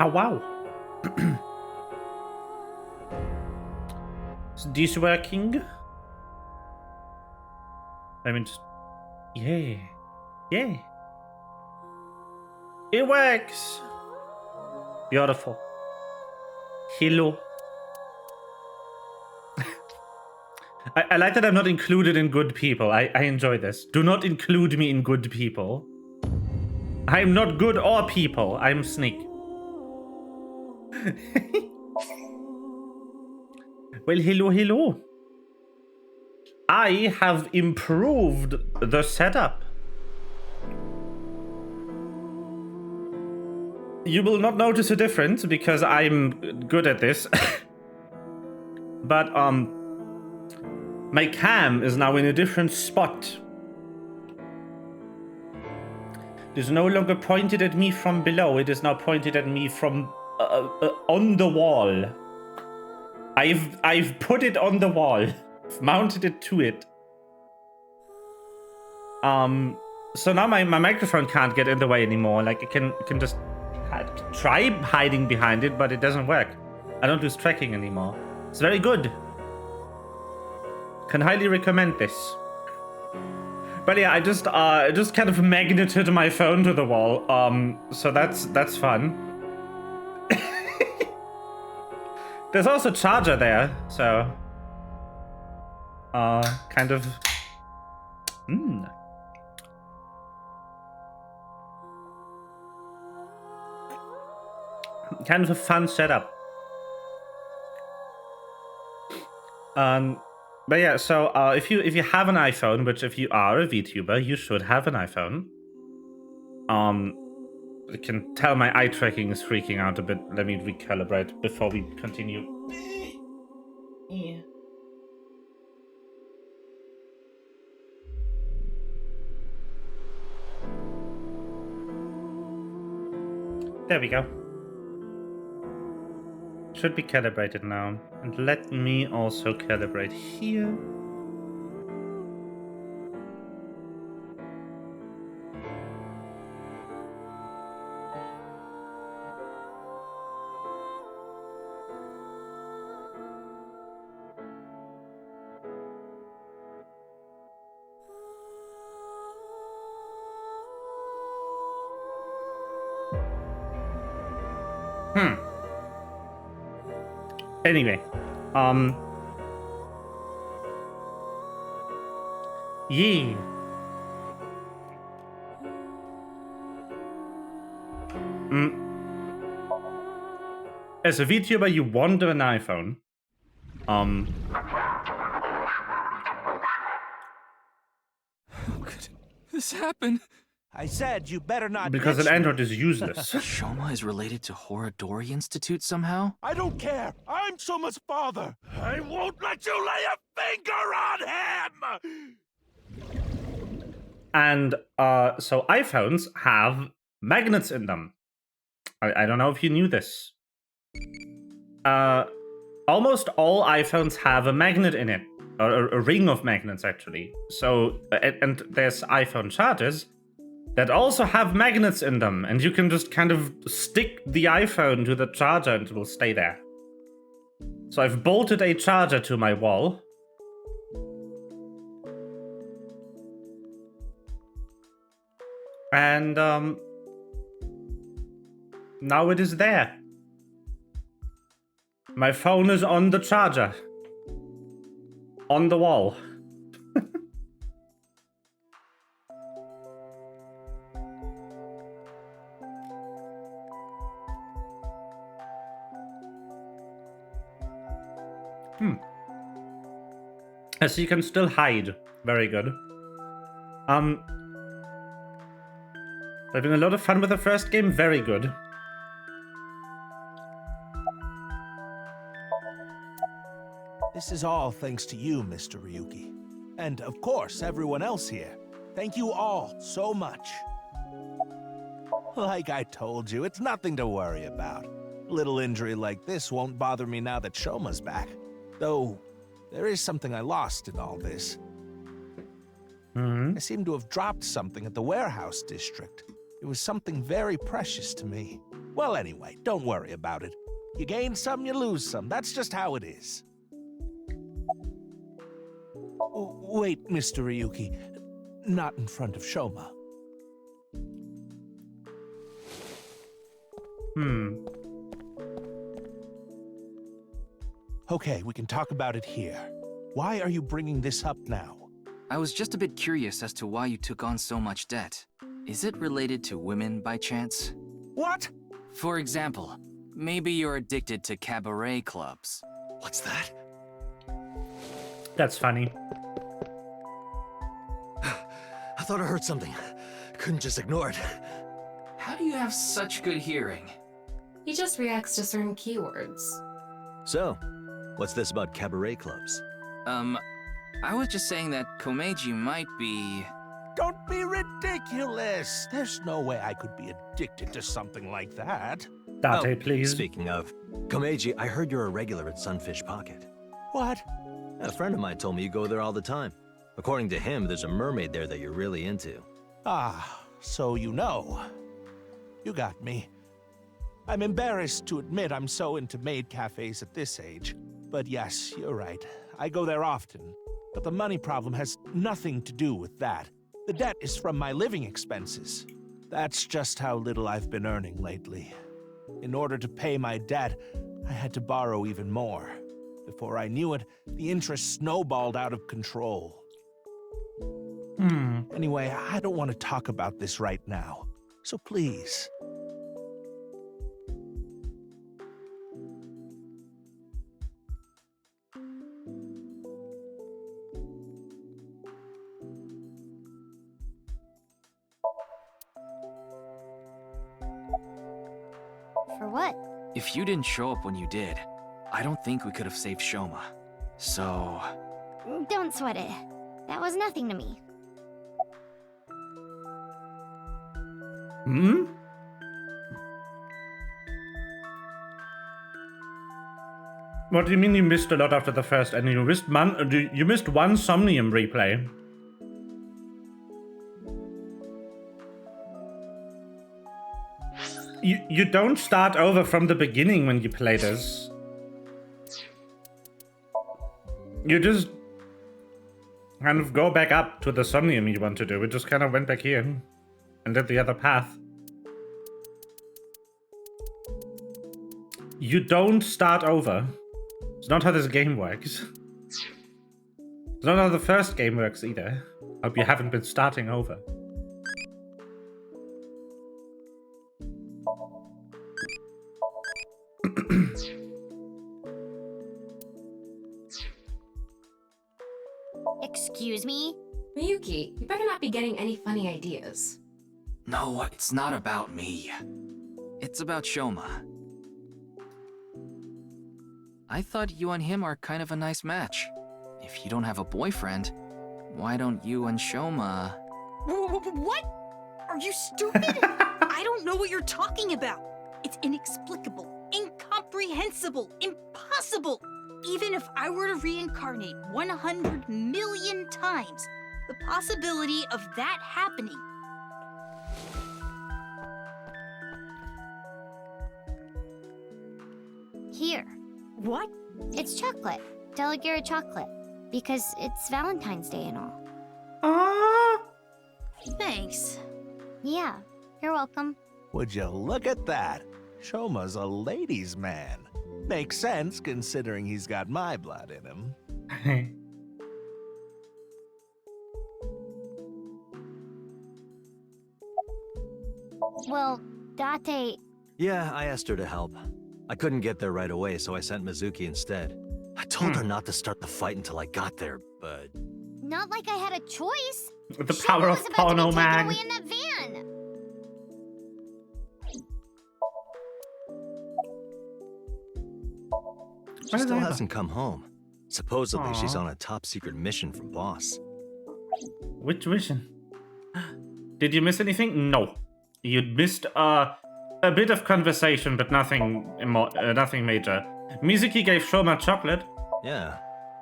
How wow. Is this working? I mean, just... yeah. Yeah. It works. Beautiful. Hello. I like that I'm not included in good people. I enjoy this. Do not include me in good people. I'm not good or people. I'm Snake. Well, hello, hello. I have improved the setup. You will not notice a difference because I'm good at this. But my cam is now in a different spot. It is no longer pointed at me from below. It is now pointed at me from on the wall. I've put it on the wall. I've mounted it to it. So now my microphone can't get in the way anymore. Like it can just try hiding behind it, but it doesn't work. I don't use tracking anymore. It's very good. Can highly recommend this. But yeah, I just kind of magneted my phone to the wall. So that's fun. There's also a charger there, so kind of kind of a fun setup. But yeah, so if you have an iPhone, which if you are a VTuber, you should have an iPhone. I can tell my eye tracking is freaking out a bit. Let me recalibrate before we continue. Yeah. There we go. Should be calibrated now. And let me also calibrate here. Anyway, yeah. As a VTuber, you want an iPhone. How could this happen? I said you better not. Because an Android is useless. Shoma is related to Horadori Institute somehow? I don't care. I'm Shoma's father. I won't let you lay a finger on him! And so iPhones have magnets in them. I don't know if you knew this. Almost all iPhones have a magnet in it. Or a ring of magnets, actually. So, and there's iPhone chargers that also have magnets in them, and you can just kind of stick the iPhone to the charger and it will stay there. So I've bolted a charger to my wall. And now it is there. My phone is on the charger. On the wall. So you can still hide. Very good. Having a lot of fun with the first game. Very good. This is all thanks to you, Mr. Ryuki. And of course, everyone else here. Thank you all so much. Like I told you, it's nothing to worry about. A little injury like this won't bother me now that Shoma's back. Though, there is something I lost in all this. I seem to have dropped something at the warehouse district. It was something very precious to me. Well, anyway, don't worry about it. You gain some, you lose some. That's just how it is. Wait, Mr. Ryuki. Not in front of Shoma. Okay, we can talk about it here. Why are you bringing this up now? I was just a bit curious as to why you took on so much debt. Is it related to women by chance? What? For example, maybe you're addicted to cabaret clubs. What's that? That's funny. I thought I heard something. Couldn't just ignore it. How do you have such good hearing? He just reacts to certain keywords. So, what's this about cabaret clubs? I was just saying that Komeiji might be... Don't be ridiculous. There's no way I could be addicted to something like that. Date, please. Speaking of, Komeiji, I heard you're a regular at Sunfish Pocket. What? A friend of mine told me you go there all the time. According to him, there's a mermaid there that you're really into. Ah, so you know. You got me. I'm embarrassed to admit I'm so into maid cafes at this age. But yes, you're right. I go there often. But the money problem has nothing to do with that. The debt is from my living expenses. That's just how little I've been earning lately. In order to pay my debt, I had to borrow even more. Before I knew it, the interest snowballed out of control. Anyway, I don't want to talk about this right now. So please. For what? If you didn't show up when you did, I don't think we could have saved Shoma. So... Don't sweat it. That was nothing to me. Hmm? What do you mean you missed a lot after the first ending? You missed one Somnium replay. You don't start over from the beginning when you play this. You just kind of go back up to the Somnium you want to do. We just kind of went back here and did the other path. You don't start over. It's not how this game works. It's not how the first game works either. Hope you haven't been starting over. Excuse me? Miyuki, you better not be getting any funny ideas. No, it's not about me. It's about Shoma. I thought you and him are kind of a nice match. If you don't have a boyfriend, why don't you and Shoma... What? Are you stupid? I don't know what you're talking about. It's inexplicable, incomprehensible, impossible. Even if I were to reincarnate 100 million times, the possibility of that happening. Here. What? It's chocolate. Delegate chocolate. Because it's Valentine's Day and all. Thanks. Yeah, you're welcome. Would you look at that? Shoma's a ladies' man. Makes sense considering he's got my blood in him. Well, Date... Yeah, I asked her to help. I couldn't get there right away, so I sent Mizuki instead. I told her not to start the fight until I got there, but... Not like I had a choice. The power of Porno Mag. Away in that van. She still hasn't come home. Supposedly, she's on a top-secret mission from Boss. Which mission? Did you miss anything? No. You missed a bit of conversation, but nothing major. Mizuki gave Shoma chocolate. Yeah.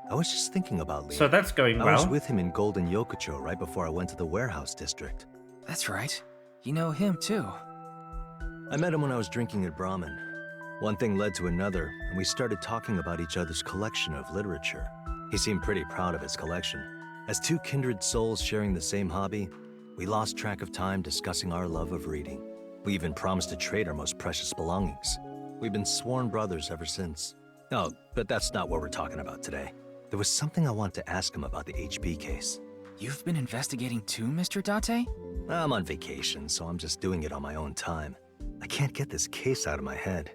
I was just thinking about Lee. So that's going well. I was with him in Golden Yokocho right before I went to the warehouse district. That's right. You know him, too. I met him when I was drinking at Brahmin. One thing led to another, and we started talking about each other's collection of literature. He seemed pretty proud of his collection. As two kindred souls sharing the same hobby, we lost track of time discussing our love of reading. We even promised to trade our most precious belongings. We've been sworn brothers ever since. Oh, but that's not what we're talking about today. There was something I wanted to ask him about the HP case. You've been investigating too, Mr. Date? I'm on vacation, so I'm just doing it on my own time. I can't get this case out of my head.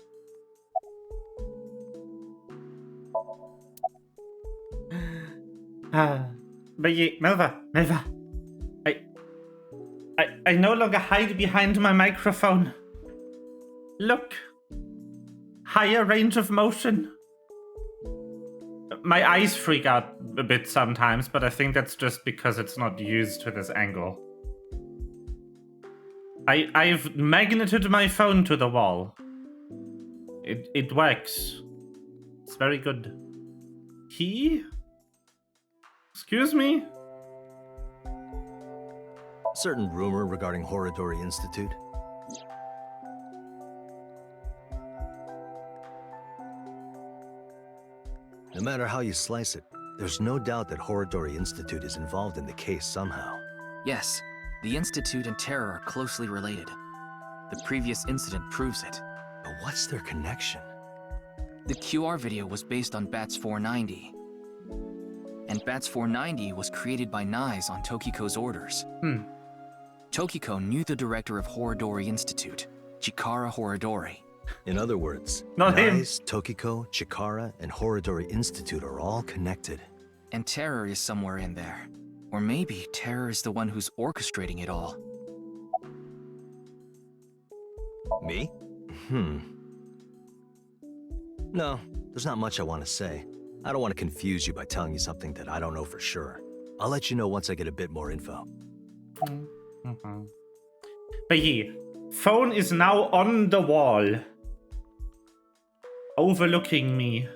But yeah, Melva. I no longer hide behind my microphone. Look. Higher range of motion. My eyes freak out a bit sometimes, but I think that's just because it's not used to this angle. I've magneted my phone to the wall. It works. It's very good. Excuse me? Certain rumor regarding Horadori Institute. No matter how you slice it, there's no doubt that Horadori Institute is involved in the case somehow. Yes, the Institute and Terror are closely related. The previous incident proves it. But what's their connection? The QR video was based on Bats 490. And Bats 490 was created by Nyes on Tokiko's orders. Tokiko knew the director of Horadori Institute, Chikara Horadori. In other words, Not him. Nyes, Tokiko, Chikara, and Horadori Institute are all connected. And Terror is somewhere in there. Or maybe Terror is the one who's orchestrating it all. Me? No, there's not much I want to say. I don't want to confuse you by telling you something that I don't know for sure. I'll let you know once I get a bit more info. But yeah, phone is now on the wall. Overlooking me.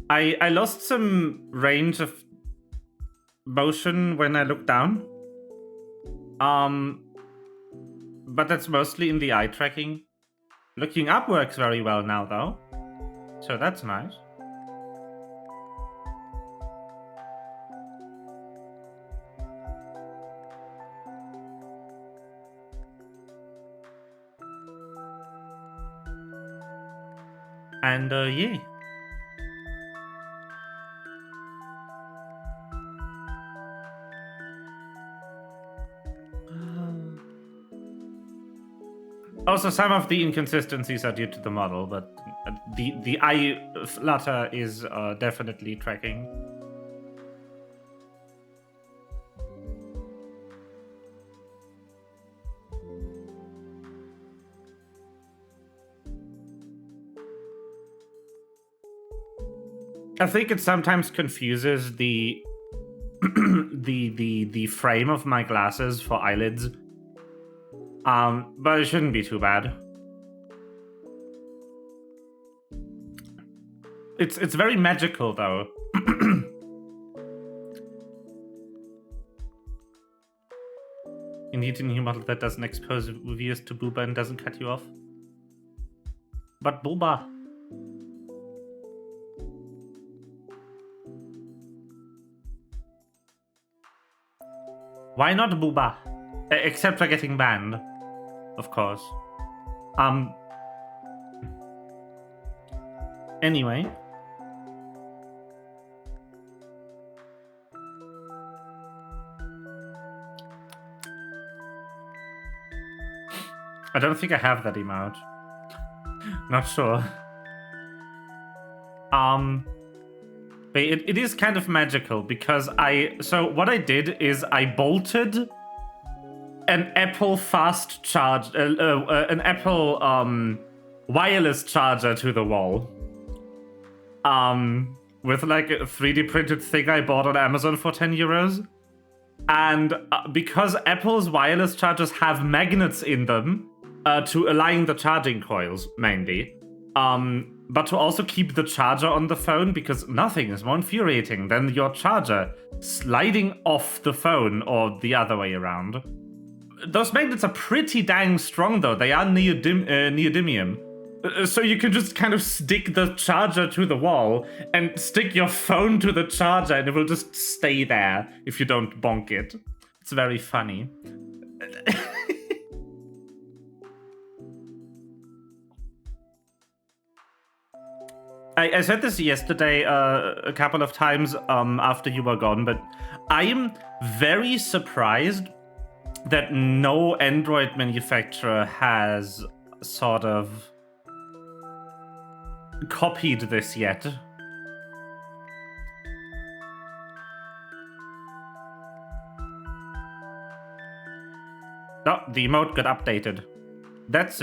I lost some range of motion when I looked down. But that's mostly in the eye tracking. Looking up works very well now though. So that's nice. And yeah. Also, some of the inconsistencies are due to the model, but the eye flutter is definitely tracking. I think it sometimes confuses the the frame of my glasses for eyelids. But it shouldn't be too bad. It's very magical though. You need a new model that doesn't expose viewers to booba and doesn't cut you off. But booba. Why not booba? Except for getting banned, of course. Anyway. I don't think I have that emote. Not sure. But it is kind of magical because so what I did is I bolted an Apple fast charge, an Apple wireless charger to the wall. With like a 3D printed thing I bought on Amazon for 10 euros. And because Apple's wireless chargers have magnets in them to align the charging coils mainly. But to also keep the charger on the phone, because nothing is more infuriating than your charger sliding off the phone or the other way around. Those magnets are pretty dang strong though. They are neodymium. So you can just kind of stick the charger to the wall and stick your phone to the charger and it will just stay there if you don't bonk it. It's very funny. I said this yesterday a couple of times after you were gone, but I am very surprised that no Android manufacturer has sort of copied this yet. Oh, the emote got updated. That's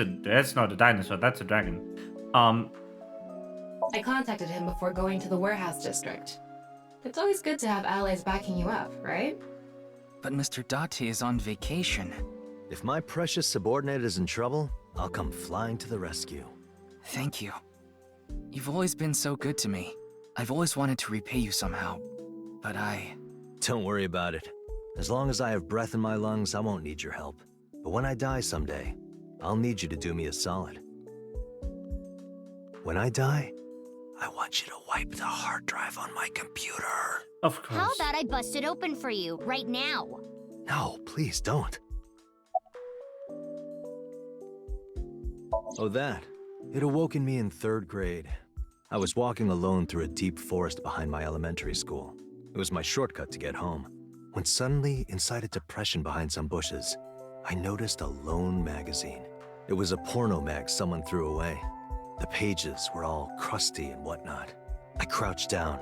not a dinosaur, that's a dragon. I contacted him before going to the warehouse district. It's always good to have allies backing you up, right? But Mr. Date is on vacation. If my precious subordinate is in trouble, I'll come flying to the rescue. Thank you. You've always been so good to me. I've always wanted to repay you somehow, but Don't worry about it. As long as I have breath in my lungs, I won't need your help. But when I die someday, I'll need you to do me a solid. When I die, I want you to wipe the hard drive on my computer. Of course. How about I bust it open for you right now? No, please don't. Oh, that. It awoke in me in 3rd grade. I was walking alone through a deep forest behind my elementary school. It was my shortcut to get home. When suddenly, inside a depression behind some bushes, I noticed a lone magazine. It was a porno mag someone threw away. The pages were all crusty and whatnot. I crouched down,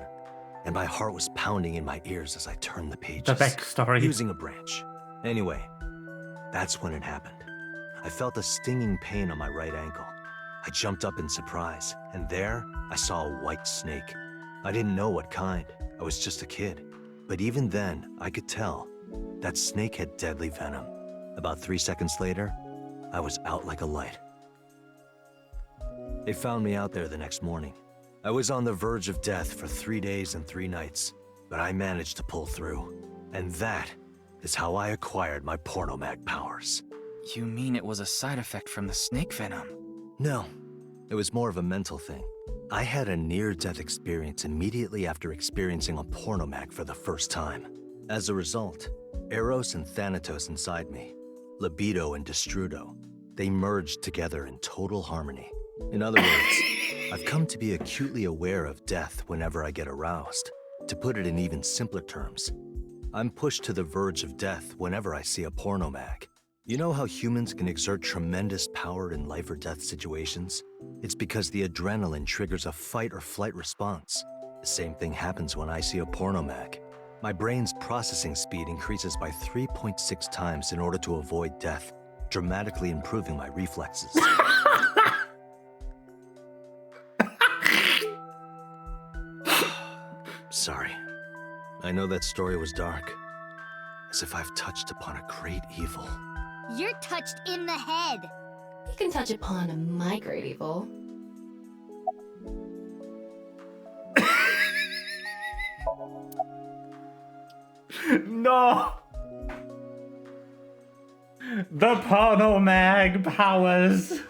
and my heart was pounding in my ears as I turned the pages. The backstory. Using a branch. Anyway, that's when it happened. I felt a stinging pain on my right ankle. I jumped up in surprise, and there I saw a white snake. I didn't know what kind. I was just a kid. But even then, I could tell that snake had deadly venom. About 3 seconds later, I was out like a light. They found me out there the next morning. I was on the verge of death for 3 days and 3 nights, but I managed to pull through. And that is how I acquired my pornomag powers. you mean it was a side effect from the snake venom? No, it was more of a mental thing. I had a near-death experience immediately after experiencing a pornomag for the first time. As a result, Eros and Thanatos inside me, libido and destrudo, they merged together in total harmony. In other words, I've come to be acutely aware of death whenever I get aroused. To put it in even simpler terms, I'm pushed to the verge of death whenever I see a pornomag. You know how humans can exert tremendous power in life or death situations? It's because the adrenaline triggers a fight or flight response. The same thing happens when I see a pornomag. My brain's processing speed increases by 3.6 times in order to avoid death, dramatically improving my reflexes. Sorry. I know that story was dark. As if I've touched upon a great evil. You're touched in the head. You can touch upon my great evil. No! The pornomag powers!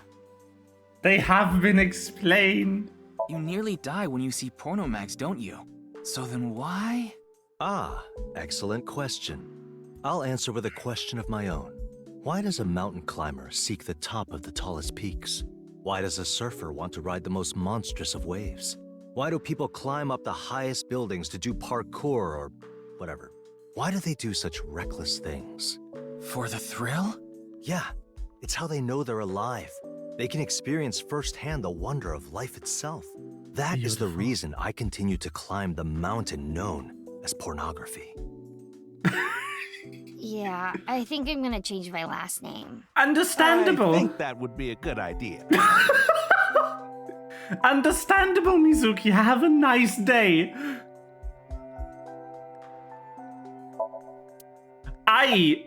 They have been explained. You nearly die when you see pornomags, don't you? So then why? Ah, excellent question. I'll answer with a question of my own. Why does a mountain climber seek the top of the tallest peaks? Why does a surfer want to ride the most monstrous of waves? Why do people climb up the highest buildings to do parkour or whatever? Why do they do such reckless things? For the thrill? Yeah, it's how they know they're alive. They can experience firsthand the wonder of life itself. That is the reason I continue to climb the mountain known as pornography. Yeah, I think I'm gonna change my last name. Understandable. I think that would be a good idea. Understandable, Mizuki. Have a nice day. I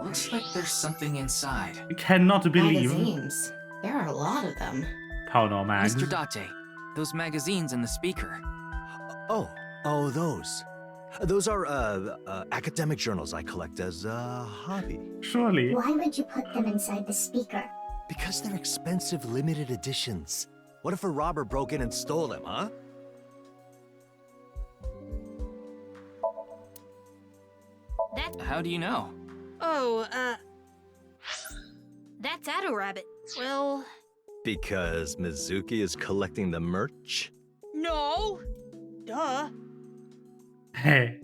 Looks like there's something inside. cannot believe Magazines. There are a lot of them. pornomags. Mr. Date, those magazines in the speaker. Oh, those. Those are, academic journals I collect as a hobby. Surely. Why would you put them inside the speaker? Because they're expensive limited editions. What if a robber broke in and stole them, huh? How do you know? Oh, that's Addo Rabbit. Well, Because Mizuki is collecting the merch? no. Duh. Hey.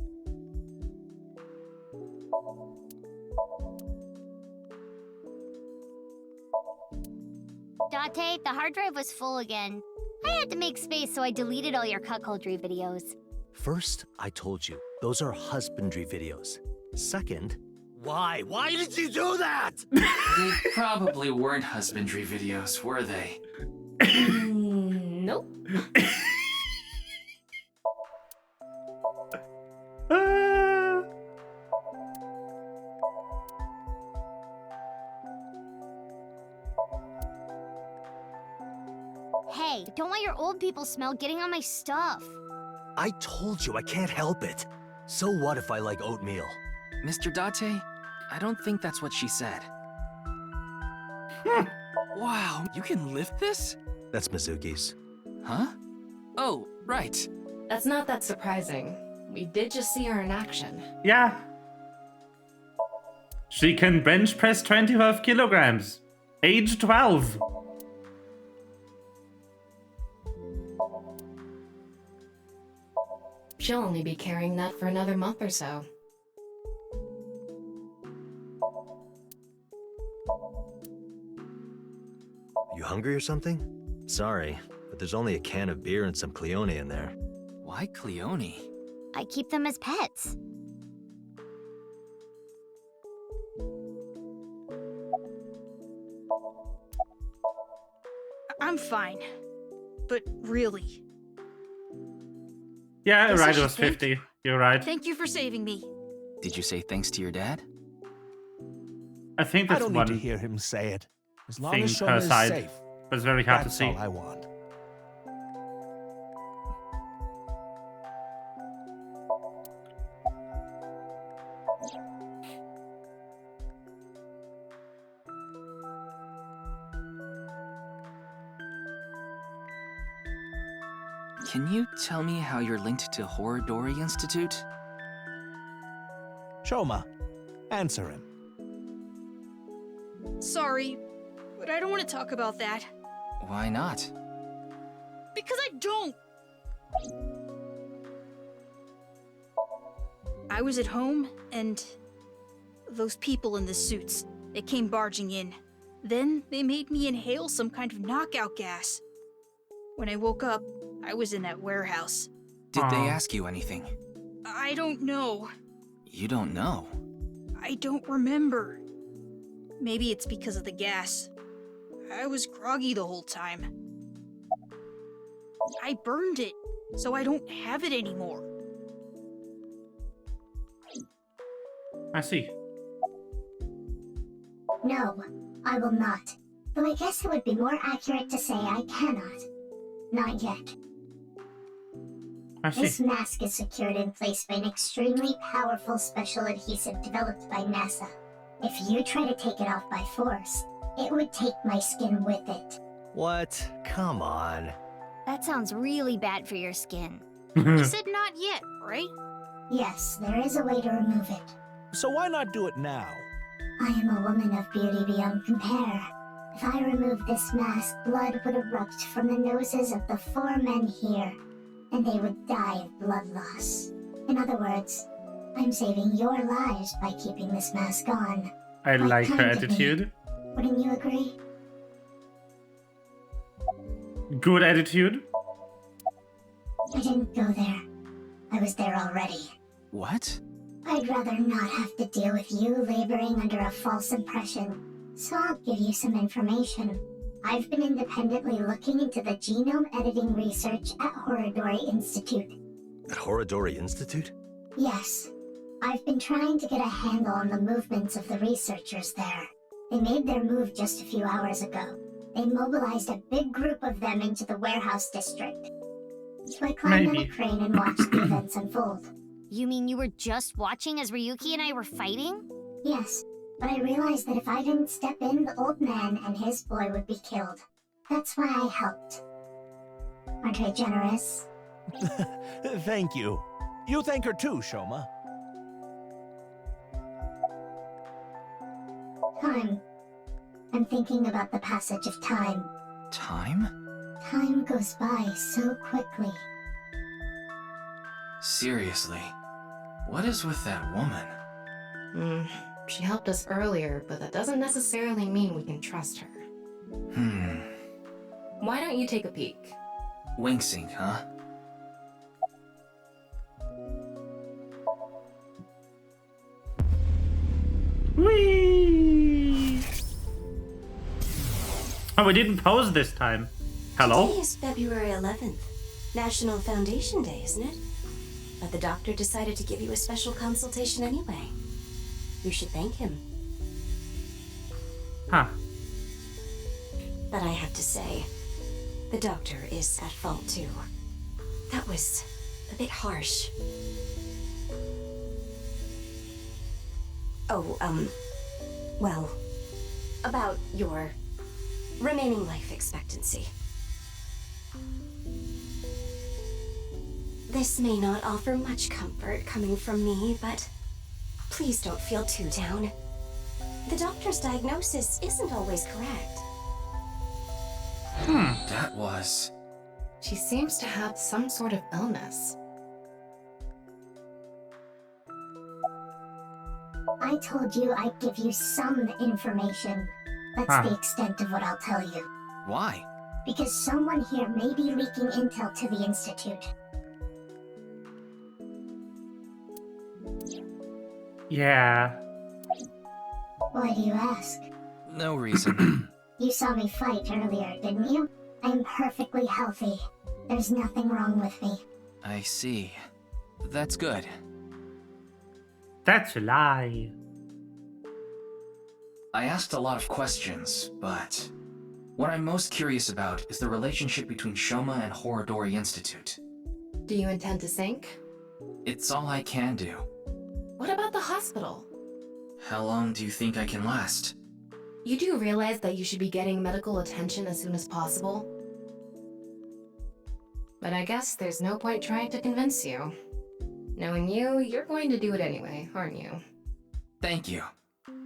Date, the hard drive was full again. I had to make space, so I deleted all your cuckoldry videos. First, I told you, those are husbandry videos. Second, Why? Why did you do that? They probably weren't husbandry videos, were they? Nope. Hey, don't want your old people smell getting on my stuff. I told you I can't help it. So what if I like oatmeal? Mr. Date, I don't think that's what she said. Wow, you can lift this? That's Mizuki's. Huh? Oh, right. That's not that surprising. We did just see her in action. Yeah. She can bench press 25 kilograms. Age 12. She'll only be carrying that for another month or so. You hungry or something? Sorry, but there's only a can of beer and some Cleone in there. Why Cleone? I keep them as pets. I'm fine. But really, Yeah, Guess I right, it should was think. 50. You're right. thank you for saving me. Did you say thanks to your dad? I think I that's don't need to one hear him say it. As long thing as per Shoma is side. safe, But it's very hard to that's see. all I want. Can you tell me how you're linked to Horodori Institute? Shoma, answer him. Sorry, but I don't want to talk about that. Why not? Because I don't! I was at home, and those people in the suits, they came barging in. Then they made me inhale some kind of knockout gas. When I woke up, I was in that warehouse. Did they Aw. ask you anything? I don't know. You don't know. I don't remember. Maybe it's because of the gas. I was groggy the whole time. I burned it, so I don't have it anymore. I see. No, I will not. Though I guess it would be more accurate to say I cannot. Not yet. I see. This mask is secured in place by an extremely powerful special adhesive developed by NASA. If you try to take it off by force, it would take my skin with it. What? Come on. That sounds really bad for your skin. You said not yet, right? Yes, there is a way to remove it. So why not do it now? I am a woman of beauty beyond compare. If I remove this mask, blood would erupt from the noses of the 4 men here, and they would die of blood loss. In other words, I'm saving your lives by keeping this mask on. I Quite like her kind of me. attitude. Wouldn't you agree? Good attitude. I didn't go there. I was there already. What? I'd rather not have to deal with you laboring under a false impression, so I'll give you some information. I've been independently looking into the genome editing research at Horodori Institute. At Horodori Institute? Yes, I've been trying to get a handle on the movements of the researchers there. They made their move just a few hours ago. They mobilized a big group of them into the warehouse district. So I climbed on a Maybe. crane and watched the events unfold. You mean you were just watching as Ryuki and I were fighting? Yes, but I realized that if I didn't step in, the old man and his boy would be killed. That's why I helped. Aren't I generous? Thank you. You thank her too, Shoma. Time. I'm thinking about the passage of time. Time? Time goes by so quickly. Seriously. What is with that woman? She helped us earlier, but that doesn't necessarily mean we can trust her. Why don't you take a peek? Wink sync, huh? Oh, we didn't pause this time. Hello? Today is February 11th. National Foundation Day, isn't it? But the doctor decided to give you a special consultation anyway. You should thank him. Huh. But I have to say, the doctor is at fault too. That was a bit harsh. Oh, well, about your remaining life expectancy. This may not offer much comfort coming from me, but please don't feel too down. The doctor's diagnosis isn't always correct. That was... She seems to have some sort of illness. I told you I'd give you some information. That's the extent of what I'll tell you. Why? Because someone here may be leaking intel to the Institute. Yeah. Why do you ask? No reason. You saw me fight earlier, didn't you? I'm perfectly healthy. There's nothing wrong with me. I see. That's good. That's a lie. I asked a lot of questions, but what I'm most curious about is the relationship between Shoma and Horodori Institute. Do you intend to sink? It's all I can do. What about the hospital? How long do you think I can last? You do realize that you should be getting medical attention as soon as possible? But I guess there's no point trying to convince you. Knowing you, you're going to do it anyway, aren't you? Thank you.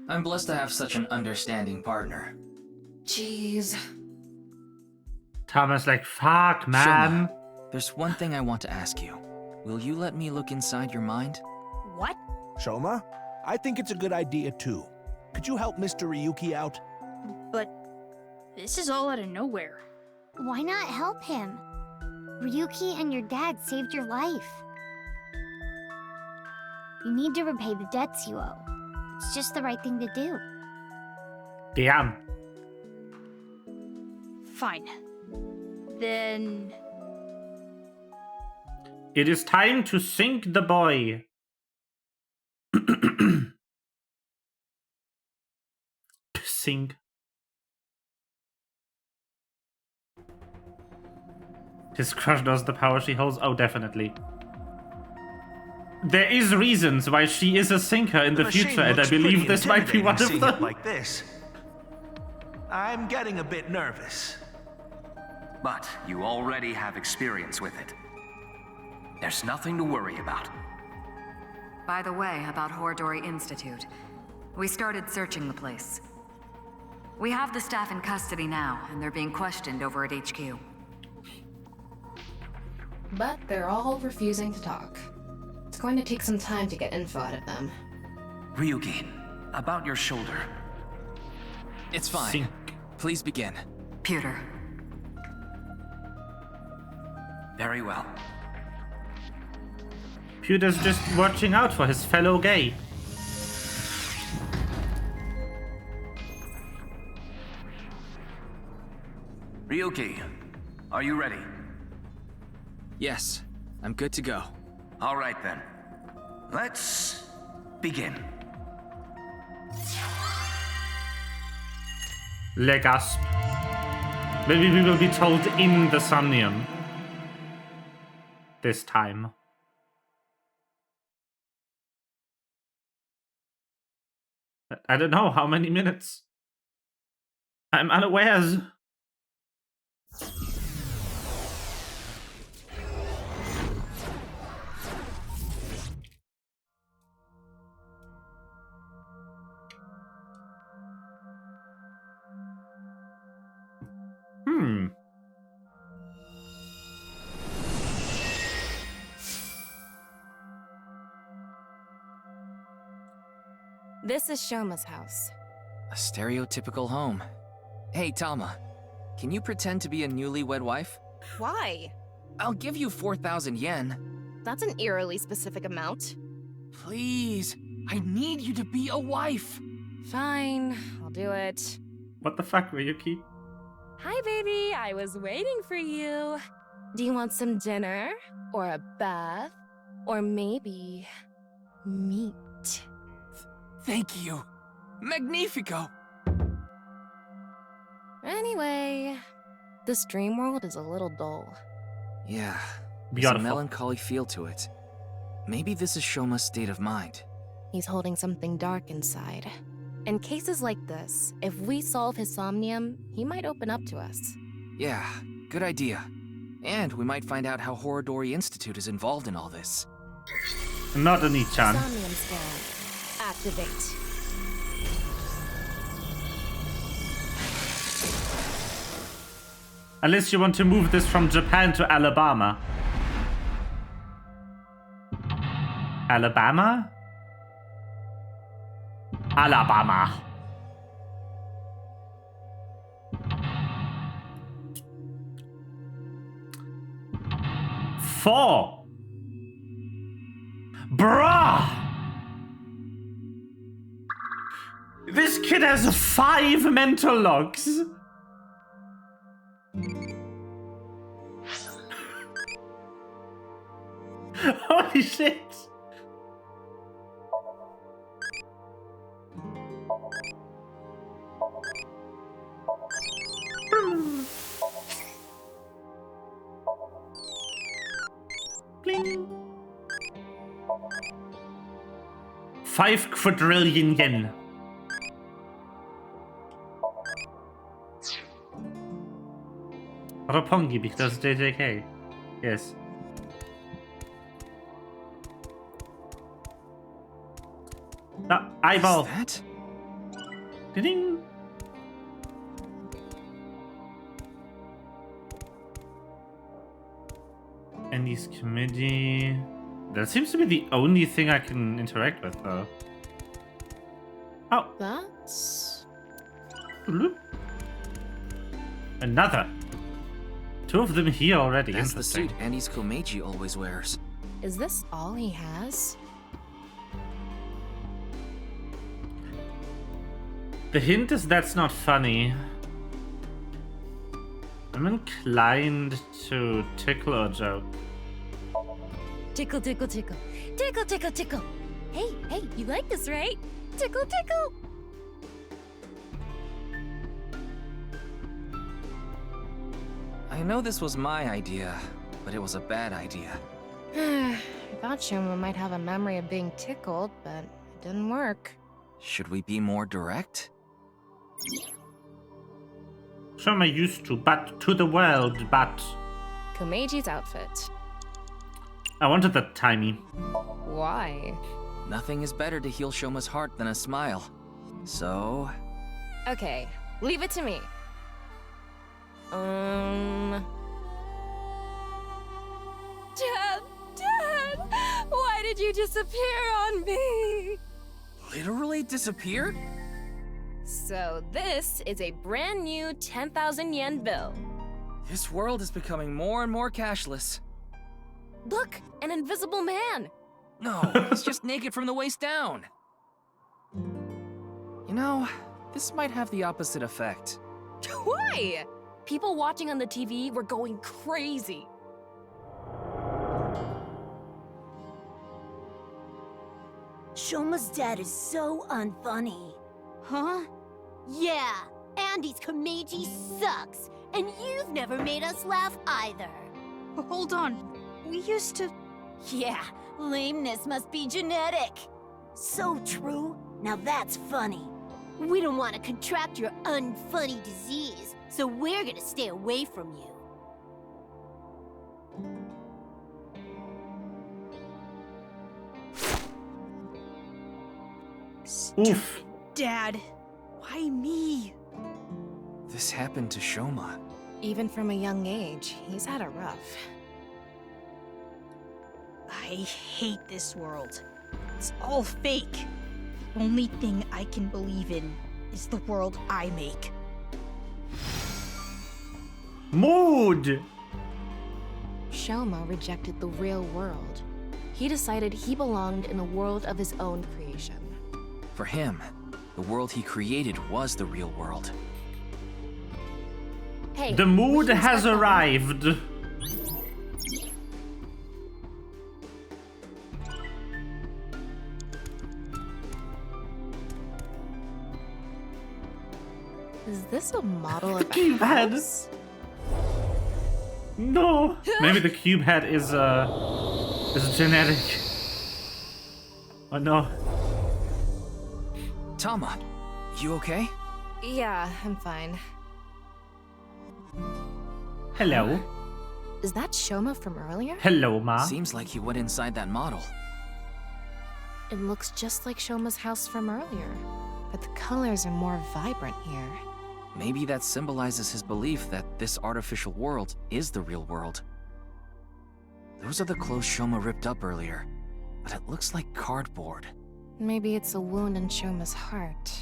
I'm blessed to have such an understanding partner. Jeez. Thomas like, fuck, man. Shoma, there's one thing I want to ask you. Will you let me look inside your mind? What? Shoma, I think it's a good idea too. Could you help Mr. Ryuki out? But this is all out of nowhere. Why not help him? Ryuki and your dad saved your life. You need to repay the debts you owe. It's just the right thing to do. Damn. Fine. Then... It is time to sink the boy. Sink. His crush knows the power she holds? Oh, definitely. There is reasons why she is a sinker in the future, and I believe this might be one of seeing them. it like this. I'm getting a bit nervous. But you already have experience with it. There's nothing to worry about. By the way, about Horodori Institute. We started searching the place. We have the staff in custody now, and they're being questioned over at HQ. But they're all refusing to talk. It's going to take some time to get info out of them. Ryuki, about your shoulder. It's fine. Sink. Please begin. Pewter. Very well. Pewter's just watching out for his fellow gay. Ryuki, are you ready? Yes, I'm good to go. All right then. Let's begin. Legasp. Maybe we will be told in the Somnium. This time. I don't know how many minutes. I'm unawares. This is Shoma's house. A stereotypical home. Hey, Tama. Can you pretend to be a newlywed wife? Why? I'll give you 4,000 yen. That's an eerily specific amount. Please, I need you to be a wife. Fine, I'll do it. What the fuck, Ryuki? Hi, baby. I was waiting for you. Do you want some dinner? Or a bath? Or maybe... meat? Thank you. Magnifico! Anyway, this dream world is a little dull. Yeah, there's a Beautiful. melancholy feel to it. Maybe this is Shoma's state of mind. He's holding something dark inside. In cases like this, if we solve his somnium, he might open up to us. Yeah, good idea. And we might find out how Horodori Institute is involved in all this. Not a Nichan. Somnium scan. Activate. Unless you want to move this from Japan to Alabama. Alabama? Alabama. Four. Bruh! This kid has 5 mental logs. Holy shit! Bling. 5 quadrillion yen. Roppongi because JJK. Yes. Ah, eyeball. Is that? Ding. Andy's committee. That seems to be the only thing I can interact with, though. Oh. That's... Another. 2 of them here already. That's the suit Andy's Komeiji always wears. Is this all he has? The hint is that's not funny. I'm inclined to tickle or joke. Tickle, tickle, tickle. Tickle, tickle, tickle. Hey, hey, you like this, right? Tickle, tickle. I know this was my idea, but it was a bad idea. I thought Shoma might have a memory of being tickled, but it didn't work. Should we be more direct? Shoma used to, but to the world, but... Komeiji's outfit. I wanted that tiny. Why? Nothing is better to heal Shoma's heart than a smile. So... Okay, leave it to me. Dad! Why did you disappear on me? Literally disappear? So this is a brand new 10,000 yen bill. This world is becoming more and more cashless. Look, an invisible man. No, he's just naked from the waist down. You know, this might have the opposite effect. Why? People watching on the TV were going crazy. Shoma's dad is so unfunny. Huh? Yeah, Andy's Komeiji sucks, and you've never made us laugh either. Hold on. We used to... Yeah, lameness must be genetic. So true. Now that's funny. We don't want to contract your unfunny disease, so we're gonna stay away from you. Oof. Dad, why me? This happened to Shoma. Even from a young age, he's had it rough. I hate this world. It's all fake. The only thing I can believe in is the world I make. Mood! Shoma rejected the real world. He decided he belonged in a world of his own creation. For him, the world he created was the real world. Hey, The we mood can has start that. arrived. Is this a model of a Cube head. house? No. Maybe the cube head is genetic. Oh no. Tama, you okay? Yeah, I'm fine. Hello. Is that Shoma from earlier? Hello, Ma. Seems like he went inside that model. It looks just like Shoma's house from earlier, but the colors are more vibrant here. Maybe that symbolizes his belief that this artificial world is the real world. Those are the clothes Shoma ripped up earlier, but it looks like cardboard. Maybe it's a wound in Shoma's heart.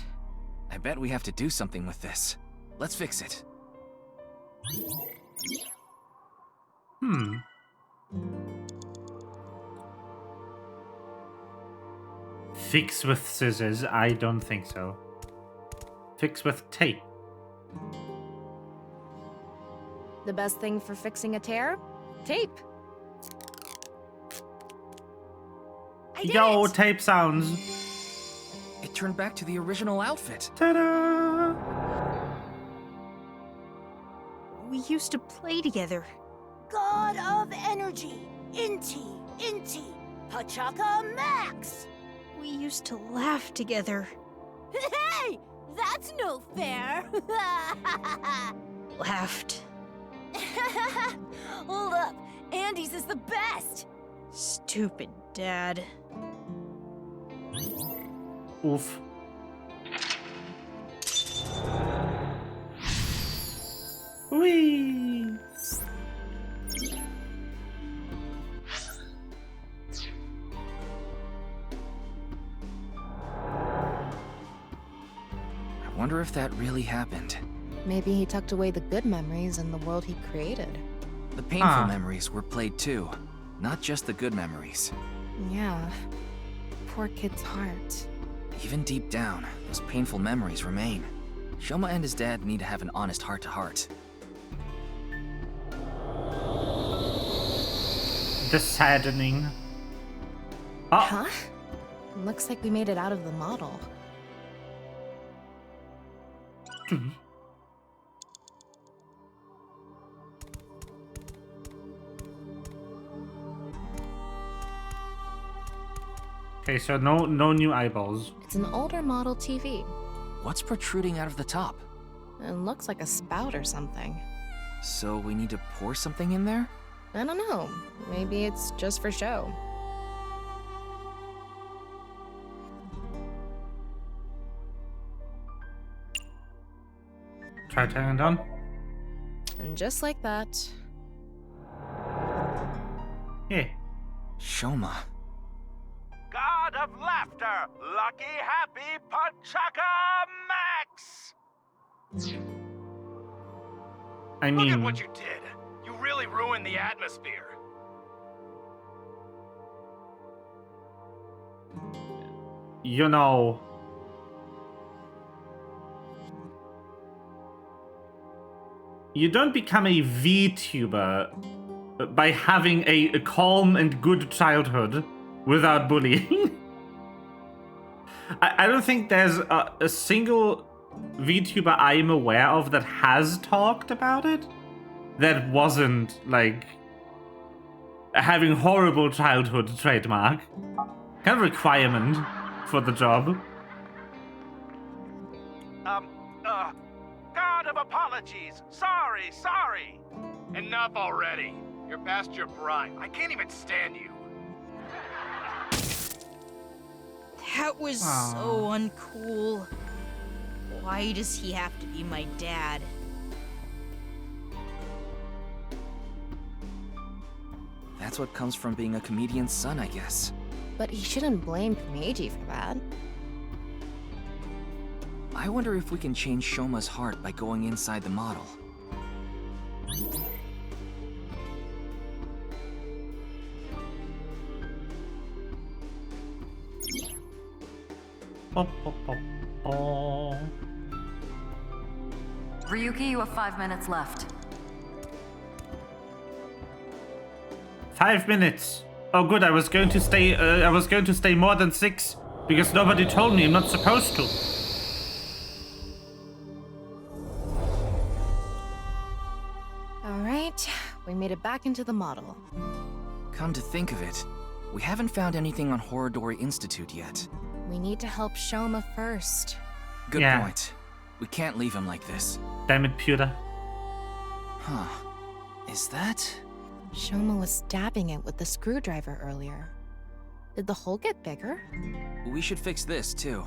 I bet we have to do something with this. Let's fix it. Fix with scissors? I don't think so. Fix with tape. The best thing for fixing a tear? Tape. I did Yo, it! tape sounds. It turned back to the original outfit. Ta-da! We used to play together. God of Energy, Inti, Pachaka Max! We used to laugh together. Hey! That's no fair! Laughed. Hold up, Andy's is the best! Stupid dad. Oof. Whee! I wonder if that really happened. Maybe he tucked away the good memories in the world he created. The painful memories were played too, not just the good memories. Yeah. Poor kid's heart. Even deep down, those painful memories remain. Shoma and his dad need to have an honest heart-to-heart. The saddening. Oh, Huh? Looks like we made it out of the model. okay, so no new eyeballs. It's an older model TV. What's protruding out of the top? It looks like a spout or something. So we need to pour something in there? I don't know. Maybe it's just for show. Try turning it on. And just like that, Yeah. Shoma. God of laughter, lucky happy Pachaka Max! I Look at mean, what you did. You really ruined the atmosphere. you know. You don't become a VTuber by having a calm and good childhood without bullying. I don't think there's a single VTuber I'm aware of that has talked about it that wasn't, like, having horrible childhood trademark. Kind of requirement for the job. God of apologies. Sorry. Enough already. You're past your prime. I can't even stand you. That was so uncool. Why does he have to be my dad? That's what comes from being a comedian's son, I guess. but he shouldn't blame Meiji for that. I wonder if we can change Shoma's heart by going inside the model. Ryuki, you have 5 minutes left. 5 minutes. Oh, good. I was going to stay. I was going to stay more than 6 because nobody told me I'm not supposed to. All right, we made it back into the model. Come to think of it, we haven't found anything on Horodori Institute yet. We need to help Shoma first. Good point. We can't leave him like this. Damn it, Pewter. Huh. Is that... Shoma was stabbing it with the screwdriver earlier. Did the hole get bigger? We should fix this, too.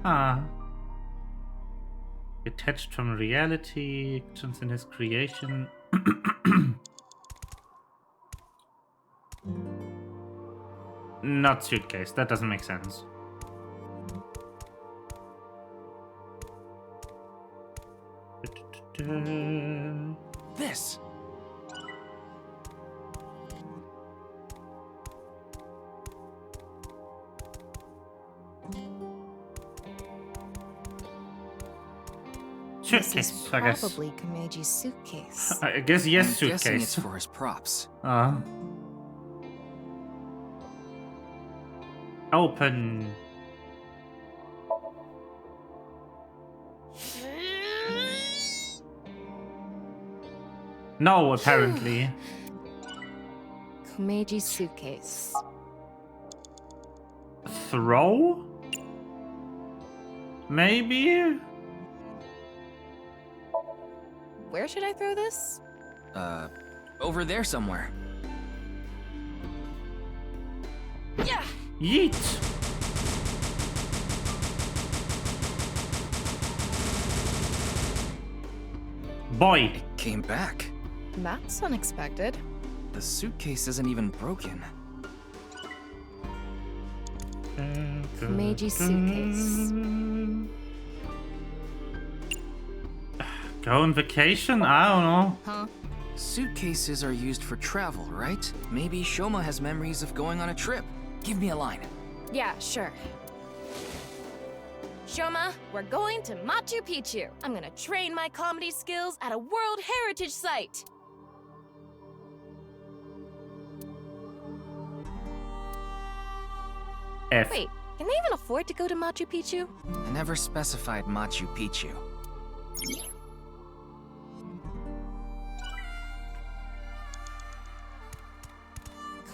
Ah. Detached from reality, actions in his creation. Not suitcase, that doesn't make sense. This! Suitcase, This is I guess. probably Komeji's suitcase. I guess yes, I'm suitcase. guessing it's for his props. Open. No, apparently. Komeji's suitcase. Throw? Maybe? Where should I throw this? Over there somewhere. Yeah. Yeet. Boy. It came back. That's unexpected. The suitcase isn't even broken. Komeji's suitcase. Go on vacation? I don't know. Huh? Suitcases are used for travel, right? Maybe Shoma has memories of going on a trip. Give me a line. Yeah, sure. Shoma, we're going to Machu Picchu. I'm gonna train my comedy skills at a World Heritage Site. F. Wait, can they even afford to go to Machu Picchu? I never specified Machu Picchu.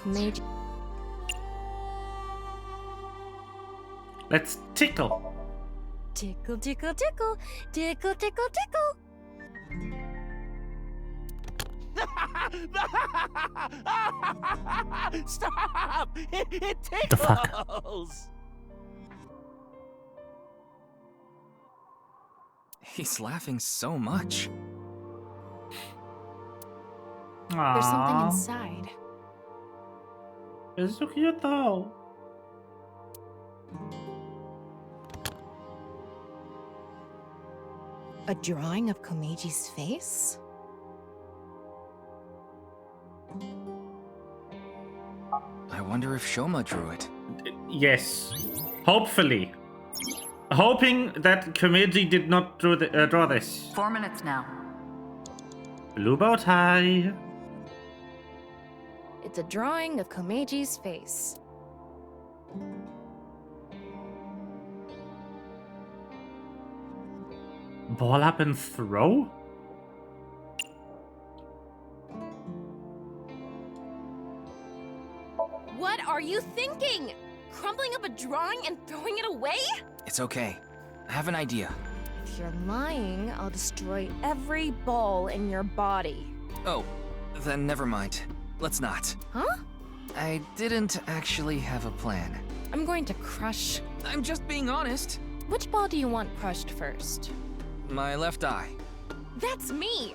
Komeji. Let's tickle. Tickle, tickle, tickle, tickle, tickle, tickle. Stop! It tickles! The fuck? He's laughing so much. There's something Aww. inside. It's so cute though. A drawing of Komeji's face? I wonder if Shoma drew it. Yes. Hopefully. Hoping that Komeji did not draw this. 4 minutes now. Blue bow tie. It's a drawing of Komeji's face. Ball up and throw? What are you thinking? Crumpling up a drawing and throwing it away? It's okay. I have an idea. If you're lying, I'll destroy every ball in your body. Oh, then never mind. Let's not. Huh? I didn't actually have a plan. I'm going to crush... I'm just being honest. Which ball do you want crushed first? My left eye. That's me!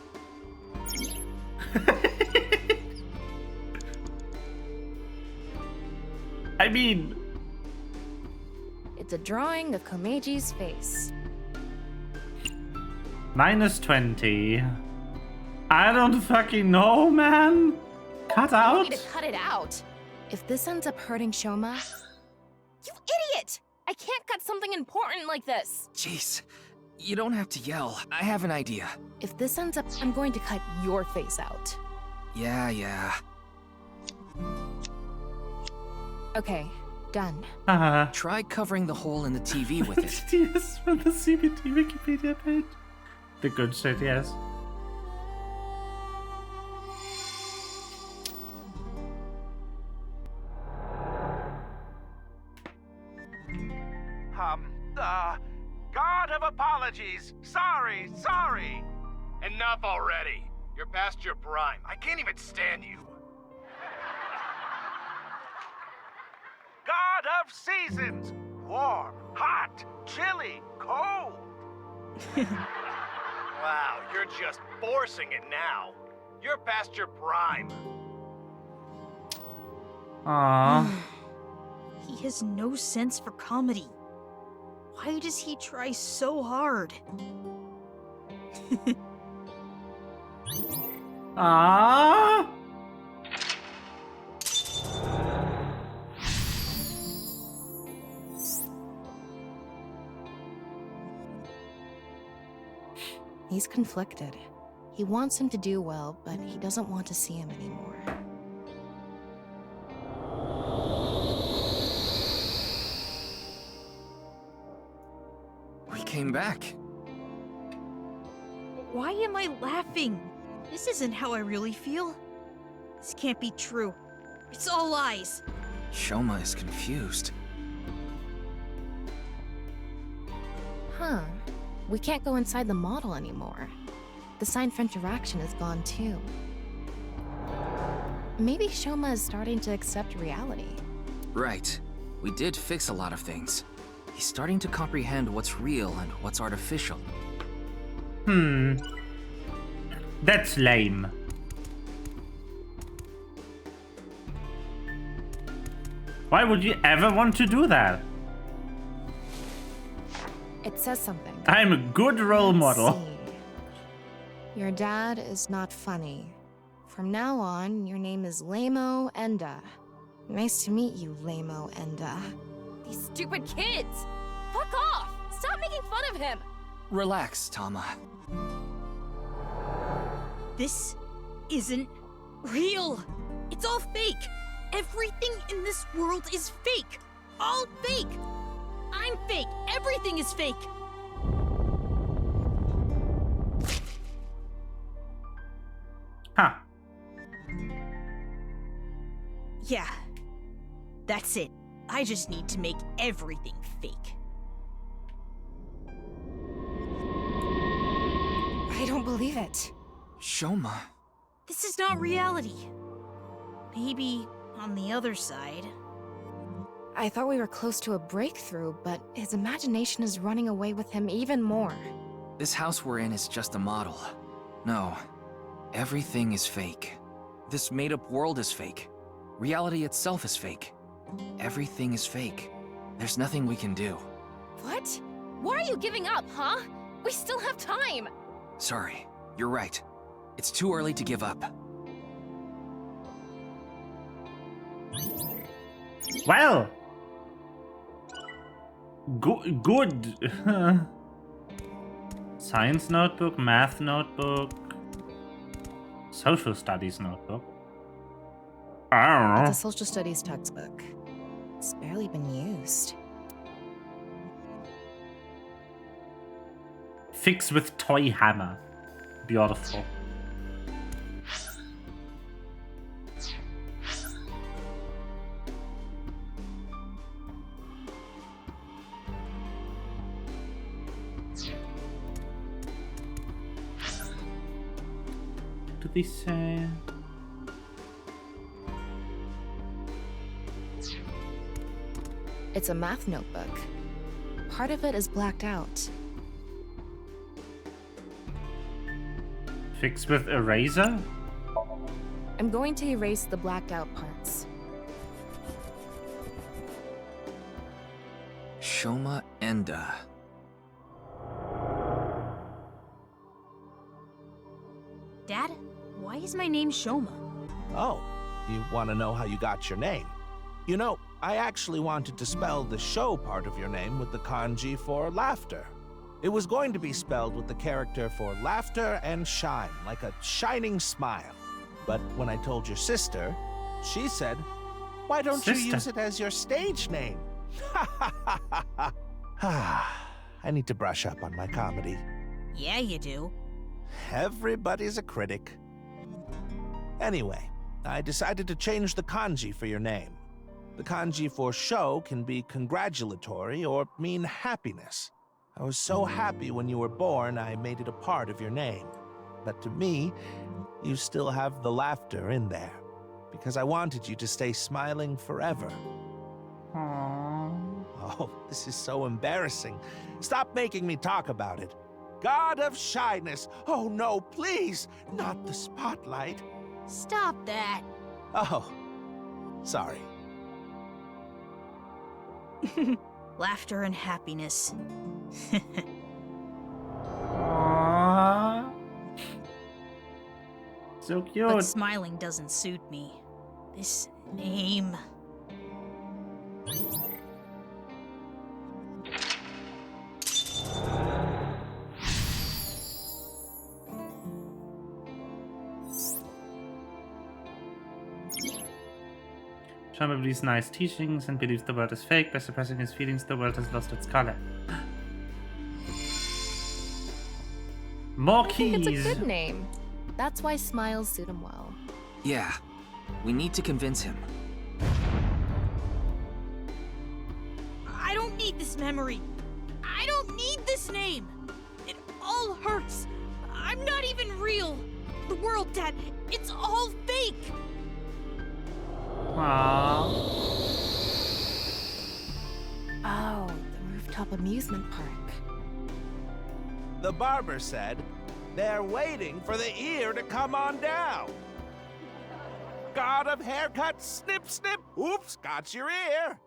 I mean... It's a drawing of Komeji's face. Minus 20. I don't fucking know, man. Cut You want out? me to cut it out? If this ends up hurting Shoma... You idiot! I can't cut something important like this. Jeez, you don't have to yell. I have an idea. If this ends up, I'm going to cut your face out. Yeah. Okay, done. Try covering the hole in the TV with it. Yes, from the CBT Wikipedia page. The good shit, yes. God of apologies. Sorry. Enough already. You're past your prime. I can't even stand you. God of seasons. Warm, hot, chilly, cold. Wow, you're just forcing it now. You're past your prime. Aww. He has no sense for comedy. Why does he try so hard? Aww. He's conflicted. He wants him to do well, but he doesn't want to see him anymore. We came back. Why am I laughing? This isn't how I really feel. This can't be true. It's all lies. Shoma is confused. Huh. We can't go inside the model anymore. The sign for interaction is gone too. Maybe Shoma is starting to accept reality. Right. We did fix a lot of things. He's starting to comprehend what's real and what's artificial. That's lame. Why would you ever want to do that? It says something. I'm a good role model. See. Your dad is not funny. From now on, your name is Lamo Enda. Nice to meet you, Lamo Enda. These stupid kids! Fuck off! Stop making fun of him! Relax, Tama. This isn't real. It's all fake. Everything in this world is fake. All fake. I'm fake. Everything is fake. Huh. Yeah. That's it. I just need to make everything fake. I don't believe it. Shoma. This is not reality. Maybe on the other side. I thought we were close to a breakthrough, but his imagination is running away with him even more. This house we're in is just a model. No. Everything is fake. This made-up world is fake. Reality itself is fake. Everything is fake. There's nothing we can do. What? Why are you giving up, huh? We still have time! Sorry. You're right. It's too early to give up. Well. Good. Science notebook, math notebook, social studies notebook. I don't know. It's a social studies textbook. It's barely been used. Fix with toy hammer. Beautiful. Do they say? It's a math notebook. Part of it is blacked out. Fix with eraser? I'm going to erase the blacked out parts. Shoma Enda. Dad, why is my name Shoma? Oh, you want to know how you got your name? You know, I actually wanted to spell the show part of your name with the kanji for laughter. It was going to be spelled with the character for laughter and shine, like a shining smile. But when I told your sister, she said, "Why don't you use it as your stage name?" I need to brush up on my comedy. Yeah, you do. Everybody's a critic. Anyway, I decided to change the kanji for your name. The kanji for show can be congratulatory or mean happiness. I was so happy when you were born, I made it a part of your name. But to me, you still have the laughter in there, because I wanted you to stay smiling forever. Aww. Oh, this is so embarrassing. Stop making me talk about it. God of shyness. Oh no, please, not the spotlight. Stop that. Oh, sorry. Laughter and happiness. Aww. So cute. But smiling doesn't suit me. This name. Shama believes nice teachings and believes the world is fake. By suppressing his feelings, the world has lost its color. More I think keys. it's a good name. That's why smiles suit him well. Yeah, we need to convince him. I don't need this memory. I don't need this name. It all hurts. I'm not even real. The world, Dad, it's all fake. Aww. Oh, the rooftop amusement park. The barber said, "They're waiting for the ear to come on down." God of haircuts, snip, snip. Oops, got your ear.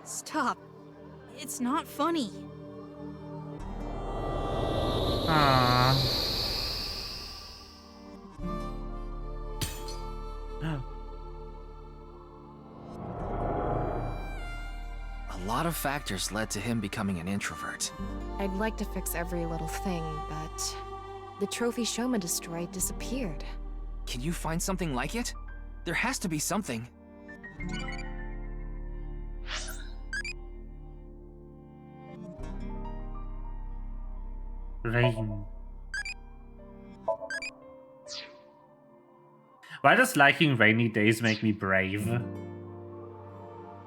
Stop. It's not funny. Aww. A lot of factors led to him becoming an introvert. I'd like to fix every little thing, but the trophy Shoma destroyed disappeared. Can you find something like it? There has to be something. Rain. Why does liking rainy days make me brave?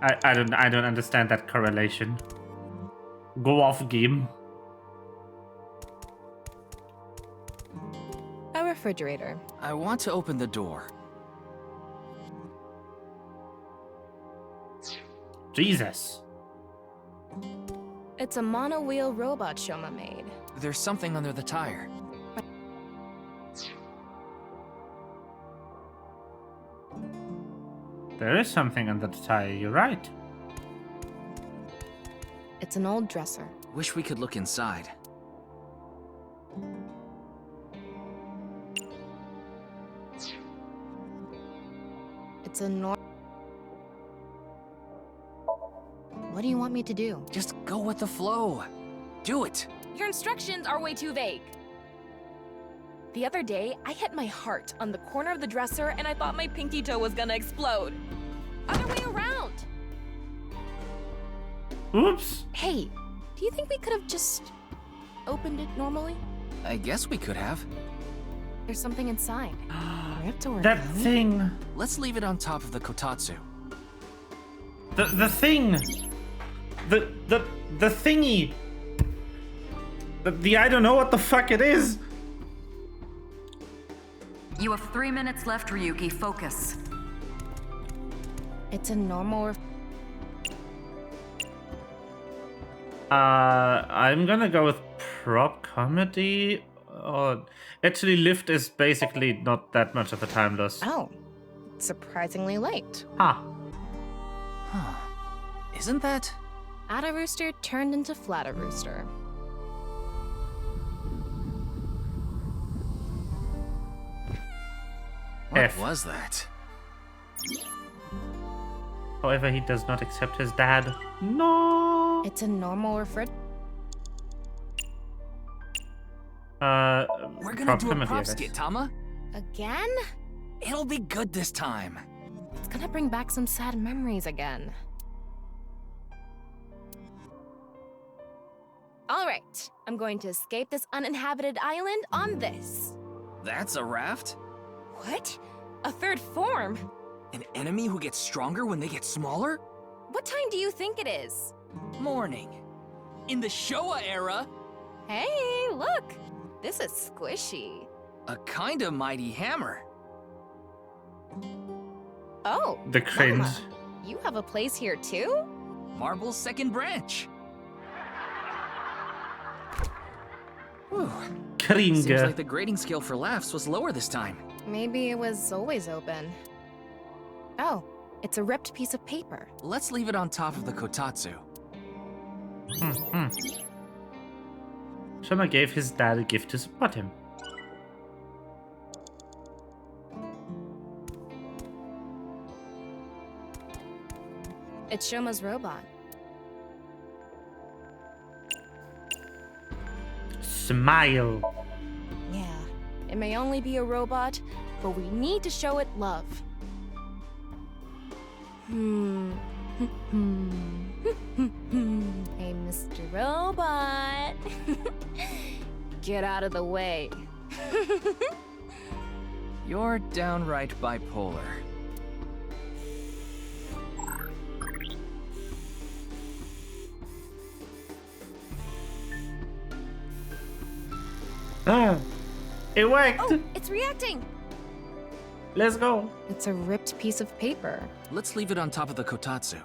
I don't understand that correlation. Go off, game. A refrigerator. I want to open the door. Jesus. It's a mono-wheel robot Shoma made. There's something under the tire. There is something under the tire, you're right. It's an old dresser. Wish we could look inside. It's a What do you want me to do? Just go with the flow. Do it. Your instructions are way too vague. The other day, I hit my heart on the corner of the dresser and I thought my pinky toe was gonna explode. Other way around. Oops. Hey, do you think we could have just opened it normally? I guess we could have. There's something inside. We have to work That on it. thing. Let's leave it on top of the kotatsu. The thing. The thingy. The I don't know what the fuck it is. You have 3 minutes left, Ryuki. Focus. It's a normal. I'm gonna go with prop comedy. Actually, Lift is basically not that much of a time loss. Oh, surprisingly late. Huh. Isn't that? Atta Rooster turned into Flatta Rooster. What F. was that? However, he does not accept his dad. No. It's a normal refrigerator. We're gonna do a proximity, I prop guess. skit, Tama. Again? It'll be good this time. It's gonna bring back some sad memories again. All right, I'm going to escape this uninhabited island on this. That's a raft? What? A third form? An enemy who gets stronger when they get smaller? What time do you think it is? Morning. In the Showa era, Hey, look! This is squishy. a kinda mighty hammer. Oh, The cringe. Mama, you have a place here too? Marble's second branch. Whew. Seems Kringe. like the grading scale for laughs was lower this time. Maybe it was always open. Oh, it's a ripped piece of paper. Let's leave it on top of the kotatsu. Shoma gave his dad a gift to support him. It's Shoma's robot. Smile. Yeah, it may only be a robot, but we need to show it love. Hey, Mr. Robot. Get out of the way. You're downright bipolar. Ah, it worked. Oh, it's reacting. Let's go. It's a ripped piece of paper. Let's leave it on top of the kotatsu.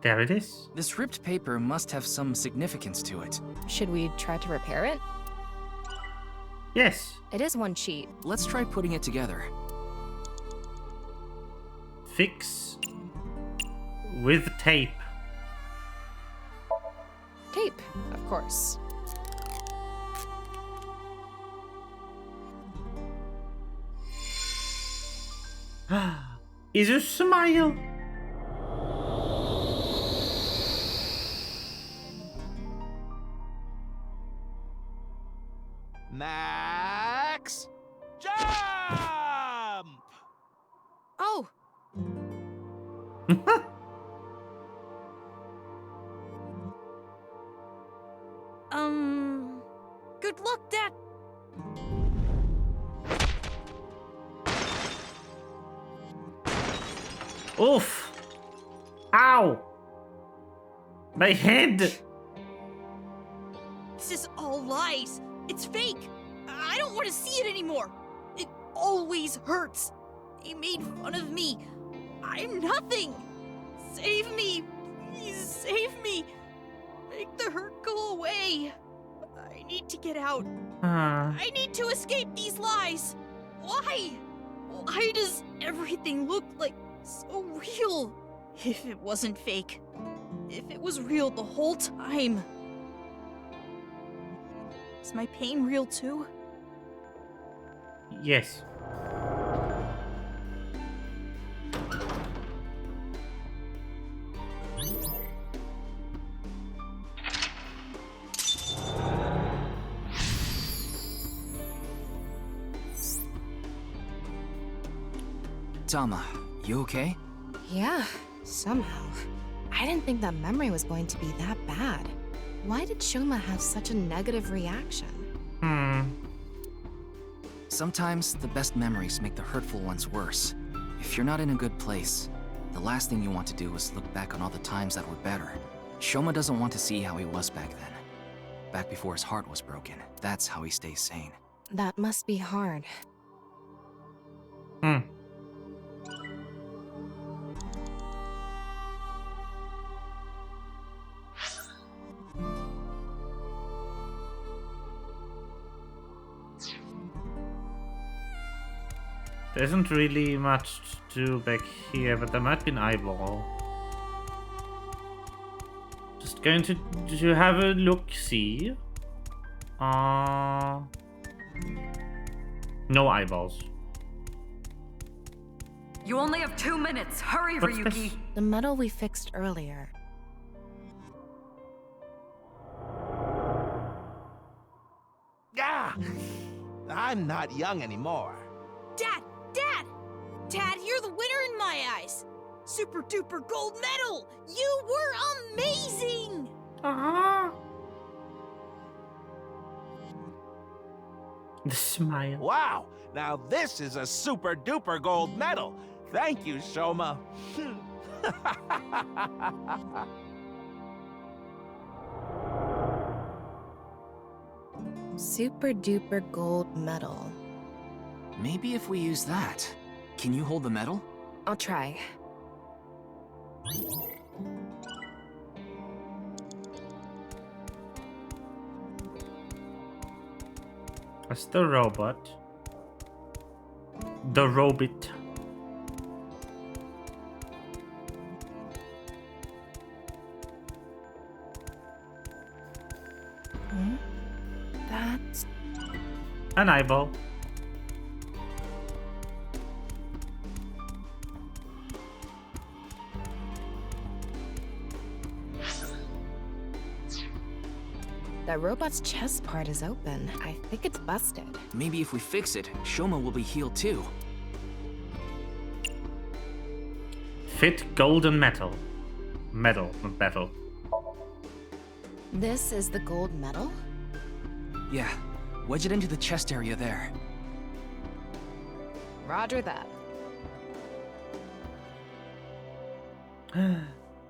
There it is. This ripped paper must have some significance to it. Should we try to repair it? Yes. It is one sheet. Let's try putting it together. Fix with tape. Tape, of course. Is a smile. Max, jump! Oh, good luck, Dad. Oof. Ow. My head. This is all lies. It's fake. I don't want to see it anymore. It always hurts. They made fun of me. I'm nothing. Save me. Please save me. Make the hurt go away. I need to get out. I need to escape these lies. Why? Why does everything look like so real? If it wasn't fake. If it was real the whole time. Is my pain real too? Yes. Tama, you okay? Yeah, somehow. I didn't think that memory was going to be that bad. Why did Shoma have such a negative reaction? Sometimes the best memories make the hurtful ones worse. If you're not in a good place, the last thing you want to do is look back on all the times that were better. Shoma doesn't want to see how he was back then. Back before his heart was broken. That's how he stays sane. That must be hard. There isn't really much to do back here, but there might be an eyeball. Just going to have a look-see. No eyeballs. You only have 2 minutes. Hurry, What's Ryuki. this? The metal we fixed earlier. Ah! I'm not young anymore. Dad! Dad! Dad, you're the winner in my eyes! Super duper gold medal! You were amazing! The smile. Wow, now this is a super duper gold medal. Thank you, Shoma. Super duper gold medal. Maybe if we use that. Can you hold the medal? I'll try. That's the robot. The robot. That's An eyeball. that robot's chest part is open. I think it's busted. Maybe if we fix it, Shoma will be healed too. Fit golden metal. Metal, not metal. This is the gold medal? Yeah, wedge it into the chest area there. Roger that.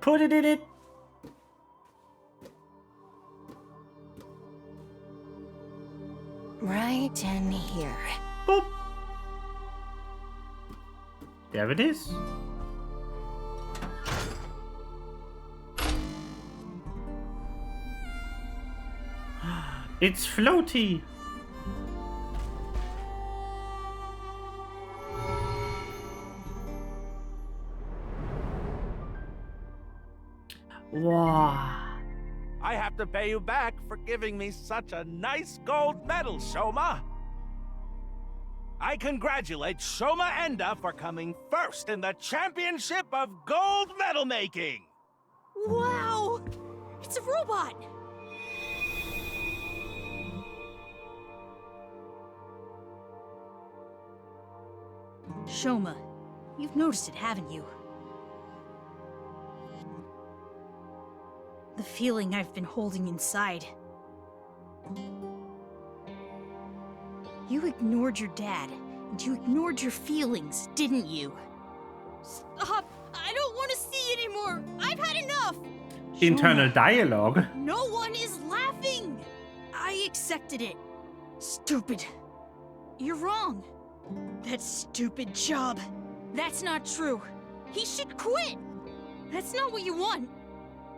Put it in it. Right in here. Boop. There it is. It's floaty. Wow. I have to pay you back for giving me such a nice gold medal, Shoma. I congratulate Shoma Enda for coming first in the championship of gold medal making. Wow! It's a robot! Shoma, you've noticed it, haven't you? The feeling I've been holding inside. You ignored your dad, and you ignored your feelings, didn't you? Stop! I don't want to see anymore! I've had enough! Internal dialogue. No one is laughing! I accepted it. Stupid. You're wrong. That stupid job. That's not true. He should quit. That's not what you want.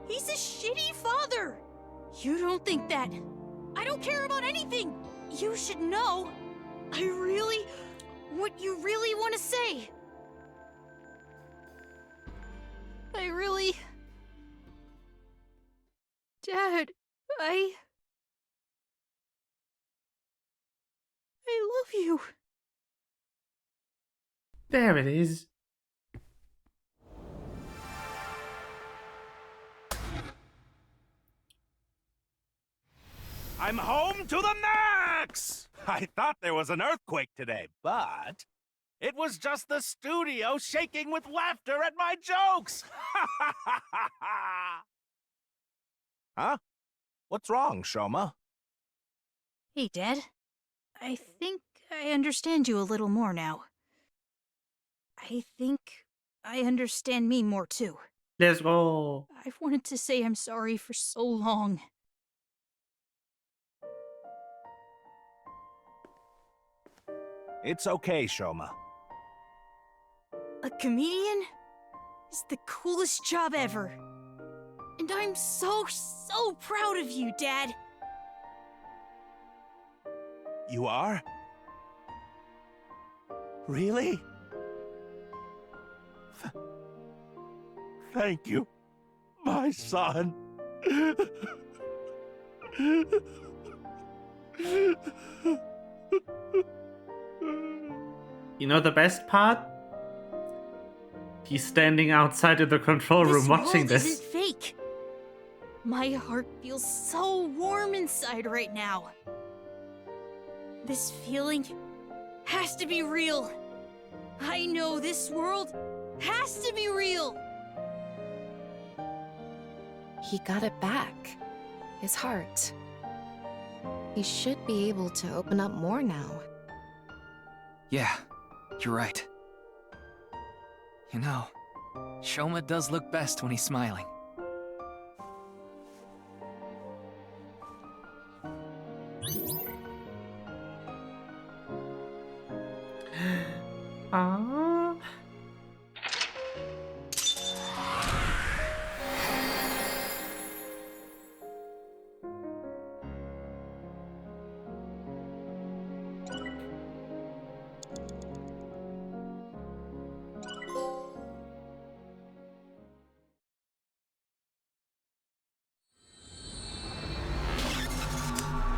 He's a shitty father. You don't think that. I don't care about anything. You should know. What you really want to say. Dad, I love you. There it is. I'm home to the max! I thought there was an earthquake today, but it was just the studio shaking with laughter at my jokes! Huh? What's wrong, Shoma? Hey, Dad. I think I understand you a little more now. I think I understand me more too. Let's go. I've wanted to say I'm sorry for so long. It's okay, Shoma. A comedian is the coolest job ever. And I'm so proud of you, Dad. You are? Really? Thank you, my son. You know the best part? He's standing outside of the control room watching world this. Isn't fake. My heart feels so warm inside right now. This feeling has to be real. I know this world has to be real. He got it back. His heart. He should be able to open up more now. Yeah, you're right. You know, Shoma does look best when he's smiling. Ah.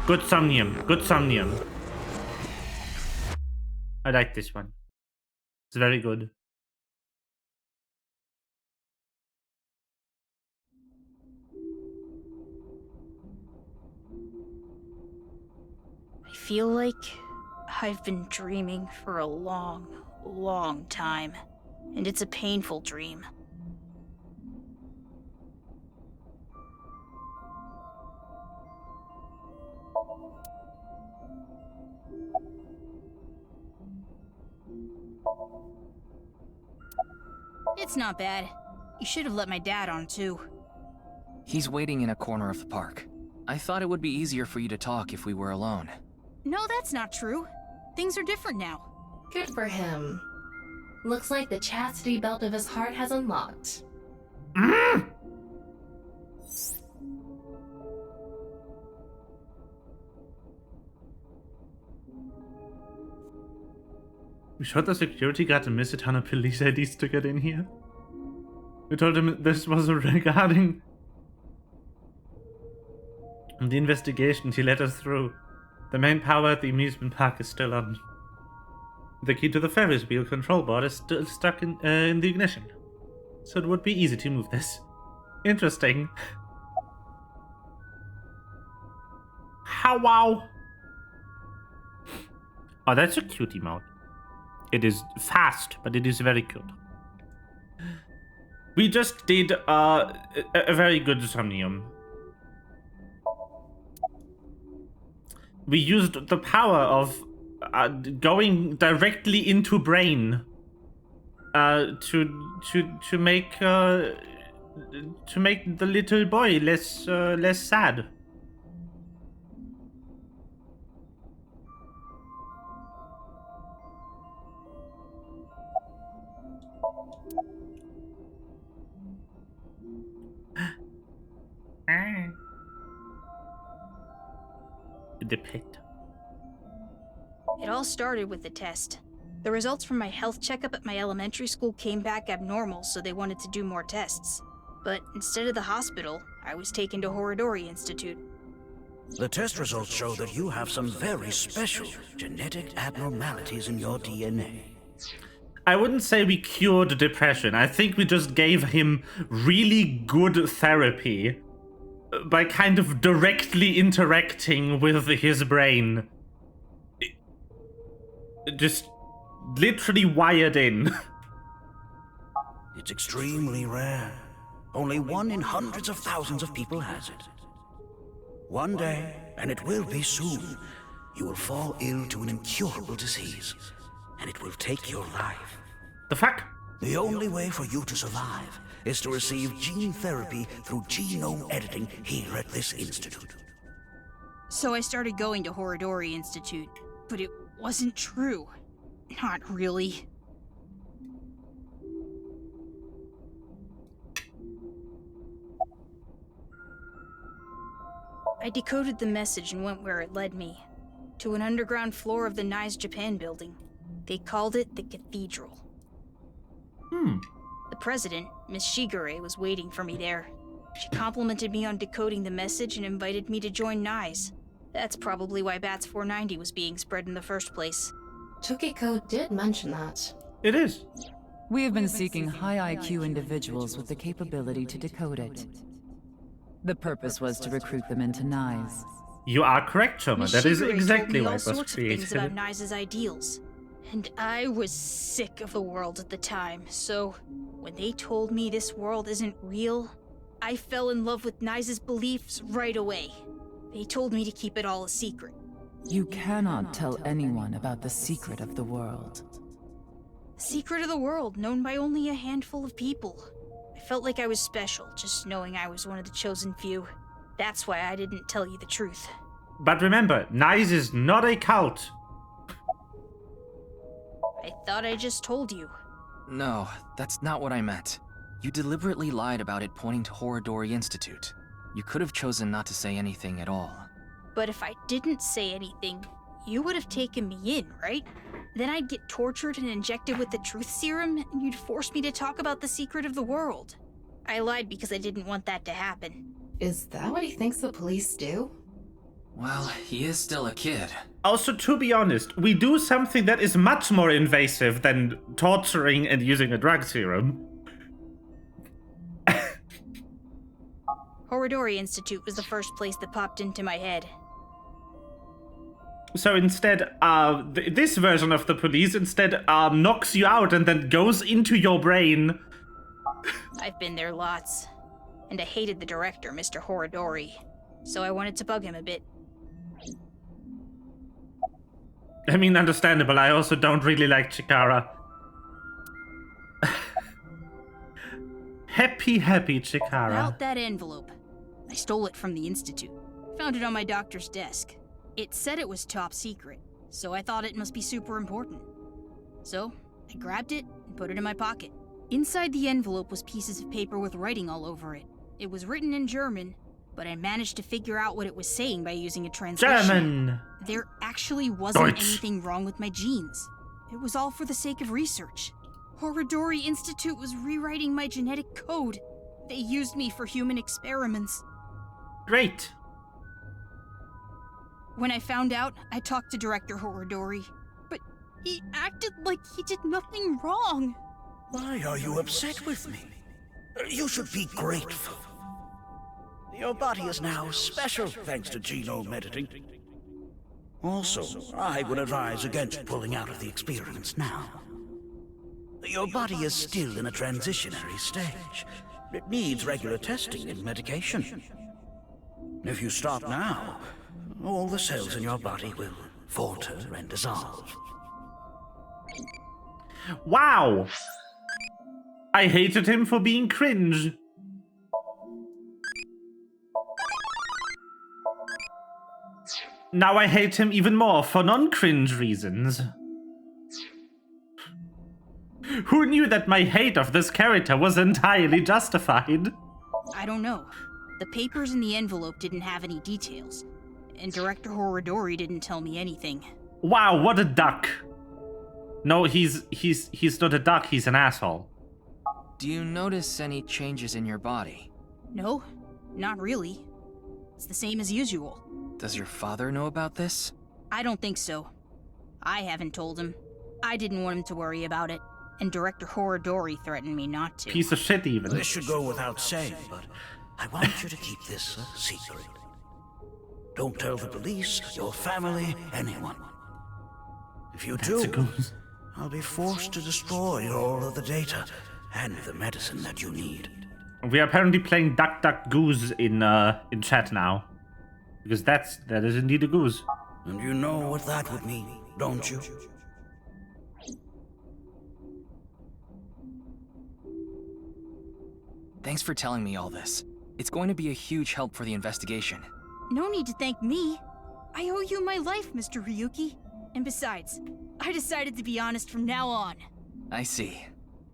Good Somnium, good Somnium. I like this one. It's very good. I feel like I've been dreaming for a long, long time, and it's a painful dream. It's not bad. You should have let my dad on too. He's waiting in a corner of the park. I thought it would be easier for you to talk if we were alone. No, that's not true. Things are different now. Good for him. Looks like the chastity belt of his heart has unlocked. We shot the security guard and missed a ton of police IDs to get in here. We told him this was regarding the investigation. He let us through. The main power at the amusement park is still on. The key to the Ferris wheel control board is still stuck in the ignition. So it would be easy to move this. Interesting. How wow. Oh, that's a cute emote. It is fast, but it is very cute. We just did a very good Somnium. We used the power of going directly into brain to make the little boy less sad. Depict. It all started with the test. The results from my health checkup at my elementary school came back abnormal, so they wanted to do more tests. But instead of the hospital, I was taken to Horodori Institute. The test results show that you have some very special genetic abnormalities in your DNA. I wouldn't say we cured depression. I think we just gave him really good therapy by kind of directly interacting with his brain. Just literally wired in. It's extremely rare. Only 1 in hundreds of thousands of people has it. One day, and it will be soon, you will fall ill to an incurable disease, and it will take your life. The fuck? The only way for you to survive is to receive gene therapy through genome editing here at this institute. So I started going to Horodori Institute, but it wasn't true. Not really. I decoded the message and went where it led me. To an underground floor of the Nice Japan building. They called it the Cathedral. The president, Miss Shigure, was waiting for me there. She complimented me on decoding the message and invited me to join NICE. That's probably why Bats 490 was being spread in the first place. Tokiko did mention that. It is. We have been seeking high IQ individuals with the capability to decode it. The purpose was to recruit them into NICE. You are correct, Choma. That is exactly why it was all sorts of things created. about Nice's ideals. And I was sick of the world at the time, so when they told me this world isn't real, I fell in love with Nice's beliefs right away. They told me to keep it all a secret. You cannot tell anyone about the secret of the world. The secret of the world, known by only a handful of people. I felt like I was special, just knowing I was one of the chosen few. That's why I didn't tell you the truth. But remember, NICE is not a cult. I thought I just told you. No, that's not what I meant. You deliberately lied about it pointing to Horodori Institute. You could have chosen not to say anything at all. But if I didn't say anything, you would have taken me in, right? Then I'd get tortured and injected with the truth serum, and you'd force me to talk about the secret of the world. I lied because I didn't want that to happen. Is that what he thinks the police do? Well, he is still a kid. Also, to be honest, we do something that is much more invasive than torturing and using a drug serum. Horodori Institute was the first place that popped into my head. So instead, this version of the police instead knocks you out and then goes into your brain. I've been there lots. And I hated the director, Mr. Horodori. So I wanted to bug him a bit. I mean, understandable. I also don't really like Chikara. Happy Chikara. About that envelope. I stole it from the Institute. Found it on my doctor's desk. It said it was top secret, so I thought it must be super important. So, I grabbed it and put it in my pocket. Inside the envelope was pieces of paper with writing all over it. It was written in German, but I managed to figure out what it was saying by using a translation. German! There actually wasn't Deutsch. anything wrong with my genes. It was all for the sake of research. Horodori Institute was rewriting my genetic code. They used me for human experiments. Great. When I found out, I talked to Director Horodori, but he acted like he did nothing wrong. Why are you upset with me? You should be grateful. Your body is now special thanks to genome editing. Also, I would advise against pulling out of the experiments now. Your body is still in a transitionary stage. It needs regular testing and medication. If you stop now, all the cells in your body will falter and dissolve. Wow! I hated him for being cringe. Now I hate him even more for non-cringe reasons. Who knew that my hate of this character was entirely justified? I don't know. The papers in the envelope didn't have any details, and Director Horodori didn't tell me anything. Wow, what a duck. No, he's not a duck, he's an asshole. Do you notice any changes in your body? No, not really. It's the same as usual. Does your father know about this? I don't think so. I haven't told him. I didn't want him to worry about it, and Director Horodori threatened me not to. Piece of shit, even. This should go without saying, but I want you to keep this a secret. Don't tell the police, your family, anyone. If you do, I'll be forced to destroy all of the data and the medicine that you need. We are apparently playing Duck Duck Goose in chat now. Because that is indeed a goose. And you know what that would mean, don't you? Thanks for telling me all this. It's going to be a huge help for the investigation. No need to thank me. I owe you my life, Mr. Ryuki. And besides, I decided to be honest from now on. I see.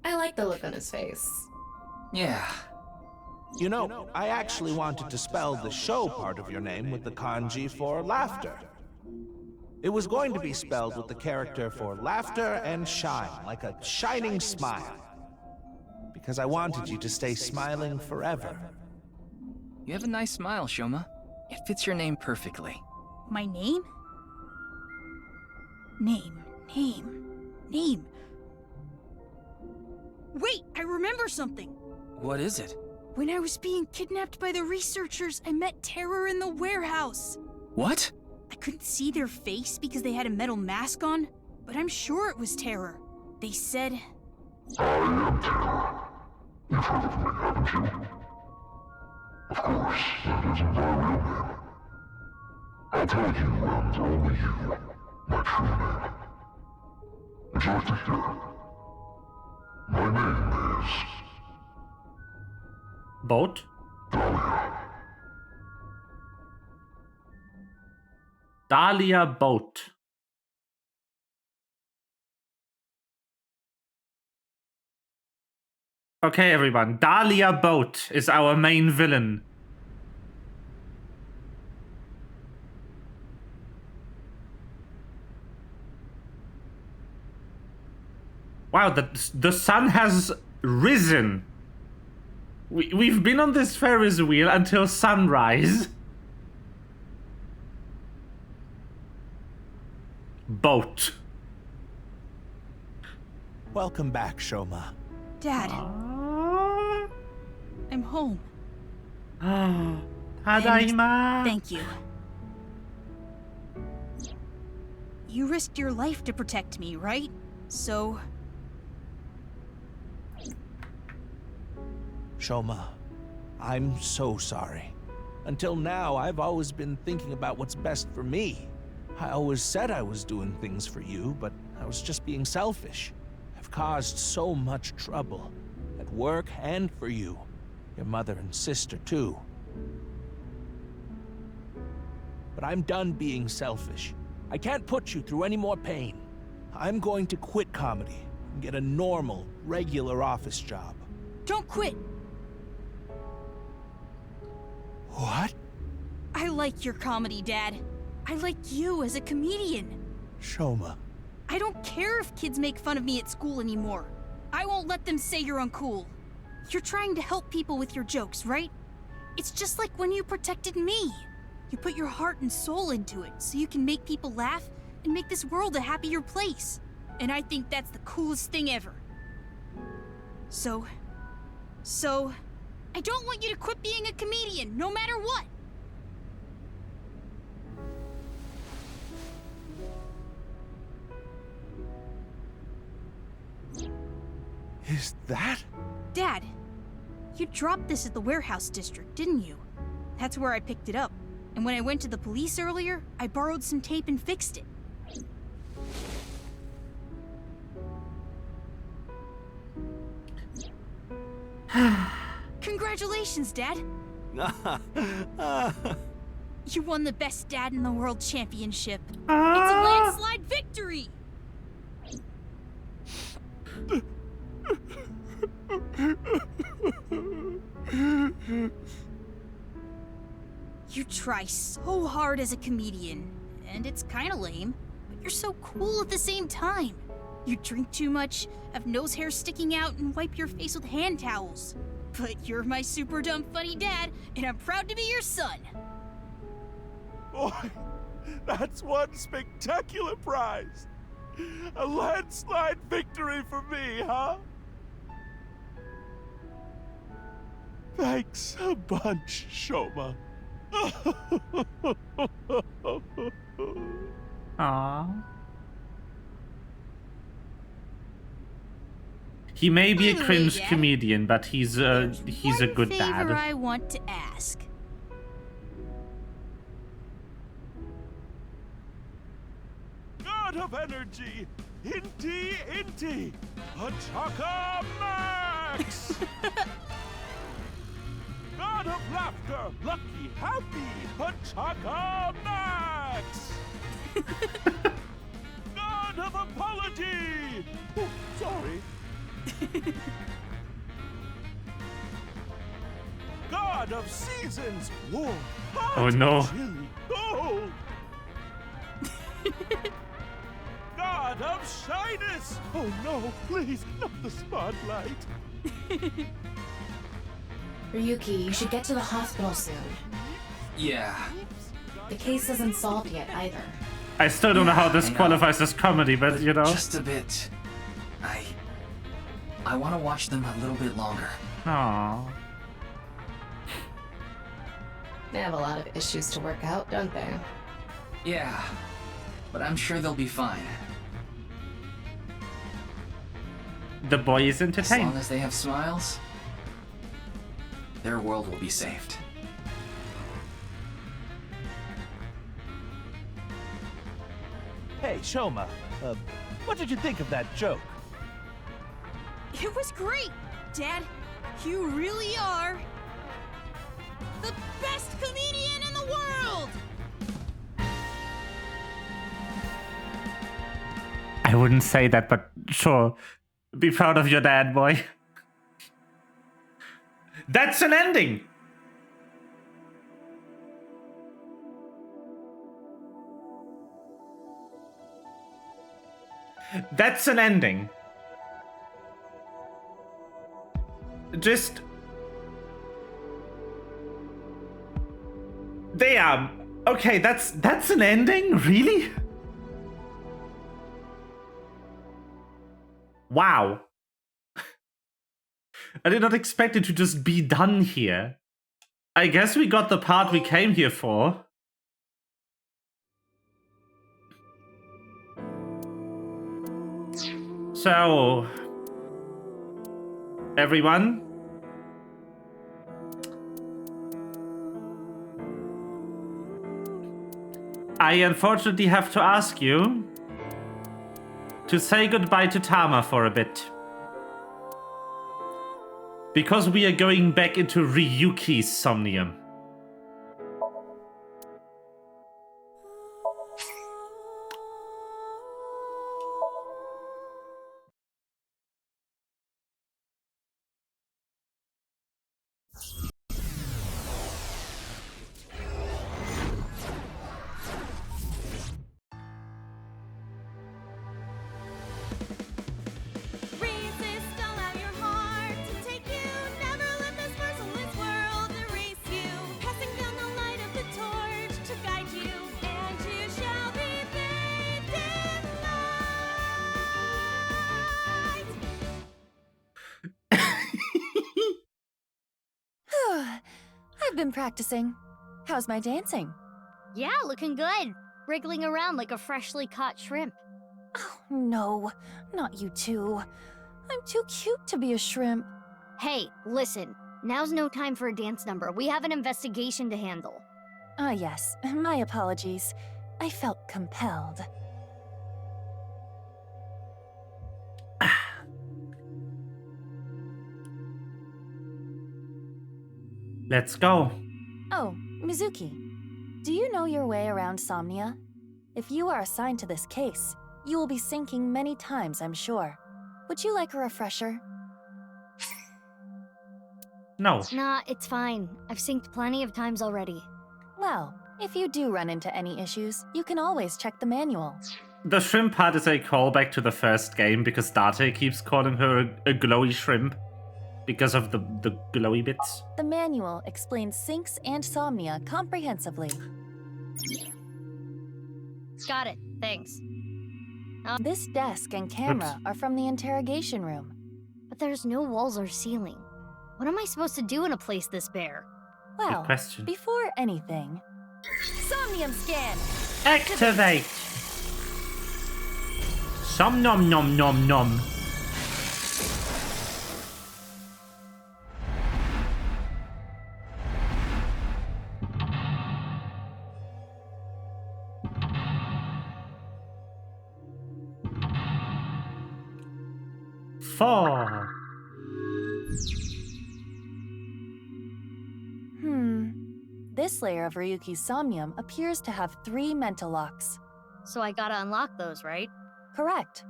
I like the look on his face. Yeah. You know, I actually wanted to spell the show part of your name with the kanji for laughter. It was going to be spelled with the character for laughter and shine, like a shining smile. Because I wanted you to stay smiling forever. You have a nice smile, Shoma. It fits your name perfectly. My name? Name. Wait, I remember something. What is it? When I was being kidnapped by the researchers, I met Terror in the warehouse. What? I couldn't see their face because they had a metal mask on, but I'm sure it was Terror. They said... I am Terror. You've heard of me, haven't you? Of course, that isn't my real name. I'll tell you and only you my true name. Would you like to hear? My name is... Boat? Dahlia Boat. Okay, everyone. Dahlia Boat is our main villain. Wow, the sun has risen. We've been on this Ferris wheel until sunrise. Boat. Welcome back, Shoma. Dad. I'm home. Tadaima. Thank you. You risked your life to protect me, right? So... Shoma, I'm so sorry. Until now, I've always been thinking about what's best for me. I always said I was doing things for you, but I was just being selfish. I've caused so much trouble. At work and for you. Your mother and sister, too. But I'm done being selfish. I can't put you through any more pain. I'm going to quit comedy and get a normal, regular office job. Don't quit! What? I like your comedy, Dad. I like you as a comedian. Shoma. I don't care if kids make fun of me at school anymore. I won't let them say you're uncool. You're trying to help people with your jokes, right? It's just like when you protected me. You put your heart and soul into it so you can make people laugh and make this world a happier place. And I think that's the coolest thing ever. So, I don't want you to quit being a comedian, no matter what. Is that? Dad, you dropped this at the warehouse district, didn't you? That's where I picked it up. And when I went to the police earlier, I borrowed some tape and fixed it. Congratulations, Dad! You won the Best Dad in the World Championship. It's a landslide victory! You try so hard as a comedian, and it's kinda lame, but you're so cool at the same time. You drink too much, have nose hair sticking out, and wipe your face with hand towels. But you're my super dumb funny dad, and I'm proud to be your son. Boy, that's one spectacular prize. A landslide victory for me, huh? Thanks a bunch, Shoma. Aww. He may be a cringe comedian, but he's a good dad. Favor I want to ask. God of energy, Inti, Ataka Max! God of laughter, lucky, happy, Ataka Max! God of apology! Oh, sorry. God of seasons, warm, hot, Oh no. chilly, cold. God of shyness! Oh no, please, not the spotlight. Ryuki, you should get to the hospital soon. Yeah. The case isn't solved yet either. I still don't know how this qualifies as comedy, but you know. Just a bit. I want to watch them a little bit longer. Aww. They have a lot of issues to work out, don't they? Yeah, but I'm sure they'll be fine. The boy is As entertained. long as they have smiles, their world will be saved. Hey, Shoma, what did you think of that joke? It was great, Dad. You really are the best comedian in the world! I wouldn't say that, but sure. Be proud of your dad, boy. That's an ending! That's an ending. Just... Damn. Okay, that's an ending? Really? Wow. I did not expect it to just be done here. I guess we got the part we came here for. So, everyone, I unfortunately have to ask you to say goodbye to Tama for a bit. Because we are going back into Ryuki's Somnium. I've been practicing. How's my dancing? Yeah, looking good. Wriggling around like a freshly caught shrimp. Oh, no. Not you two. I'm too cute to be a shrimp. Hey, listen. Now's no time for a dance number. We have an investigation to handle. Ah, yes. My apologies. I felt compelled. Let's go. Oh, Mizuki. Do you know your way around Somnia? If you are assigned to this case, you will be sinking many times, I'm sure. Would you like a refresher? No. Nah, it's fine. I've synced plenty of times already. Well, if you do run into any issues, you can always check the manual. The shrimp part is a callback to the first game because Date keeps calling her a glowy shrimp. Because of the glowy bits. The manual explains syncs and Somnia comprehensively. Got it. Thanks. This desk and camera are from the interrogation room. But there's no walls or ceiling. What am I supposed to do in a place this bare? Well, question. Before anything... Somnium scan! Activate! Somnom nom nom nom. Four. This layer of Ryuki's Somnium appears to have 3 mental locks. So I gotta unlock those, right? Correct.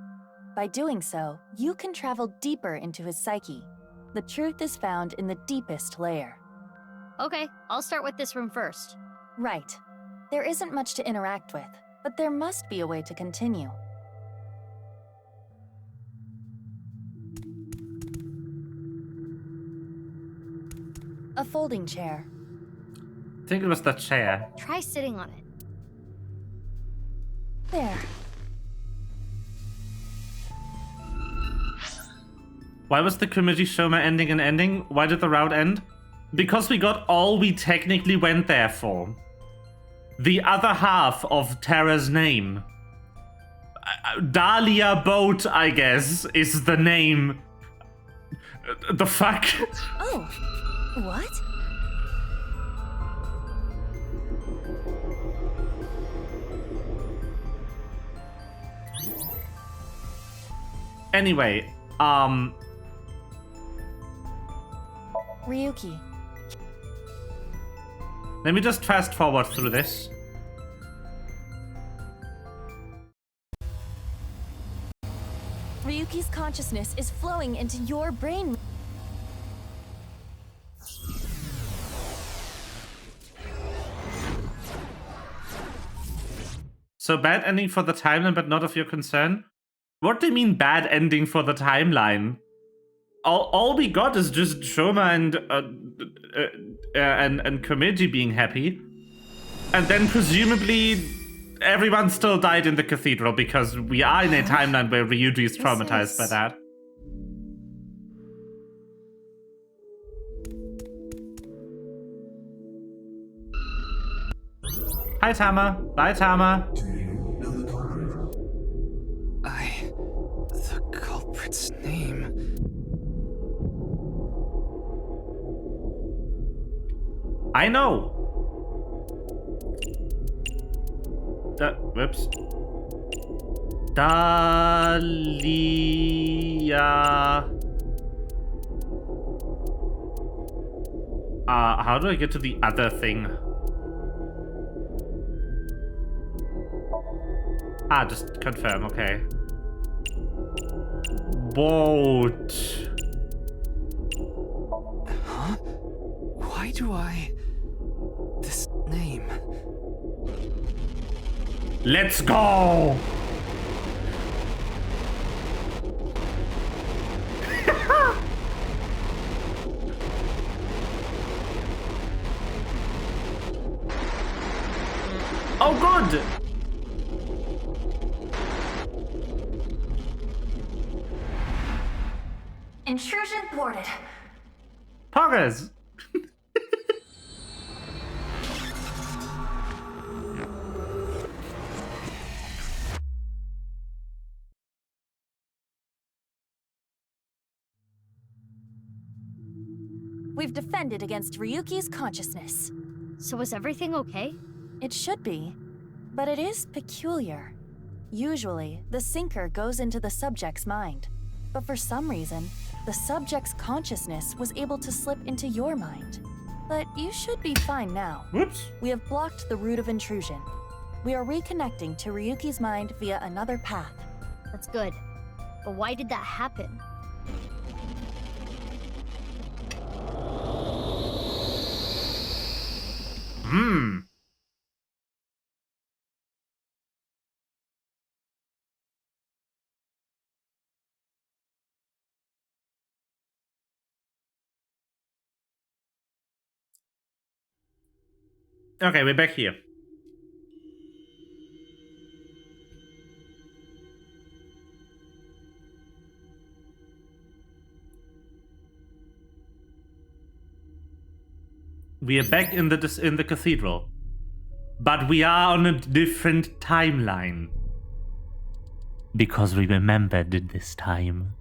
By doing so, you can travel deeper into his psyche. The truth is found in the deepest layer. Okay, I'll start with this room first. Right. There isn't much to interact with, but there must be a way to continue. A folding chair. I think it was the chair. Try sitting on it. There. Why was the committee Shoma ending an ending? Why did the route end? Because we got all we technically went there for. The other half of Terra's name. Dahlia Boat, I guess, is the name. The fuck? Oh, what? Anyway, Ryuki. let me just fast forward through this. Ryuki's consciousness is flowing into your brain. So bad ending for the timeline, but not of your concern? What do you mean bad ending for the timeline? All we got is just Shoma and Komiji being happy. And then presumably everyone still died in the cathedral because we are in a timeline where Ryuji is traumatized by that. Hi Tama. Bye Tama. The culprit's name. I know. Whoops. Dahlia. How do I get to the other thing? Just confirm, okay. Boat. Huh? Why do I... this name? Let's go! Oh, good! Intrusion thwarted. Poggers! We've defended against Ryuki's consciousness. So is everything okay? It should be, but it is peculiar. Usually, the sinker goes into the subject's mind, but for some reason, the subject's consciousness was able to slip into your mind. But you should be fine now. Whoops. We have blocked the route of intrusion. We are reconnecting to Ryuki's mind via another path. That's good. But why did that happen? Okay, we're back here. We are back in the cathedral, but we are on a different timeline because we remembered this time.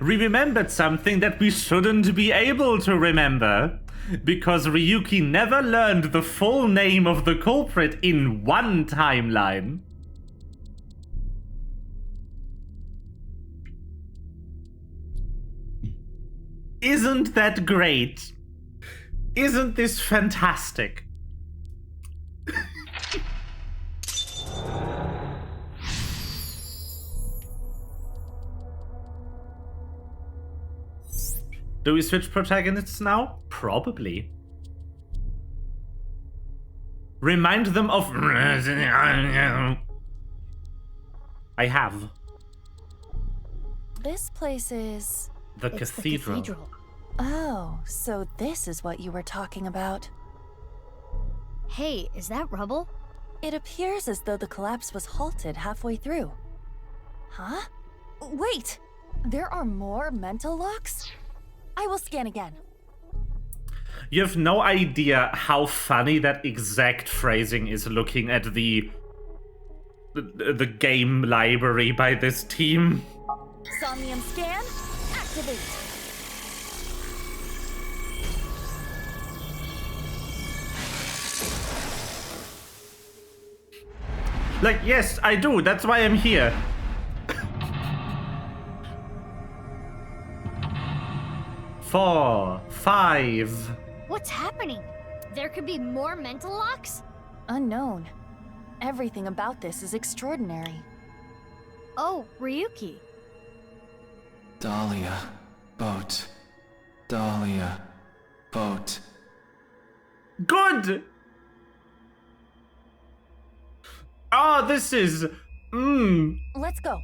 We remembered something that we shouldn't be able to remember because Ryuki never learned the full name of the culprit in one timeline. Isn't that great? Isn't this fantastic? Do we switch protagonists now? Probably. Remind them of... I have. This place is... The cathedral. Oh, so this is what you were talking about. Hey, is that rubble? It appears as though the collapse was halted halfway through. Huh? Wait! There are more mental locks? I will scan again. You have no idea how funny that exact phrasing is looking at the game library by this team. Somnium scan, activate. Like, yes, I do. That's why I'm here. Four, five. What's happening? There could be more mental locks? Unknown. Everything about this is extraordinary. Oh, Ryuki. Dahlia, boat. Dahlia, boat. Good! Oh, this is... Let's go.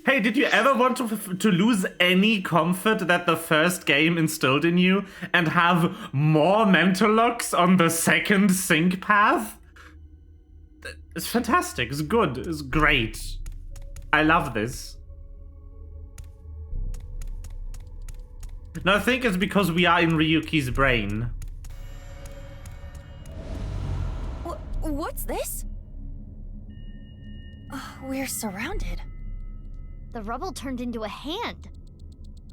Hey, did you ever want to lose any comfort that the first game instilled in you and have more mental locks on the second sync path? It's fantastic, it's good, it's great. I love this. No, I think it's because we are in Ryuki's brain. What's this? We're surrounded. The rubble turned into a hand.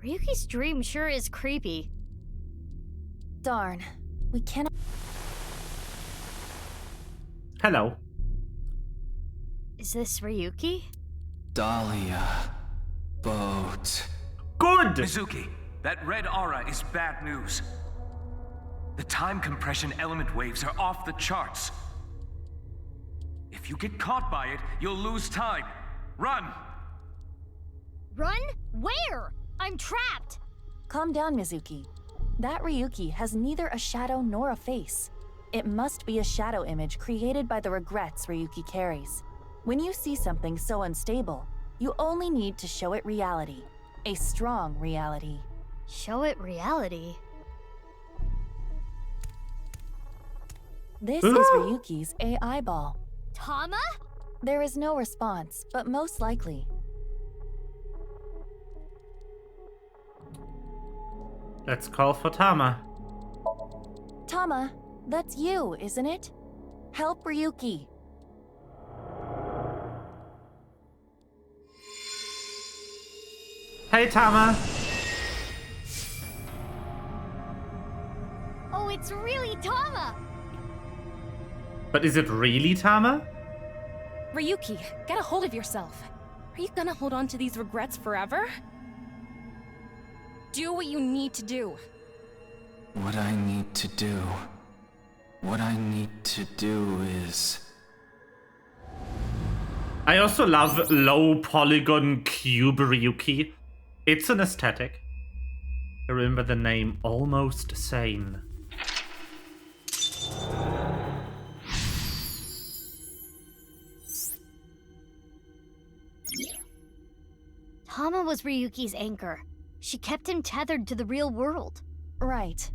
Ryuki's dream sure is creepy. Darn. We cannot... Hello. Is this Ryuki? Dahlia, boat. Good! Mizuki, that red aura is bad news. The time compression element waves are off the charts. If you get caught by it, you'll lose time. Run! Run? Where? I'm trapped! Calm down, Mizuki. That Ryuki has neither a shadow nor a face. It must be a shadow image created by the regrets Ryuki carries. When you see something so unstable, you only need to show it reality. A strong reality. Show it reality? This is Ryuki's AI ball. Tama? There is no response, but most likely. Let's call for Tama. Tama, that's you, isn't it? Help Ryuki. Hey, Tama. Oh, it's really Tama! But is it really Tama? Ryuki, get a hold of yourself. Are you gonna hold on to these regrets forever? Do what you need to do. What I need to do... What I need to do is... I also love low polygon cube Ryuki. It's an aesthetic. I remember the name Almost Sane. Tama was Ryuki's anchor. She kept him tethered to the real world. Right.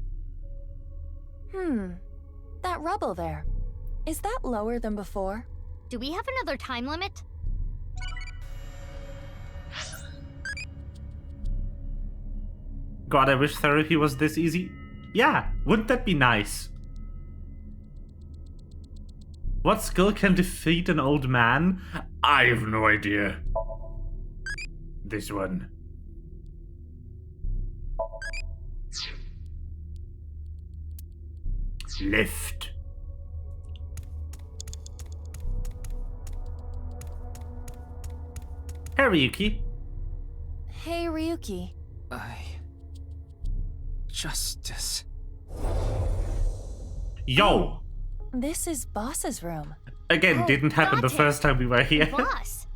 That rubble there. Is that lower than before? Do we have another time limit? God, I wish therapy was this easy. Yeah, wouldn't that be nice? What skill can defeat an old man? I have no idea. This one. Lift. Hey, Ryuki. Hey, Ryuki. Justice. Yo! This is Boss's room. Again, didn't happen the first time we were here. Boss!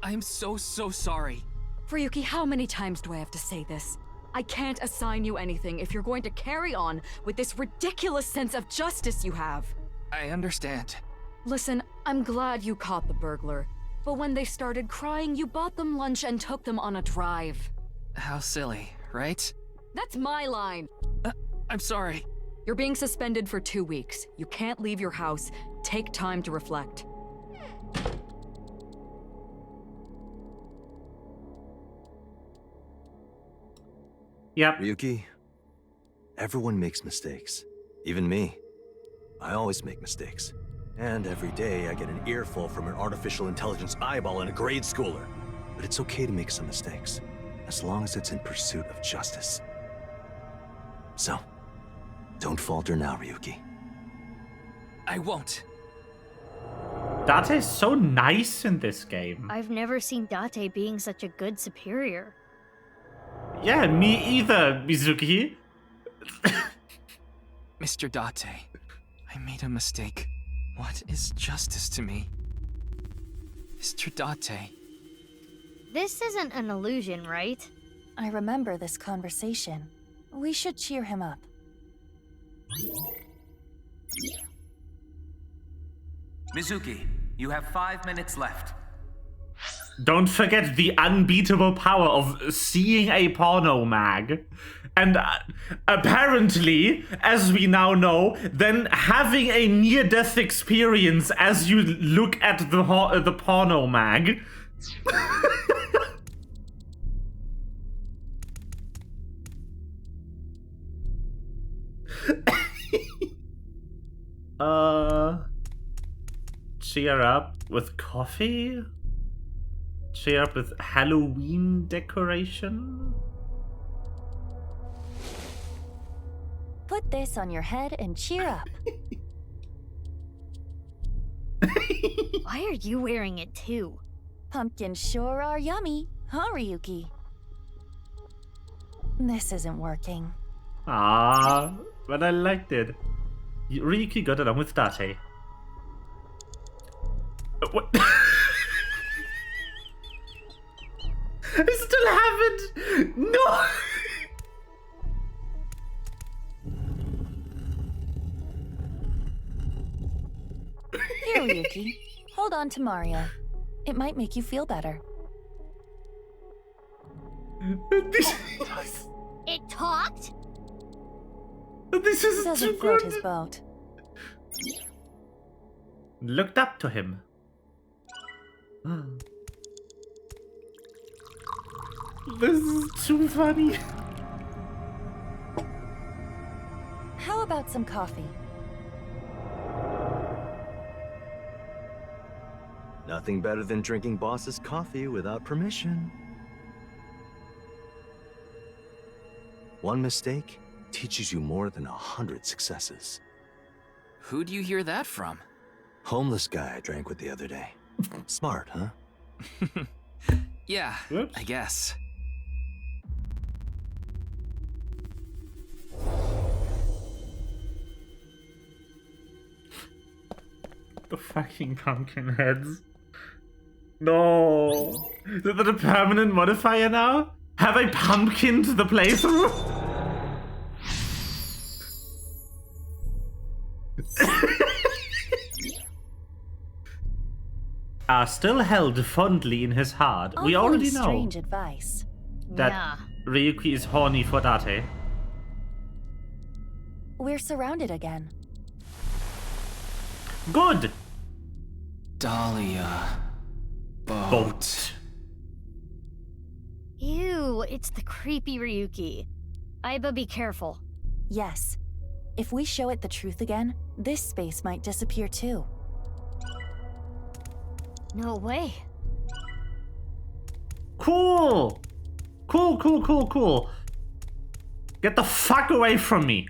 I'm so sorry. Ryuki, how many times do I have to say this? I can't assign you anything if you're going to carry on with this ridiculous sense of justice you have. I understand. Listen, I'm glad you caught the burglar, but when they started crying, you bought them lunch and took them on a drive. How silly, right? That's my line. I'm sorry. You're being suspended for 2 weeks. You can't leave your house. Take time to reflect. Yep. Ryuki, everyone makes mistakes. Even me. I always make mistakes. And every day I get an earful from an artificial intelligence eyeball and a grade schooler. But it's okay to make some mistakes, as long as it's in pursuit of justice. So, don't falter now, Ryuki. I won't. Date is so nice in this game. I've never seen Date being such a good superior. Yeah, me either, Mizuki. Mr. Date, I made a mistake. What is justice to me? Mr. Date. This isn't an illusion, right? I remember this conversation. We should cheer him up. Mizuki, you have 5 minutes left. Don't forget the unbeatable power of seeing a porno mag. And apparently, as we now know, then having a near-death experience as you look at the porno mag. Cheer up with coffee? Cheer up with Halloween decoration? Put this on your head and cheer up. Why are you wearing it too? Pumpkins sure are yummy, huh, Ryuki? This isn't working. Ah, but I liked it. Ryuki got along with Date. What? I still haven't. No. Here, Ryuki. Hold on to Mario. It might make you feel better. It talked? This is doesn't too float good. his boat. Looked up to him. This is too funny. How about some coffee? Nothing better than drinking boss's coffee without permission. One mistake teaches you more than 100 successes. Who'd you hear that from? Homeless guy I drank with the other day. Smart, huh? Yeah, I guess. The fucking pumpkin heads. No. Is that a permanent modifier now? Have I pumpkined the playthrough? Still held fondly in his heart. We already know strange advice. that Ryuki is horny for Date. We're surrounded again. Good. Dahlia. Boat. Ew, it's the creepy Ryuki. Aiba, be careful. Yes. If we show it the truth again, this space might disappear too. No way. Cool. Cool. Get the fuck away from me.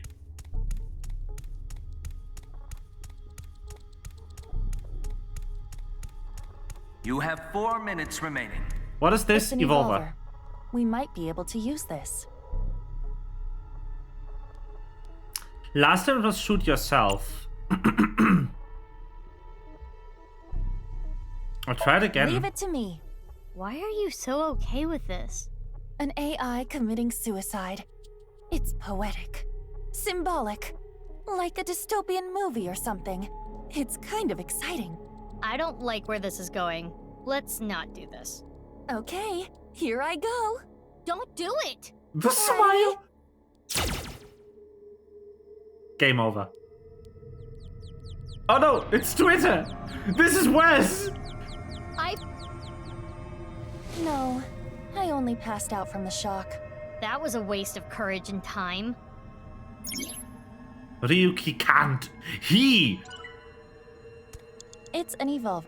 You have 4 minutes remaining. What is this? It's an Evolver. We might be able to use this. Last time it was shoot yourself. I'll try it again. Leave it to me. Why are you so okay with this? An AI committing suicide. It's poetic, symbolic, like a dystopian movie or something. It's kind of exciting. I don't like where this is going. Let's not do this. Okay, here I go. Don't do it! The smile! Game over. Oh no, it's Twitter! This is worse! No, I only passed out from the shock. That was a waste of courage and time. Ryuki can't. He! It's an evolve.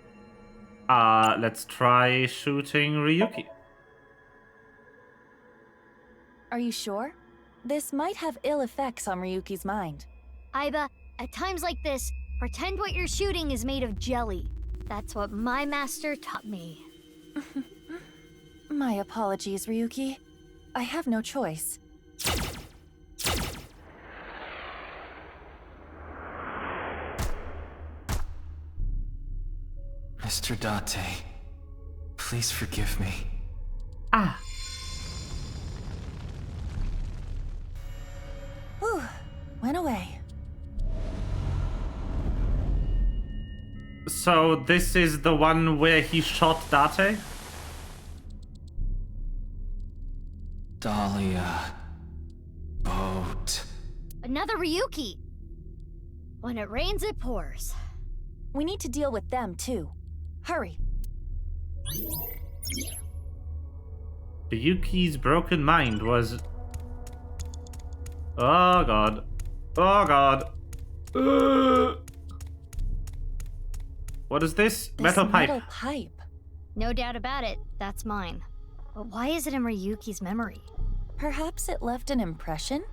Let's try shooting Ryuki. Are you sure? This might have ill effects on Ryuki's mind. Aiba, at times like this, pretend what you're shooting is made of jelly. That's what my master taught me. My apologies, Ryuki. I have no choice. Mr. Date, please forgive me. Ah. Whew, went away. So this is the one where he shot Date? Dahlia. Boat. Another Ryuki. When it rains, it pours. We need to deal with them, too. Hurry. Ryuki's broken mind was... Oh god. Oh god. What is this? Metal pipe. Metal pipe. No doubt about it, that's mine. But why is it in Ryuki's memory? Perhaps it left an impression?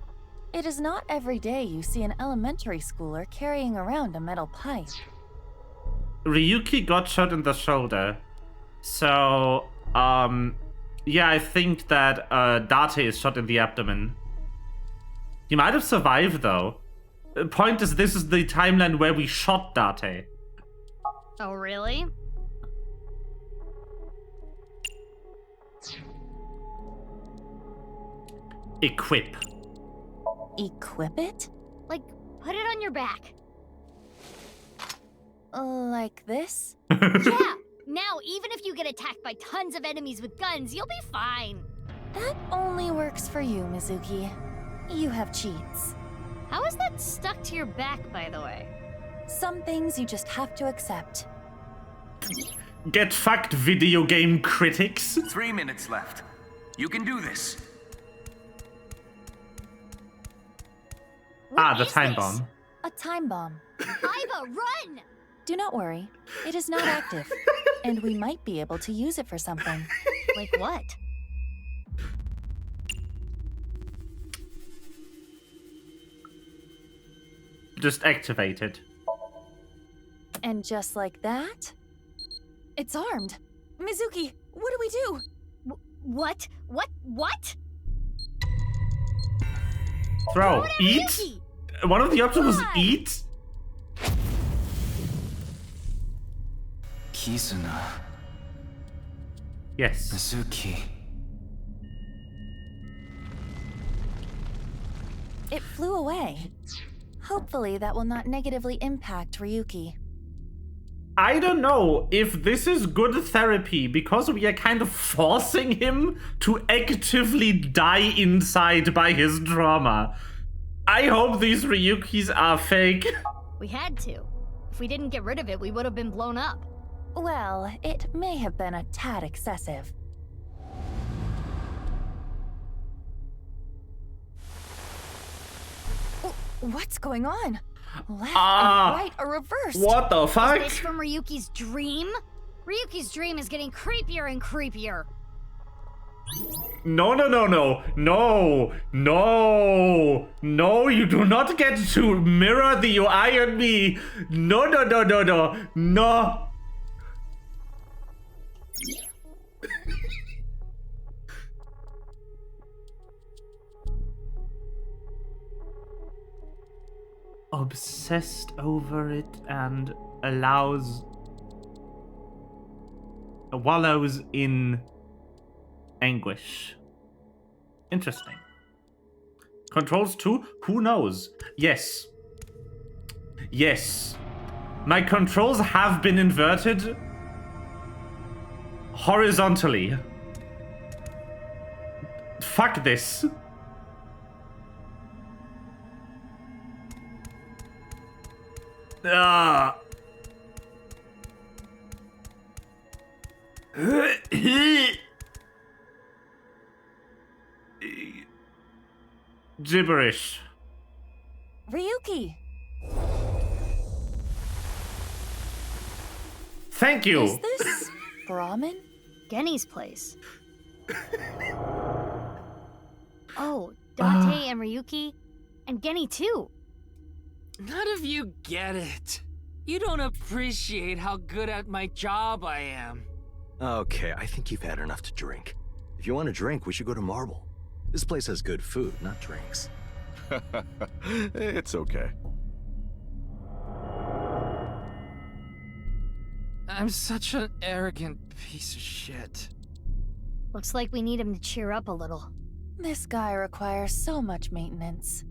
It is not every day you see an elementary schooler carrying around a metal pipe. Ryuki got shot in the shoulder. So, yeah, I think that Date is shot in the abdomen. He might have survived, though. The point is, this is the timeline where we shot Date. Oh, really? Equip. Equip it? Like, put it on your back. Like this? Yeah! Now, even if you get attacked by tons of enemies with guns, you'll be fine. That only works for you, Mizuki. You have cheats. How is that stuck to your back, by the way? Some things you just have to accept. Get fucked, video game critics. 3 minutes left. You can do this. What the is time this? bomb. A time bomb. Aiba, run! Do not worry. It is not active. And we might be able to use it for something. Like what? Just activate it. And just like that, it's armed. Mizuki, what do we do? What? Throw. Eat? Ryuki! One of the options was eat? Kizuna. Yes. Mizuki. It flew away. Hopefully that will not negatively impact Ryuki. I don't know if this is good therapy because we are kind of forcing him to actively die inside by his trauma. I hope these Ryukis are fake. We had to. If we didn't get rid of it, we would have been blown up. Well, it may have been a tad excessive. What's going on? Left and right are reversed. What the fuck? Is this from Ryuki's dream? Ryuki's dream is getting creepier and creepier. No, you do not get to mirror the UI on me. No. Obsessed over it and wallows in anguish. Interesting. Controls 2? Who knows? Yes. My controls have been inverted horizontally. Fuck this. gibberish. Ryuki! Thank you! Is this Brahmin? Genny's place. Oh, Date and Ryuki. And Genny too. None of you get it. You don't appreciate how good at my job I am. Okay, I think you've had enough to drink. If you want a drink, we should go to Marble. This place has good food, not drinks. It's okay. I'm such an arrogant piece of shit. Looks like we need him to cheer up a little. This guy requires so much maintenance.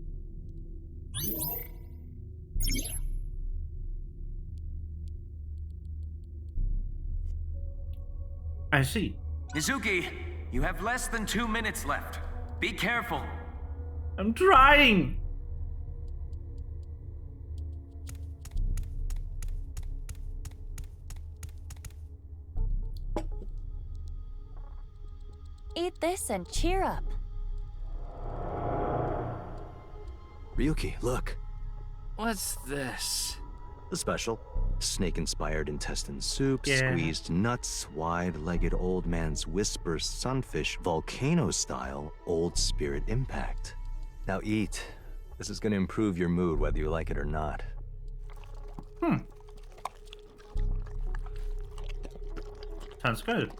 I see. Nizuki, you have less than 2 minutes left. Be careful. I'm trying. Eat this and cheer up. Ryuki, look. What's this? The special. Snake-inspired intestine soup, Yeah. squeezed nuts, wide-legged old man's whisper sunfish, volcano-style old spirit impact. Now eat. This is gonna improve your mood whether you like it or not. Sounds good.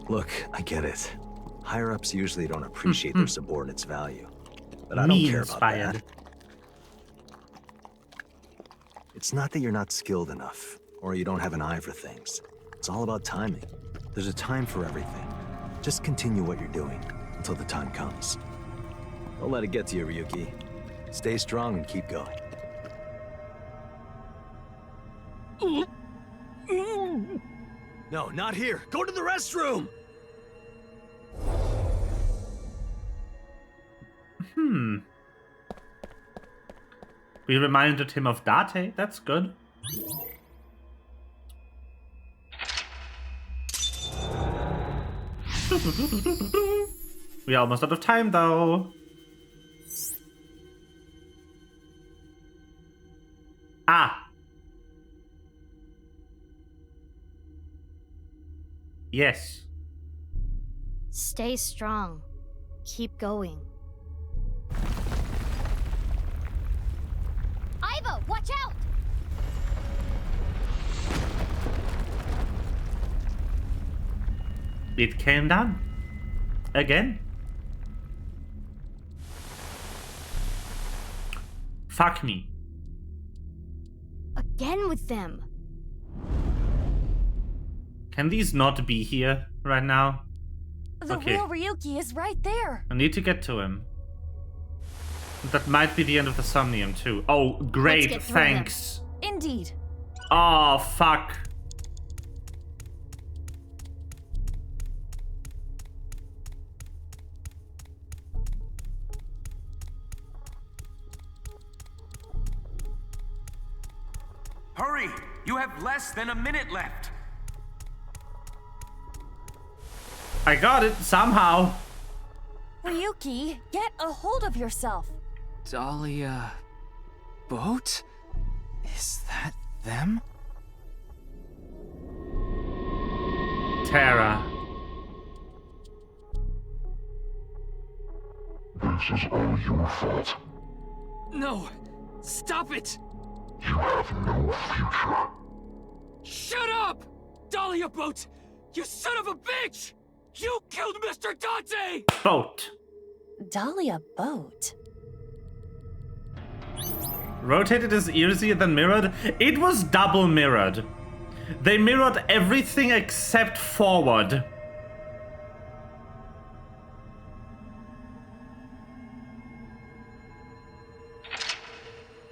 Look, I get it. Higher-ups usually don't appreciate their subordinates' value. But I don't care about that. It's not that you're not skilled enough, or you don't have an eye for things. It's all about timing. There's a time for everything. Just continue what you're doing until the time comes. Don't let it get to you, Ryuki. Stay strong and keep going. No, not here. Go to the restroom! We reminded him of Date. That's good. We're almost out of time, though. Ah. Yes. Stay strong. Keep going. Iva, watch out! It came down. Again. Fuck me. Again with them. Can these not be here right now? The real Ryuki is right there. I need to get to him. That might be the end of the Somnium too. Oh, great, thanks. Indeed. Oh, fuck. Hurry! You have less than a minute left. I got it, somehow. Ryuki, get a hold of yourself. Dahlia... boat? Is that them? Terra. This is all your fault. No! Stop it! You have no future. Shut up! Dahlia Boat! You son of a bitch! You killed Mr. Dante! Boat. Dahlia Boat? Rotated is easier than mirrored. It was double mirrored. They mirrored everything except forward.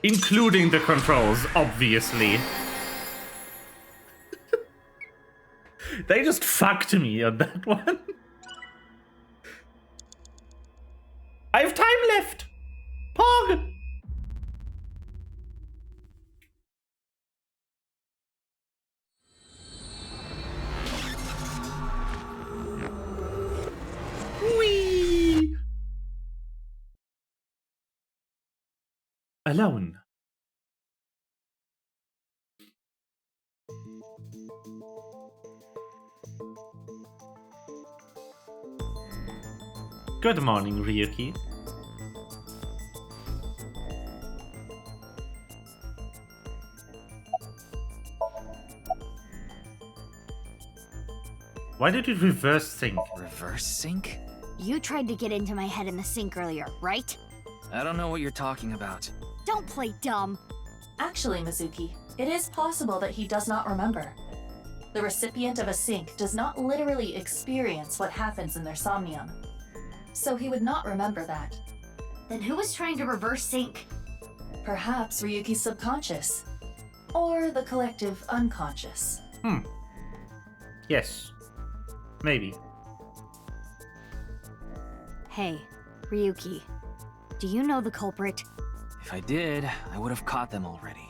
Including the controls, obviously. They just fucked me on that one. I have time left. Pog. Whee! alone. Good morning, Ryuki. Why did you reverse sync? Reverse sync? You tried to get into my head in the sink earlier, right? I don't know what you're talking about. Don't play dumb. Actually, Mizuki, it is possible that he does not remember. The recipient of a sync does not literally experience what happens in their somnium. So he would not remember that. Then who was trying to reverse sync? Perhaps Ryuki's subconscious. Or the collective unconscious. Yes. Maybe. Hey, Ryuki. Do you know the culprit? If I did, I would have caught them already.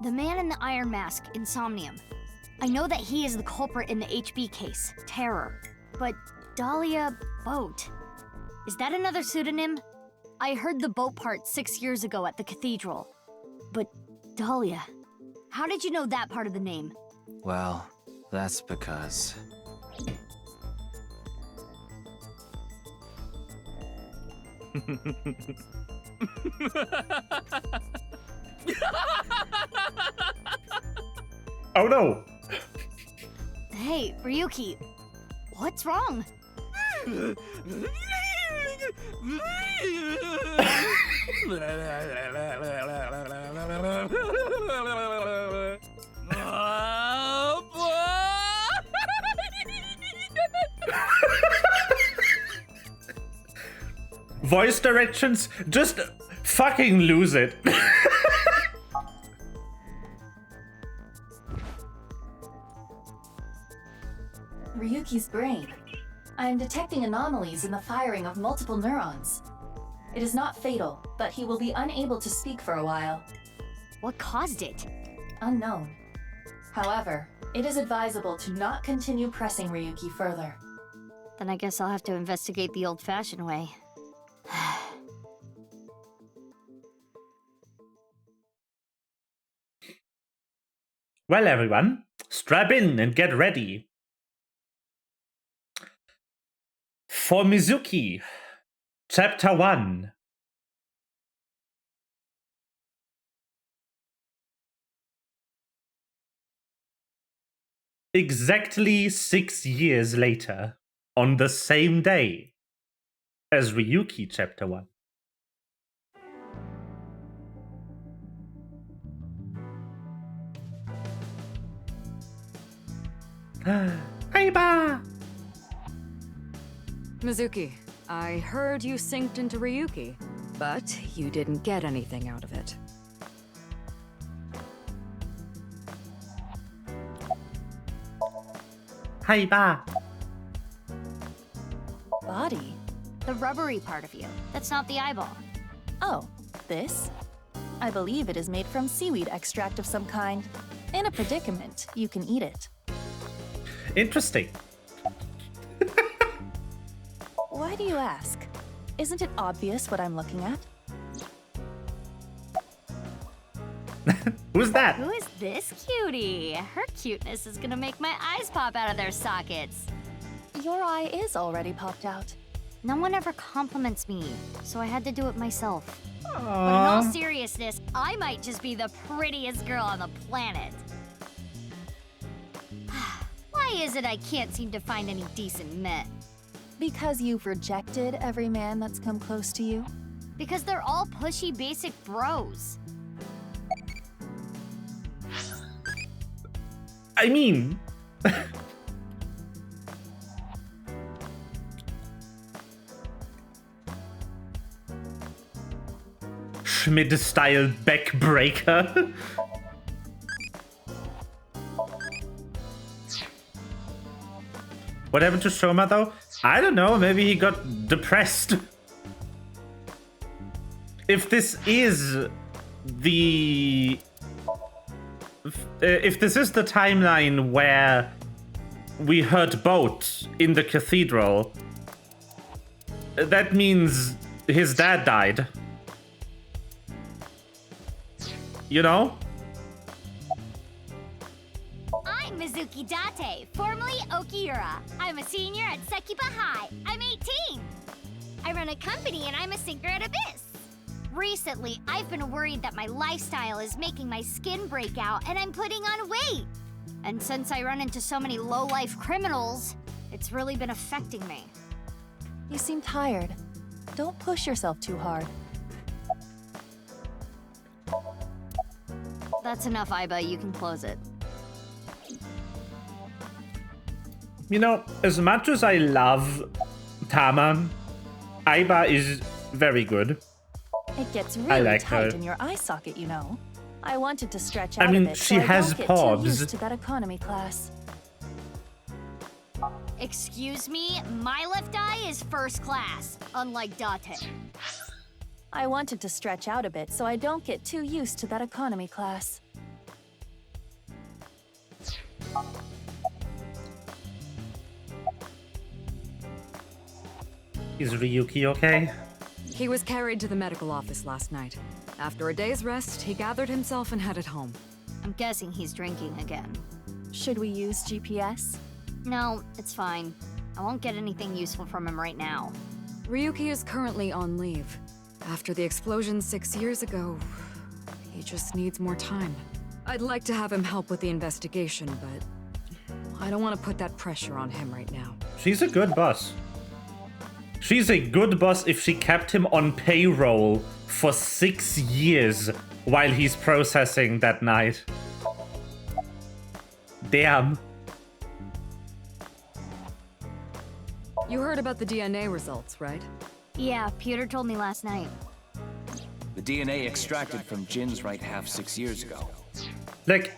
The man in the iron mask in Somnium. I know that he is the culprit in the HB case, Terror. But Dahlia Boat. Is that another pseudonym? I heard the boat part 6 years ago at the cathedral. But Dahlia, how did you know that part of the name? Well, that's because... Oh no! Hey, Ryuki, what's wrong? Voice directions? Just fucking lose it. Ryuki's brain. I am detecting anomalies in the firing of multiple neurons. It is not fatal, but he will be unable to speak for a while. What caused it? Unknown. However, it is advisable to not continue pressing Ryuki further. Then I guess I'll have to investigate the old-fashioned way. Well, everyone, strap in and get ready for Mizuki, Chapter 1. Exactly 6 years later, on the same day as Ryuki Chapter 1. Hey, ba! Mizuki, I heard you synced into Ryuki, but you didn't get anything out of it. Hey, ba! Body? The rubbery part of you. That's not the eyeball. Oh, this? I believe it is made from seaweed extract of some kind. In a predicament, you can eat it. Interesting. Why do you ask? Isn't it obvious what I'm looking at? Who's that? Who is this cutie? Her cuteness is gonna make my eyes pop out of their sockets. Your eye is already popped out. No one ever compliments me, so I had to do it myself. But in all seriousness, I might just be the prettiest girl on the planet. Why is it I can't seem to find any decent men? Because you've rejected every man that's come close to you? Because they're all pushy basic bros. I mean... Schmid-style backbreaker. What happened to Shoma though? I don't know, maybe he got depressed. If this is the... If this is the timeline where we heard Boat in the cathedral, that means his dad died. You know? I'm Mizuki Date, formerly Okiura. I'm a senior at Sekiba High. I'm 18. I run a company and I'm a sinker at Abyss. Recently, I've been worried that my lifestyle is making my skin break out and I'm putting on weight. And since I run into so many low-life criminals, it's really been affecting me. You seem tired. Don't push yourself too hard. That's enough, Aiba. You can close it. You know, as much as I love Tama, Aiba is very good. It gets I really like tight her. in your eye socket, you know. I wanted to stretch I out mean, a bit she so I has don't get too pubs. used to that economy class. Excuse me, my left eye is first class, unlike Date. I wanted to stretch out a bit so I don't get too used to that economy class. Is Ryuki okay? He was carried to the medical office last night. After a day's rest, he gathered himself and headed home. I'm guessing he's drinking again. Should we use GPS? No, it's fine. I won't get anything useful from him right now. Ryuki is currently on leave. After the explosion 6 years ago, he just needs more time. I'd like to have him help with the investigation, but I don't want to put that pressure on him right now. She's a good boss. She's a good boss if she kept him on payroll for 6 years while he's processing that night. Damn. You heard about the DNA results, right? Yeah, Peter told me last night. The DNA extracted from Jin's right half 6 years ago. Like,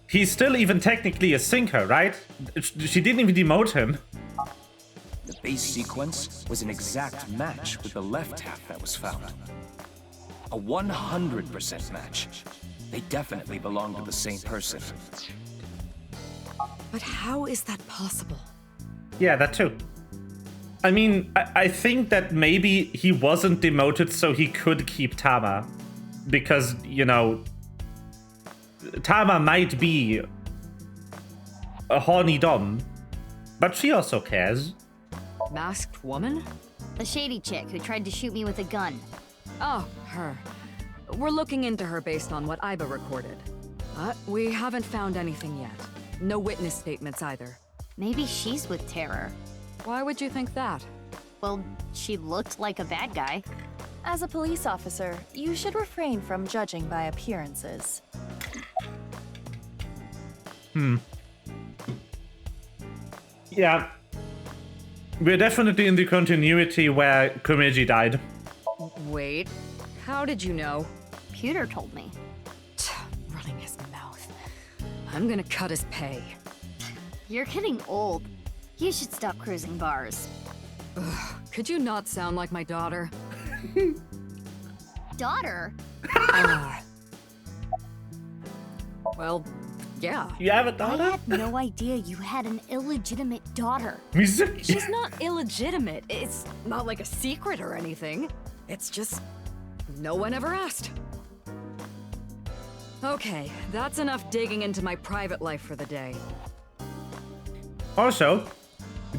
he's still even technically a sinker, right? She didn't even demote him. The base sequence was an exact match with the left half that was found. A 100% match. They definitely belong to the same person. But how is that possible? Yeah, that too. I mean, I think that maybe he wasn't demoted so he could keep Tama. Because, you know, Tama might be a horny dom, but she also cares. Masked woman? The shady chick who tried to shoot me with a gun. Oh, her. We're looking into her based on what Aiba recorded. But we haven't found anything yet. No witness statements either. Maybe she's with Terror. Why would you think that? Well, she looked like a bad guy. As a police officer, you should refrain from judging by appearances. Yeah. We're definitely in the continuity where Komeiji died. Wait, how did you know? Peter told me. Running his mouth. I'm gonna cut his pay. You're getting old. You should stop cruising bars. Ugh, could you not sound like my daughter? Daughter? Well, yeah. You have a daughter? I had no idea you had an illegitimate daughter. She's not illegitimate. It's not like a secret or anything. It's just no one ever asked. Okay, that's enough digging into my private life for the day. Also,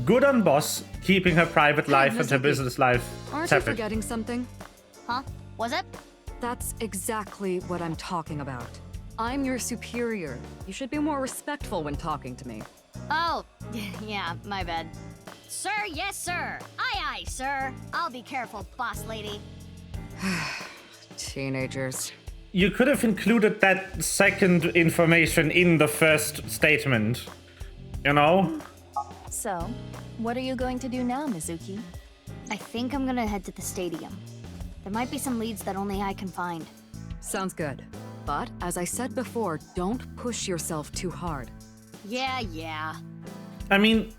good on boss keeping her private life and her Mizuki, business life Aren't you separate. forgetting something? Huh? Was it? That's exactly what I'm talking about. I'm your superior. You should be more respectful when talking to me. Oh, yeah, my bad. Sir, yes, sir. Aye, aye, sir. I'll be careful, boss lady. Teenagers. You could have included that second information in the first statement. You know? So, what are you going to do now, Mizuki? I think I'm gonna head to the stadium. There might be some leads that only I can find. Sounds good. But, as I said before, don't push yourself too hard. Yeah. I mean,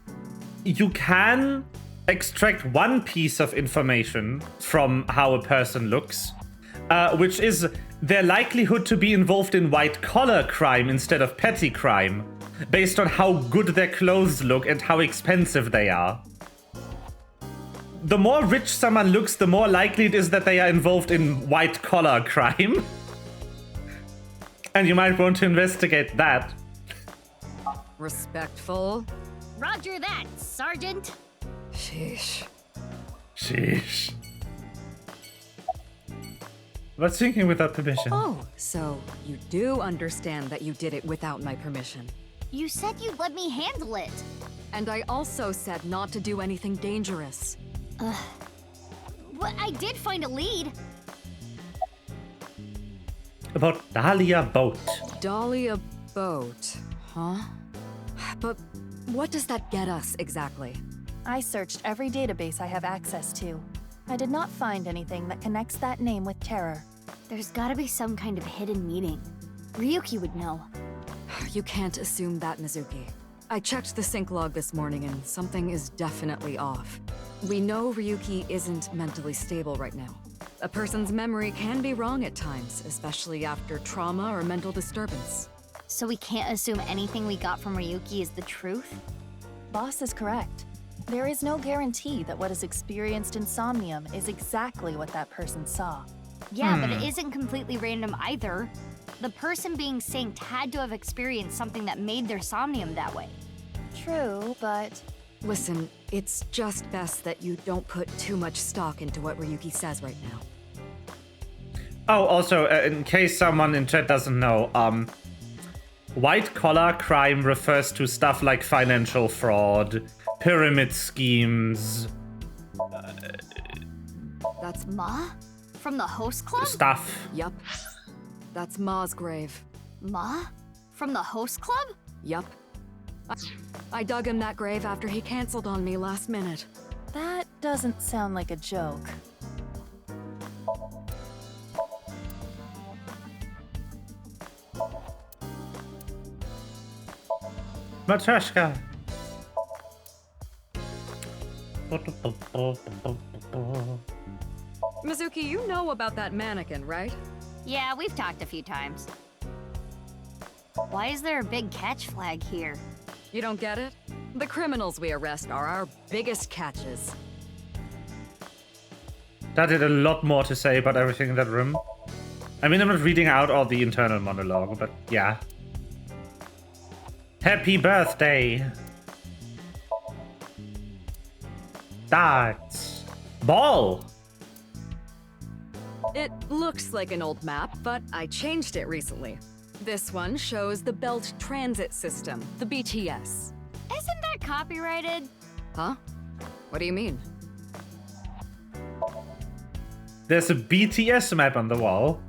you can extract one piece of information from how a person looks, which is their likelihood to be involved in white-collar crime instead of petty crime, based on how good their clothes look and how expensive they are. The more rich someone looks, the more likely it is that they are involved in white-collar crime. And you might want to investigate that. Respectful. Roger that, Sergeant. Sheesh. Sheesh. But thinking without permission. Oh, so you do understand that you did it without my permission. You said you'd let me handle it. And I also said not to do anything dangerous. But I did find a lead. About Dahlia Boat. Dahlia Boat, huh? But what does that get us exactly? I searched every database I have access to. I did not find anything that connects that name with terror. There's gotta be some kind of hidden meeting. Ryuki would know. You can't assume that, Mizuki. I checked the sync log this morning and something is definitely off. We know Ryuki isn't mentally stable right now. A person's memory can be wrong at times, especially after trauma or mental disturbance. So we can't assume anything we got from Ryuki is the truth? Boss is correct. There is no guarantee that what is experienced in Somnium is exactly what that person saw. Yeah, but it isn't completely random either. The person being synced had to have experienced something that made their Somnium that way. True, but... Listen, it's just best that you don't put too much stock into what Ryuki says right now. Oh, also, in case someone in chat doesn't know, white-collar crime refers to stuff like financial fraud, pyramid schemes... That's Ma? From the host club? Stuff. Yup. That's Ma's grave. Ma? From the host club? Yup. I dug him that grave after he canceled on me last minute. That doesn't sound like a joke. Matryoshka. Mizuki, you know about that mannequin, right? Yeah, we've talked a few times. Why is there a big catch flag here? You don't get it? The criminals we arrest are our biggest catches. That had a lot more to say about everything in that room. I mean, I'm not reading out all the internal monologue, but yeah. Happy birthday! Darts. Ball! It looks like an old map, but I changed it recently. This one shows the Belt Transit System, the BTS. Isn't that copyrighted? Huh? What do you mean? There's a BTS map on the wall.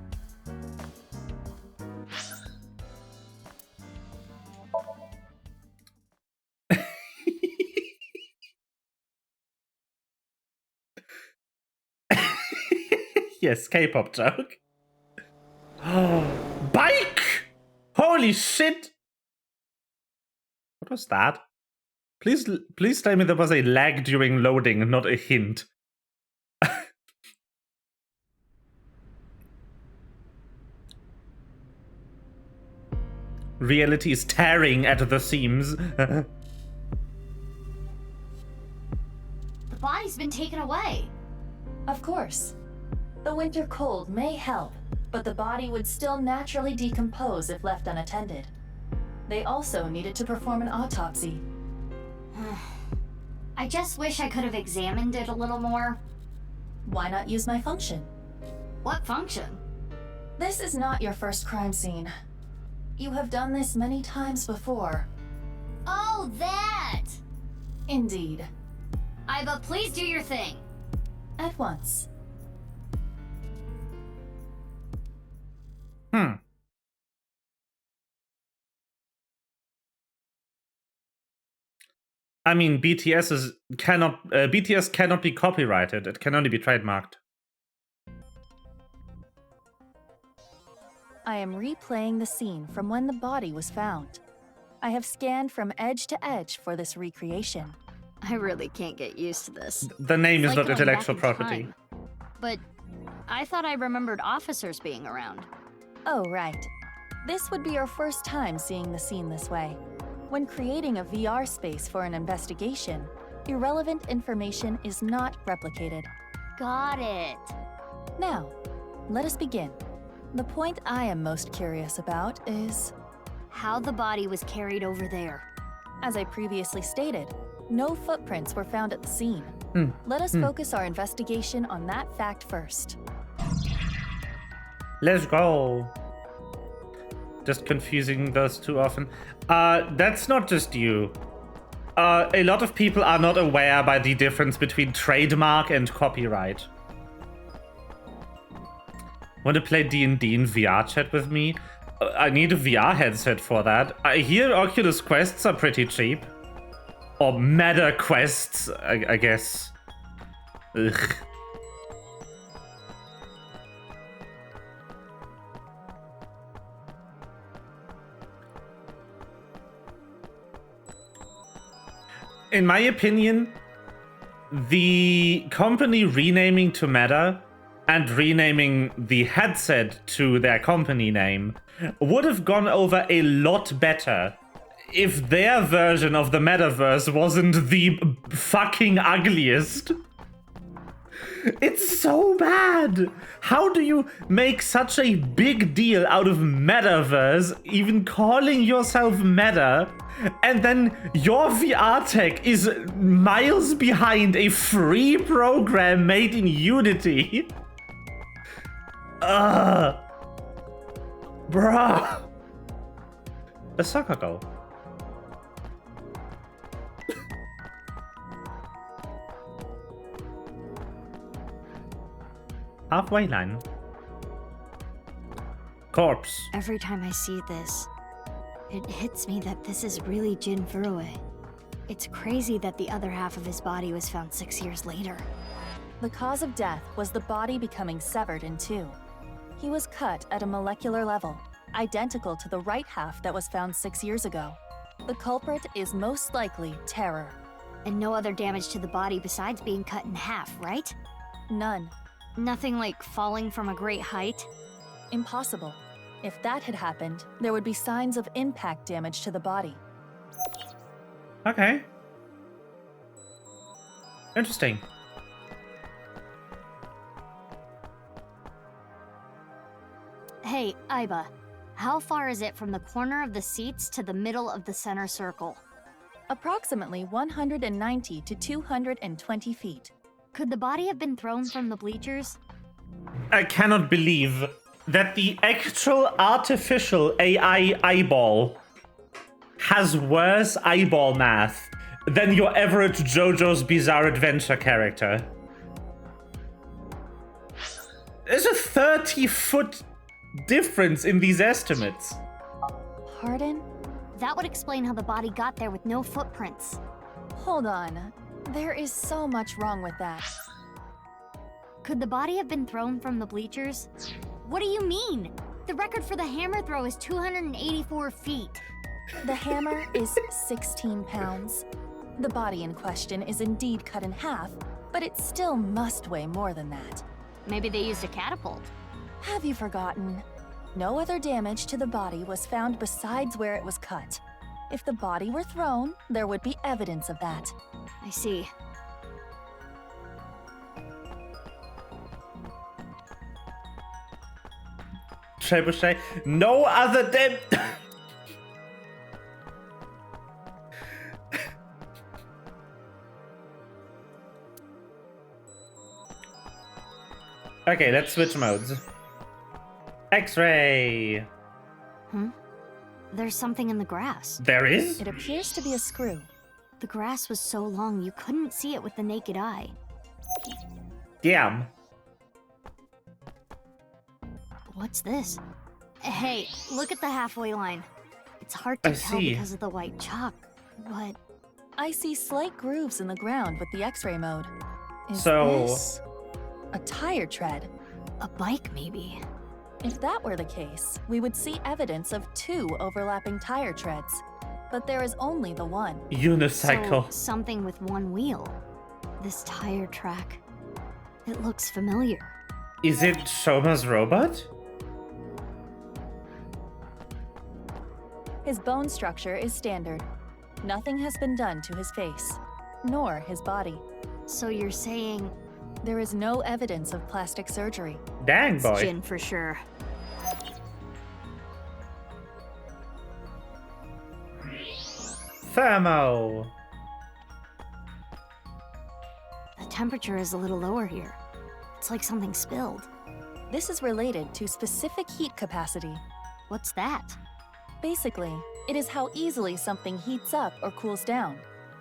Yes, K-pop joke. Bike! Holy shit! What was that? Please tell me there was a lag during loading, not a hint. Reality is tearing at the seams. The body's been taken away. Of course. The winter cold may help, but the body would still naturally decompose if left unattended. They also needed to perform an autopsy. I just wish I could have examined it a little more. Why not use my function? What function? This is not your first crime scene. You have done this many times before. Oh, that! Indeed. Aiba, please do your thing. At once. I mean, BTS cannot be copyrighted. It can only be trademarked. I am replaying the scene from when the body was found. I have scanned from edge to edge for this recreation. I really can't get used to this. The name is It's not like going intellectual back in property. time. But I thought I remembered officers being around. Oh, right. This would be your first time seeing the scene this way. When creating a VR space for an investigation, irrelevant information is not replicated. Got it. Now, let us begin. The point I am most curious about is how the body was carried over there. As I previously stated, no footprints were found at the scene. Let us focus our investigation on that fact first. Let's go. Just confusing those too often. That's not just you. A lot of people are not aware by the difference between trademark and copyright. Want to play D&D in VR chat with me? I need a VR headset for that. I hear Oculus Quests are pretty cheap. Or Meta Quests, I guess. Ugh. In my opinion, the company renaming to Meta and renaming the headset to their company name would have gone over a lot better if their version of the metaverse wasn't the fucking ugliest. It's so bad. How do you make such a big deal out of metaverse, even calling yourself Meta, and then your VR tech is miles behind a free program made in Unity? Bruh. A soccer goal. Halfway line. Corpse. Every time I see this, it hits me that this is really Jin Furue. It's crazy that the other half of his body was found 6 years later. The cause of death was the body becoming severed in two. He was cut at a molecular level, identical to the right half that was found 6 years ago. The culprit is most likely Terror. And no other damage to the body besides being cut in half, right? None. Nothing like falling from a great height? Impossible. If that had happened, there would be signs of impact damage to the body. Okay. Interesting. Hey, Aiba, how far is it from the corner of the seats to the middle of the center circle? Approximately 190 to 220 feet. Could the body have been thrown from the bleachers? I cannot believe that the actual artificial AI eyeball has worse eyeball math than your average JoJo's Bizarre Adventure character. There's a 30-foot difference in these estimates. Pardon? That would explain how the body got there with no footprints. Hold on. There is so much wrong with that. Could the body have been thrown from the bleachers? What do you mean? The record for the hammer throw is 284 feet. The hammer is 16 pounds. The body in question is indeed cut in half, but it still must weigh more than that. Maybe they used a catapult. Have you forgotten? No other damage to the body was found besides where it was cut. If the body were thrown, there would be evidence of that. I see. Trebuchet, no other damn. Okay, let's switch modes. X-ray. There's something in the grass. There is? It appears to be a screw. The grass was so long you couldn't see it with the naked eye. Damn. What's this? Hey, look at the halfway line. It's hard to tell because of the white chalk, but... I see slight grooves in the ground with the X-ray mode. Is So- this a tire tread? A bike, maybe. If that were the case, we would see evidence of 2 overlapping tire treads. But there is only the one. Unicycle. So, something with one wheel. This tire track. It looks familiar. Is it Shoma's robot? His bone structure is standard. Nothing has been done to his face, nor his body. So you're saying... There is no evidence of plastic surgery. Dang, boy. Jin for sure. Thermo. The temperature is a little lower here. It's like something spilled. This is related to specific heat capacity. What's that? Basically, it is how easily something heats up or cools down.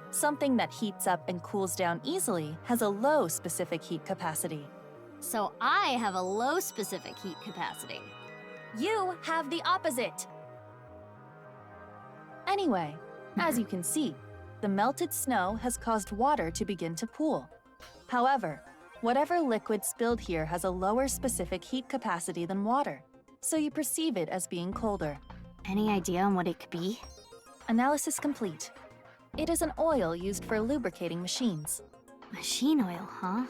Something that heats up and cools down easily has a low specific heat capacity. So I have a low specific heat capacity. You have the opposite. Anyway, as you can see, the melted snow has caused water to begin to pool. However, whatever liquid spilled here has a lower specific heat capacity than water, so you perceive it as being colder. Any idea on what it could be? Analysis complete. It is an oil used for lubricating machines. Machine oil, huh?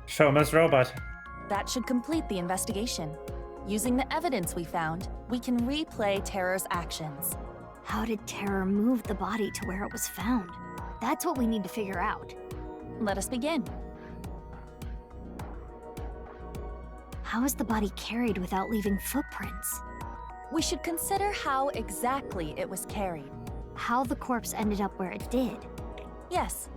Show us robot. That should complete the investigation. Using the evidence we found, we can replay Terror's actions. How did Terror move the body to where it was found? That's what we need to figure out. Let us begin. How is the body carried without leaving footprints? We should consider how exactly it was carried. How the corpse ended up where it did. Yes.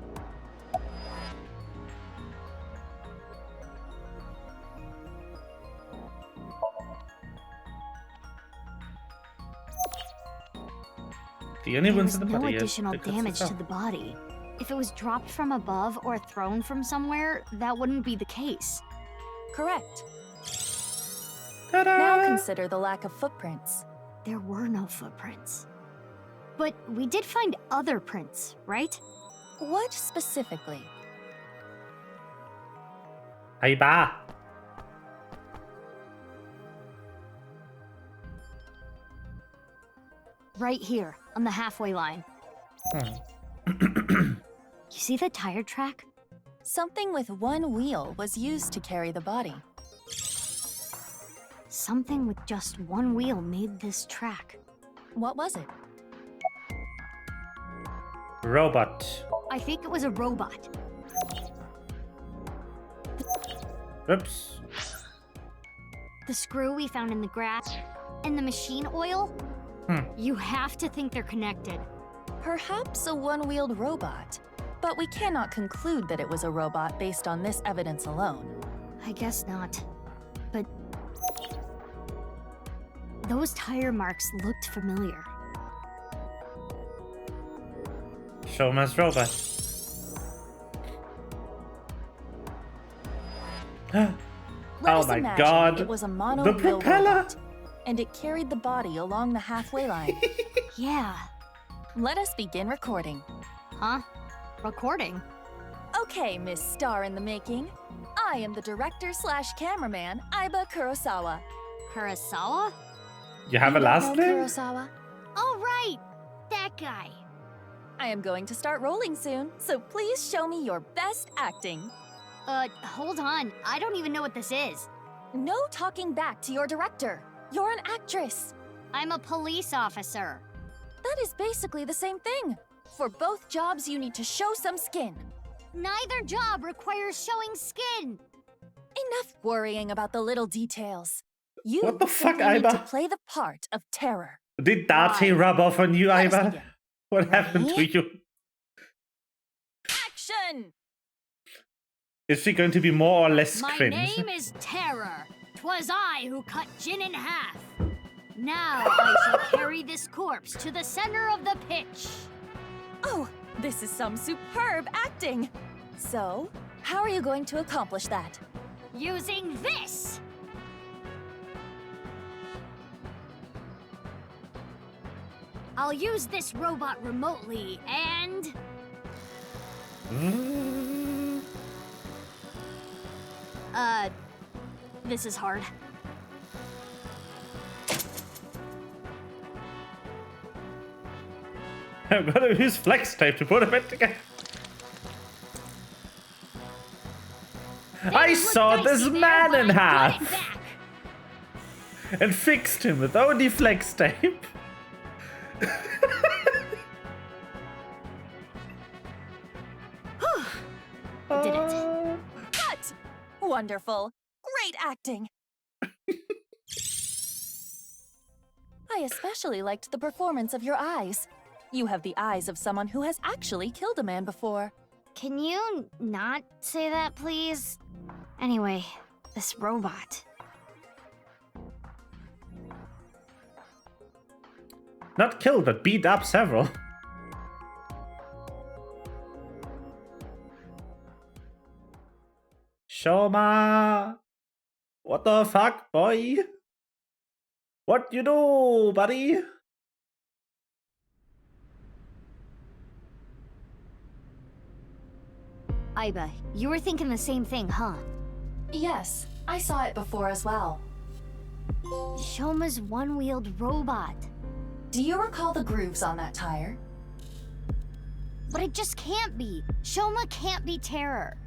The only ones in the no body additional damage to the body. If it was dropped from above or thrown from somewhere, that wouldn't be the case. Correct. Ta-da! Now consider the lack of footprints. There were no footprints. But we did find other prints, right? What specifically? Hey, ba. Right here, on the halfway line. You see the tire track? Something with one wheel was used to carry the body. Something with just one wheel made this track. What was it? Robot. I think it was a robot. Oops. The screw we found in the grass and the machine oil? You have to think they're connected. Perhaps a one-wheeled robot. But we cannot conclude that it was a robot based on this evidence alone. I guess not. But those tire marks looked familiar. Show us robot. Let Oh us my imagine god. It was a The mono-wheel propeller. robot, and it carried the body along the halfway line. Yeah. Let us begin recording. Huh? Recording? Okay, Miss Star in the Making. I am the director/cameraman, Aiba Kurosawa. Kurosawa? You have a last name? Kurosawa. Oh, right! That guy. I am going to start rolling soon, so please show me your best acting. Hold on. I don't even know what this is. No talking back to your director. You're an actress. I'm a police officer. That is basically the same thing. For both jobs, you need to show some skin. Neither job requires showing skin. Enough worrying about the little details. You What the fuck, simply need to Aiba? play the part of Terror. Did Dati rub off on you, Let us Aiba? begin. What happened to you? Action! Is she going to be more or less My cringe? name is Terror. 'Twas I who cut Jin in half. Now I shall carry this corpse to the center of the pitch. Oh, this is some superb acting. So, how are you going to accomplish that? Using this! I'll use this robot remotely and... This is hard. I'm gonna use flex tape to put it back together. I saw this man in half and fixed him with only flex tape. Did it. Cut! Wonderful. Great acting. I especially liked the performance of your eyes. You have the eyes of someone who has actually killed a man before. Can you not say that, please? Anyway, this robot. Not killed, but beat up several. Shoma! What the fuck, boy? What you do, buddy? Aiba, you were thinking the same thing, huh? Yes, I saw it before as well. Shoma's one-wheeled robot. Do you recall the grooves on that tire? But it just can't be. Shoma can't be Terror.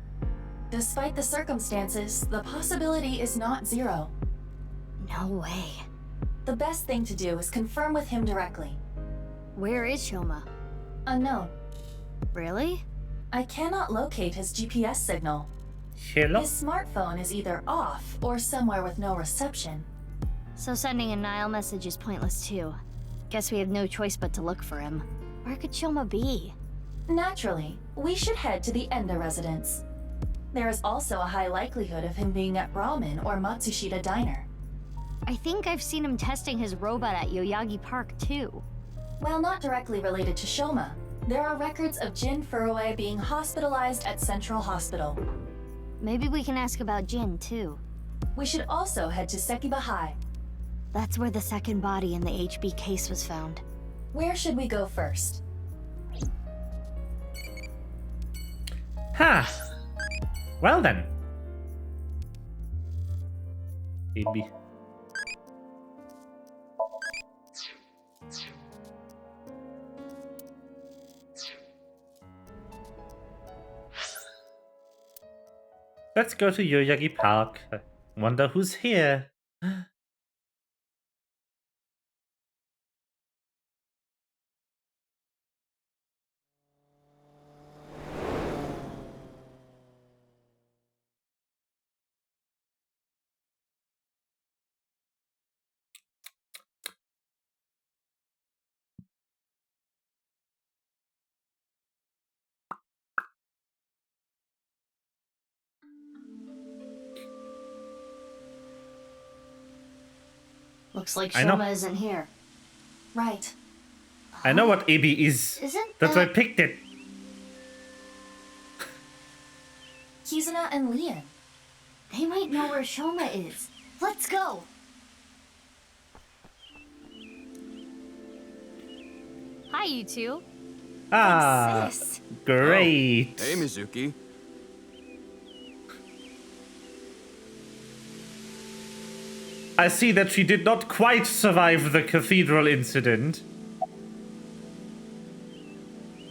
Despite the circumstances, the possibility is not zero. No way. The best thing to do is confirm with him directly. Where is Shoma? Unknown. Really? I cannot locate his GPS signal. Hello? His smartphone is either off or somewhere with no reception. So sending a Nile message is pointless too. Guess we have no choice but to look for him. Where could Shoma be? Naturally, we should head to the Enda residence. There is also a high likelihood of him being at Ramen or Matsushita Diner. I think I've seen him testing his robot at Yoyagi Park too. While not directly related to Shoma, there are records of Jin Furue being hospitalized at Central Hospital. Maybe we can ask about Jin too. We should also head to Sekiba High. That's where the second body in the HB case was found. Where should we go first? Ha! Well then. Maybe. Let's go to Yoyagi Park. Wonder who's here. Looks like I know. Shoma isn't here. Right. I know what AB is. Isn't That's why I that- picked it. Kizuna and Leon. They might know where Shoma is. Let's go! Hi, you two. Ah, Sis. great. Hey, Mizuki. I see that she did not quite survive the cathedral incident.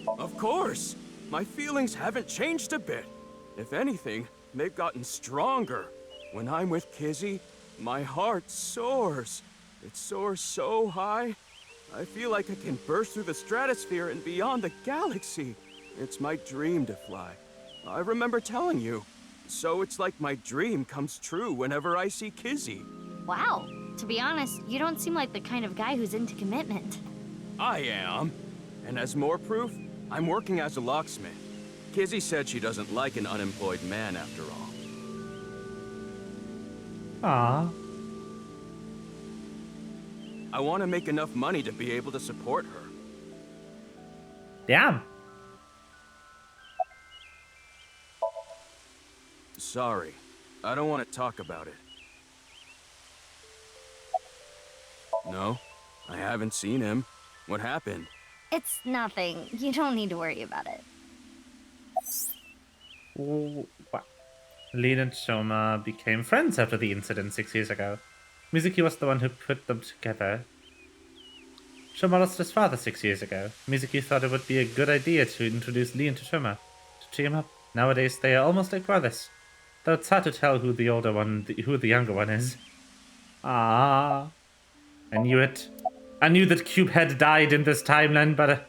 Of course. My feelings haven't changed a bit. If anything, they've gotten stronger. When I'm with Kizzy, my heart soars. It soars so high. I feel like I can burst through the stratosphere and beyond the galaxy. It's my dream to fly. I remember telling you. So it's like my dream comes true whenever I see Kizzy. Wow. To be honest, you don't seem like the kind of guy who's into commitment. I am. And as more proof, I'm working as a locksmith. Kizzy said she doesn't like an unemployed man after all. Ah. I want to make enough money to be able to support her. Damn. Sorry. I don't want to talk about it. No, I haven't seen him. What happened? It's nothing. You don't need to worry about it. What? Lin and Shoma became friends after the incident 6 years ago. Mizuki was the one who put them together. Shoma lost his father 6 years ago. Mizuki thought it would be a good idea to introduce Lin to Shoma, to cheer him up. Nowadays, they are almost like brothers. Though it's hard to tell who the older one, who the younger one is. Ah. I knew it. I knew that Cube had died in this timeline, but...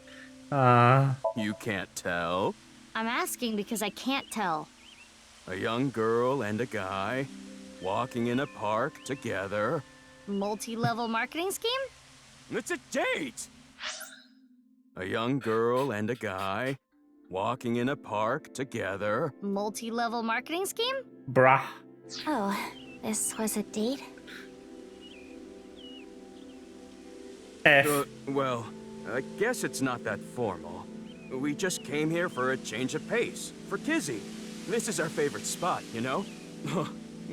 You can't tell? I'm asking because I can't tell. A young girl and a guy walking in a park together. Multi-level marketing scheme? It's a date! A young girl and a guy walking in a park together. Multi-level marketing scheme? Bruh. Oh, this was a date? Well, I guess it's not that formal. We just came here for a change of pace, for Kizzy. This is our favorite spot, you know?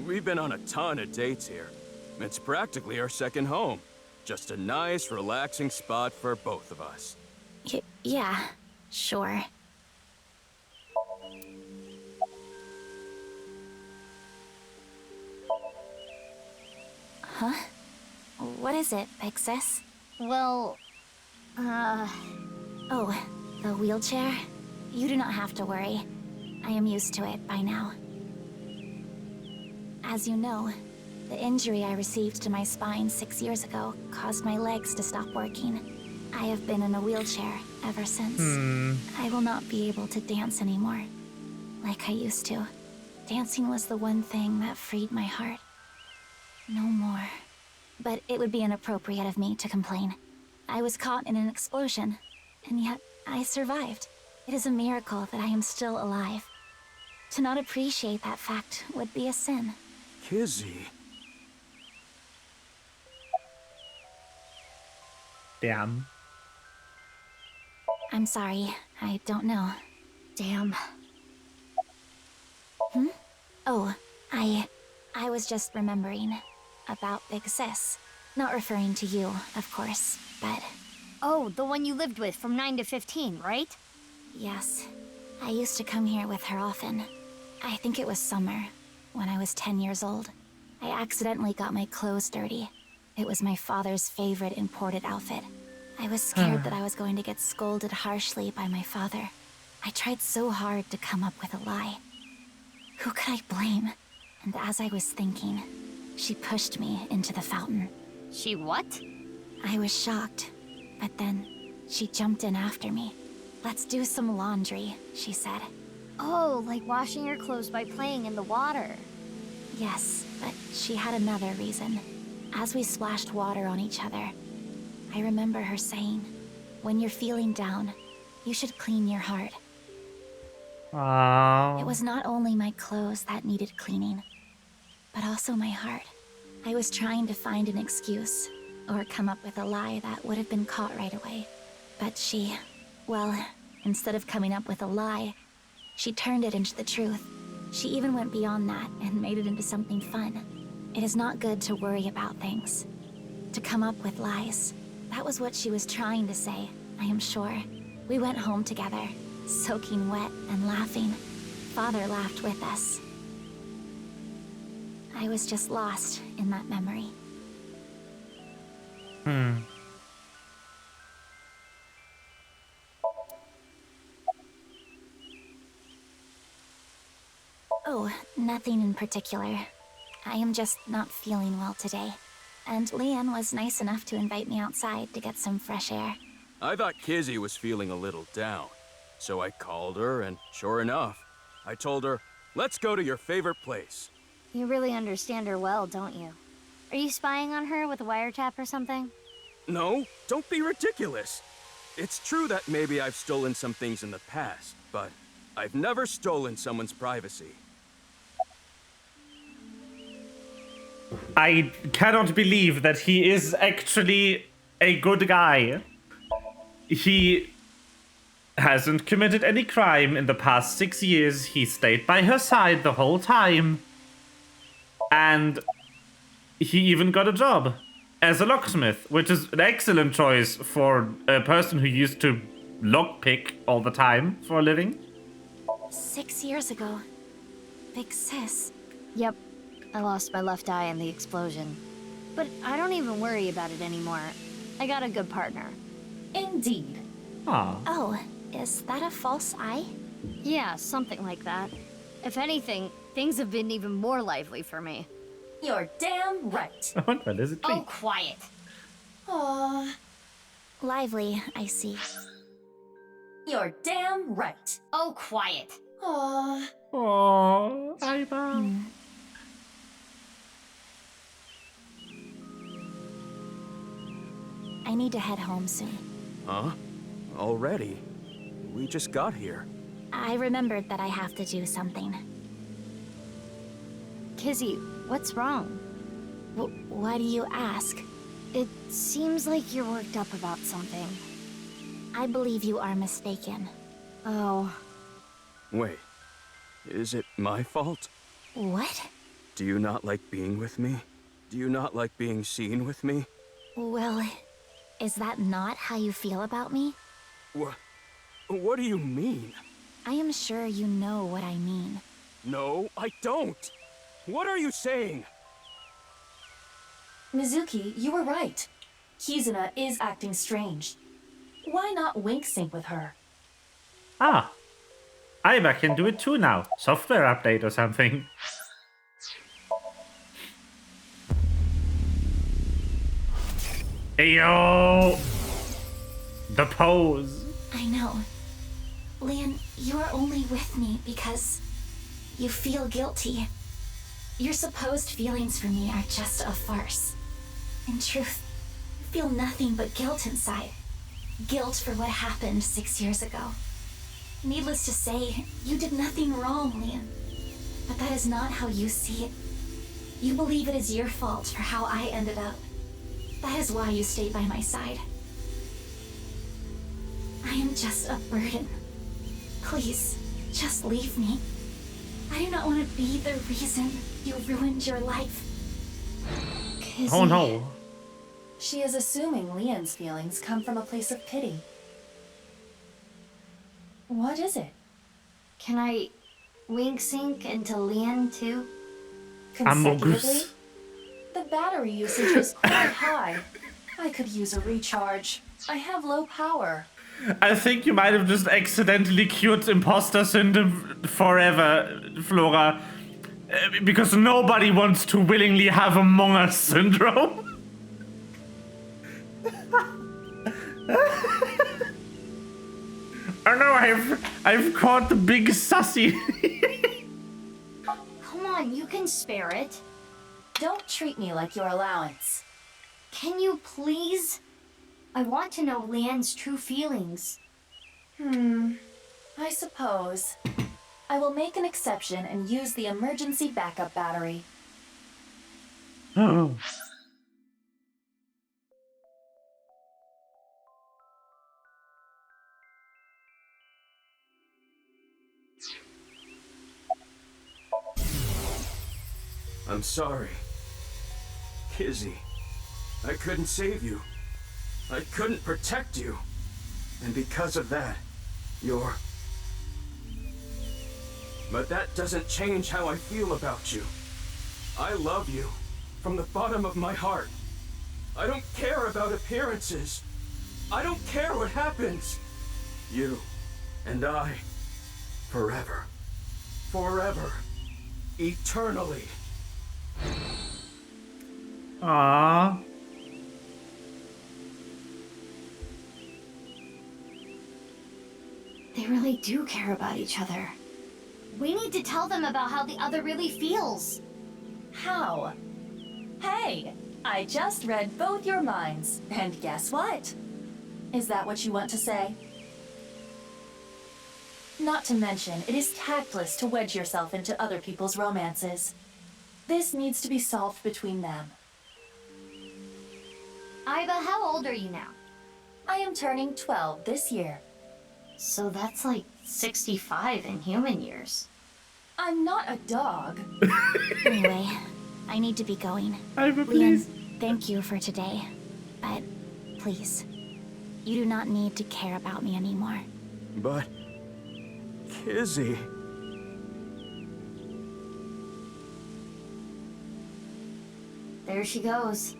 We've been on a ton of dates here. It's practically our second home. Just a nice, relaxing spot for both of us. Yeah, sure. Huh? What is it, Big Sis? Well, Oh, the wheelchair? You do not have to worry. I am used to it by now. As you know, the injury I received to my spine 6 years ago caused my legs to stop working. I have been in a wheelchair ever since. I will not be able to dance anymore, like I used to. Dancing was the one thing that freed my heart. No more. But it would be inappropriate of me to complain. I was caught in an explosion, and yet I survived. It is a miracle that I am still alive. To not appreciate that fact would be a sin. Kizzy. Damn. I'm sorry, I don't know. damn. Oh, I was just remembering about Big Sis. Not referring to you, of course, but... Oh, the one you lived with from 9 to 15, right? Yes. I used to come here with her often. I think it was summer, when I was 10 years old. I accidentally got my clothes dirty. It was my father's favorite imported outfit. I was scared that I was going to get scolded harshly by my father. I tried so hard to come up with a lie. Who could I blame? And as I was thinking, she pushed me into the fountain. She what? I was shocked, but then she jumped in after me. Let's do some laundry, she said. Oh, like washing your clothes by playing in the water. Yes, but she had another reason. As we splashed water on each other, I remember her saying, when you're feeling down, you should clean your heart. Aww. It was not only my clothes that needed cleaning, but also my heart. I was trying to find an excuse, or come up with a lie that would have been caught right away. But she, well, instead of coming up with a lie, she turned it into the truth. She even went beyond that and made it into something fun. It is not good to worry about things, to come up with lies. That was what she was trying to say, I am sure. We went home together, soaking wet and laughing. Father laughed with us. I was just lost in that memory. Oh, nothing in particular. I am just not feeling well today. And Leanne was nice enough to invite me outside to get some fresh air. I thought Kizzy was feeling a little down. So I called her, and sure enough, I told her, let's go to your favorite place. You really understand her well, don't you? Are you spying on her with a wiretap or something? No, don't be ridiculous. It's true that maybe I've stolen some things in the past, but I've never stolen someone's privacy. I cannot believe that he is actually a good guy. He hasn't committed any crime in the past 6 years. He stayed by her side the whole time. And he even got a job as a locksmith, which is an excellent choice for a person who used to lockpick all the time for a living. 6 years ago. Big Sis. Yep. I lost my left eye in the explosion. But I don't even worry about it anymore. I got a good partner. Indeed. Aw. Oh, is that a false eye? Yeah, something like that. If anything, things have been even more lively for me. You're damn right. What is it? Oh, quiet. Aww. Lively, I see. You're damn right. Oh, quiet. Aww. Oh, Aiba. I need to head home soon. Huh? Already? We just got here. I remembered that I have to do something. Kizzy, what's wrong? Why do you ask? It seems like you're worked up about something. I believe you are mistaken. Oh. Wait. Is it my fault? What? Do you not like being with me? Do you not like being seen with me? Well, is that not how you feel about me? What do you mean? I am sure you know what I mean. No, I don't! What are you saying? Mizuki, you were right. Kizuna is acting strange. Why not wink sync with her? Ah. Aiba can do it too now. Software update or something. Yo! The pose. I know. Leon, you are only with me because you feel guilty. Your supposed feelings for me are just a farce. In truth, you feel nothing but guilt inside. Guilt for what happened 6 years ago. Needless to say, you did nothing wrong, Leon. But that is not how you see it. You believe it is your fault for how I ended up. That is why you stayed by my side. I am just a burden. Please, just leave me. I do not want to be the reason you ruined your life. Kizzy. Oh no. She is assuming Leon's feelings come from a place of pity. What is it? Can I wink sync into Leon too? Consecutively? The battery usage is quite high. I could use a recharge. I have low power. I think you might have just accidentally cured imposter syndrome forever, Flora. Because nobody wants to willingly have Among Us syndrome. Oh no, I've caught the big sussy. Come on, you can spare it. Don't treat me like your allowance. Can you please? I want to know Leanne's true feelings. I suppose. I will make an exception and use the emergency backup battery. Oh. I'm sorry. Kizzy, I couldn't save you. I couldn't protect you. And because of that, you're... But that doesn't change how I feel about you. I love you from the bottom of my heart. I don't care about appearances. I don't care what happens. You and I, forever, forever, eternally. Aww. They really do care about each other. We need to tell them about how the other really feels. How? Hey, I just read both your minds, and guess what? Is that what you want to say? Not to mention, it is tactless to wedge yourself into other people's romances. This needs to be solved between them. Aiba, how old are you now? I am turning 12 this year. So that's like 65 in human years. I'm not a dog. Anyway, I need to be going. Aiba, Leon, please. thank you for today. But please, you do not need to care about me anymore. But... Kizzy... There she goes.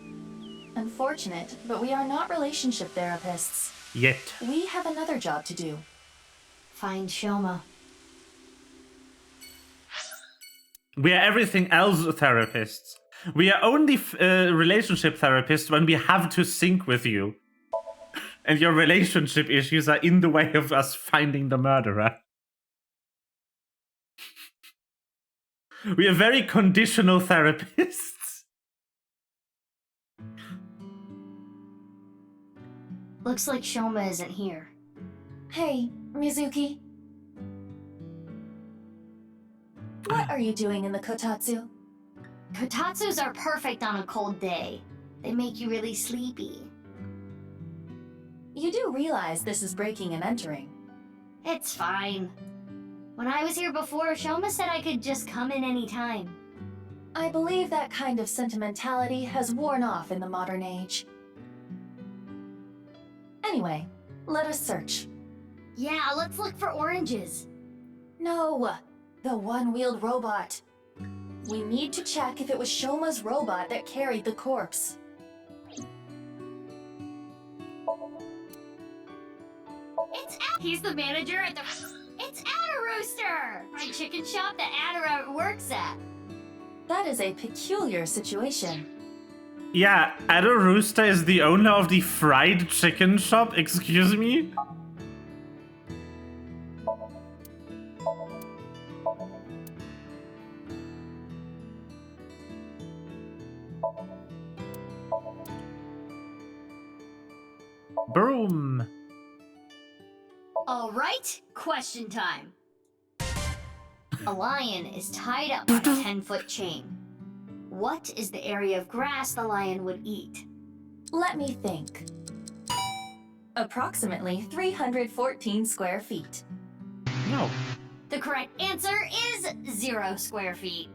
Unfortunate, but we are not relationship therapists. Yet. We have another job to do. Find Shoma. We are everything else therapists. We are only relationship therapists when we have to sync with you. And your relationship issues are in the way of us finding the murderer. We are very conditional therapists. Looks like Shoma isn't here. Hey, Mizuki. What are you doing in the kotatsu? Kotatsus are perfect on a cold day. They make you really sleepy. You do realize this is breaking and entering. It's fine. When I was here before, Shoma said I could just come in any time. I believe that kind of sentimentality has worn off in the modern age. Anyway, let us search. Yeah, let's look for oranges. No, the one-wheeled robot. We need to check if it was Shoma's robot that carried the corpse. He's the manager at the... It's Adda-Rooster! My chicken shop that Adda works at. That is a peculiar situation. Yeah, Adda-Rooster is the owner of the fried chicken shop, excuse me? Boom. All right, question time. A lion is tied up on a 10-foot chain. What is the area of grass the lion would eat? Let me think. Approximately 314 square feet. No. The correct answer is 0 square feet.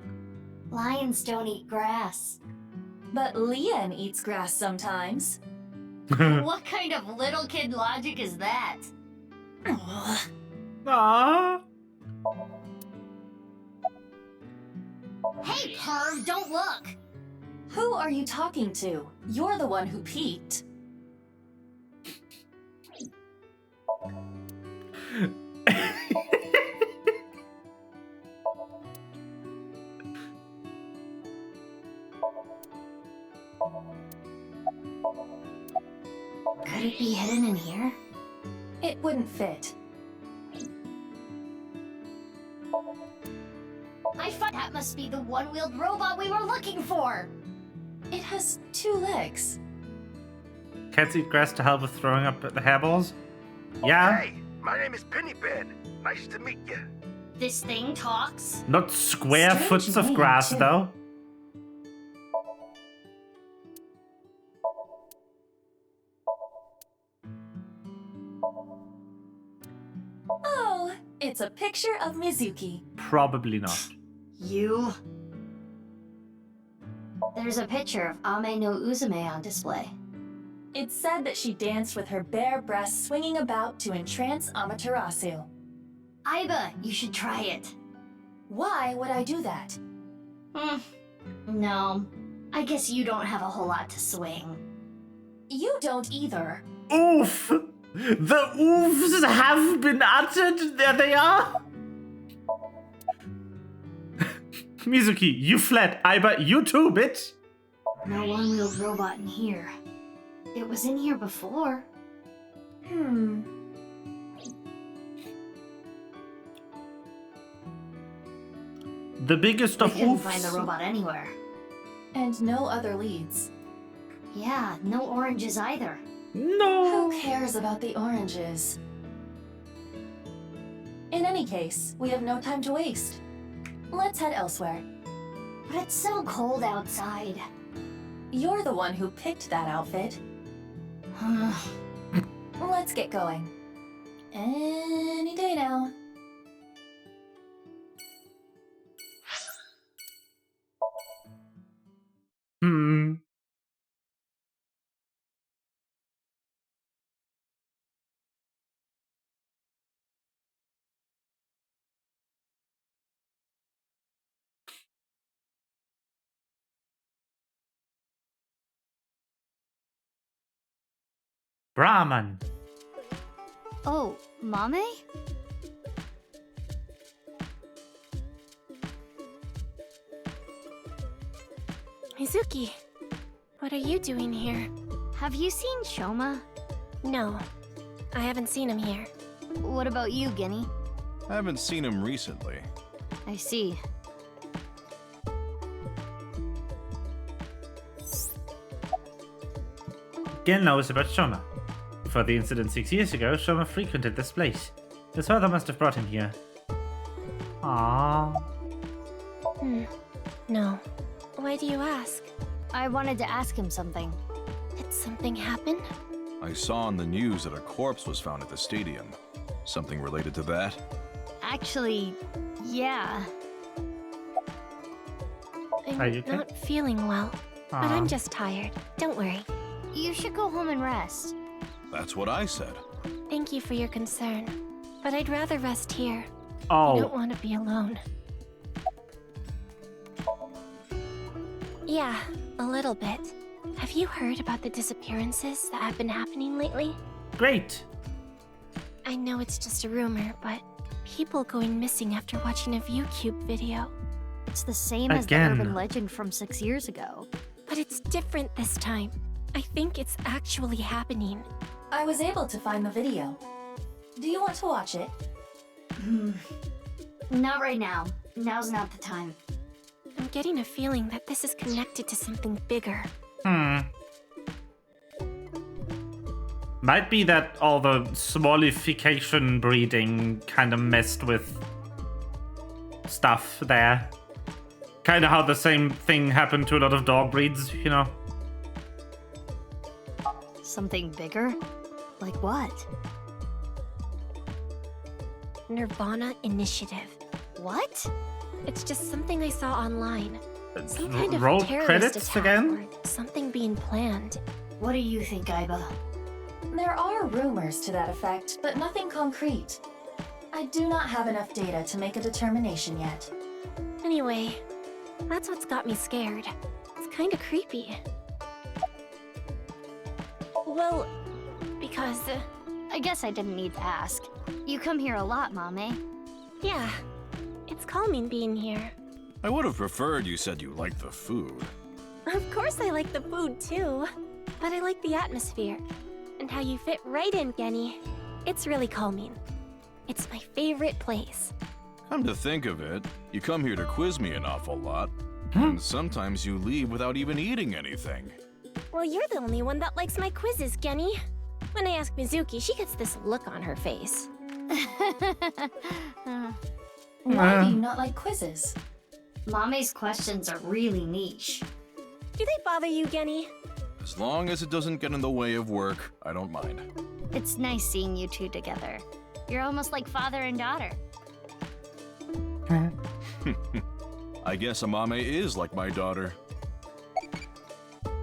Lions don't eat grass. But Lian eats grass sometimes. What kind of little kid logic is that? Aww. Hey, perv, don't look! Who are you talking to? You're the one who peeked. Could it be hidden in here? It wouldn't fit. That must be the one-wheeled robot we were looking for! It has 2 legs. Cats eat grass to help with throwing up the hairballs? Yeah? Hey, my name is Pennypen. Nice to meet you. This thing talks? Not square foots of grass, though. Oh, it's a picture of Mizuki. Probably not. You? There's a picture of Ame no Uzume on display. It's said that she danced with her bare breasts swinging about to entrance Amaterasu. Aiba, you should try it. Why would I do that? No. I guess you don't have a whole lot to swing. You don't either. Oof! The oofs have been uttered! There they are! Mizuki, you fled. Aiba, you too, bitch! No one-wheeled robot in here. It was in here before. The biggest of couldn't oofs. find the robot anywhere. And no other leads. Yeah, no oranges either. No! Who cares about the oranges? In any case, we have no time to waste. Let's head elsewhere. But it's so cold outside. You're the one who picked that outfit. Let's get going. Any day now. Brahman. Oh, Mame? Mizuki, what are you doing here? Have you seen Shoma? No, I haven't seen him here. What about you, Guinea? I haven't seen him recently. I see. Gen knows about Shoma. Before the incident 6 years ago, Shoma frequented this place. His father must have brought him here. Aww. No. Why do you ask? I wanted to ask him something. Did something happen? I saw on the news that a corpse was found at the stadium. Something related to that? Actually, yeah. I'm Are you okay? not feeling well, but I'm just tired. Don't worry. You should go home and rest. That's what I said. Thank you for your concern, but I'd rather rest here. Oh. I don't want to be alone. Yeah, a little bit. Have you heard about the disappearances that have been happening lately? Great. I know it's just a rumor, but people going missing after watching a VTuber video. It's the same as the urban legend from 6 years ago. But it's different this time. I think it's actually happening. I was able to find the video. Do you want to watch it? Not right now. Now's not the time. I'm getting a feeling that this is connected to something bigger. Might be that all the smallification breeding kind of messed with stuff there. Kind of how the same thing happened to a lot of dog breeds, you know? Something bigger? Like what? nirvanA Initiative. What? It's just something I saw online. Some kind of roll terrorist credits attack again? or something being planned. What do you think, Aiba? There are rumors to that effect, but nothing concrete. I do not have enough data to make a determination yet. Anyway, that's what's got me scared. It's kind of creepy. Well, because... I guess I didn't need to ask. You come here a lot, Mame. Yeah, it's calming being here. I would have preferred you said you liked the food. Of course I like the food too, but I like the atmosphere and how you fit right in, Genny. It's really calming. It's my favorite place. Come to think of it, you come here to quiz me an awful lot, and sometimes you leave without even eating anything. Well, you're the only one that likes my quizzes, Genny. When I ask Mizuki, she gets this look on her face. Why do you not like quizzes? Mame's questions are really niche. Do they bother you, Genny? As long as it doesn't get in the way of work, I don't mind. It's nice seeing you two together. You're almost like father and daughter. I guess Amame is like my daughter.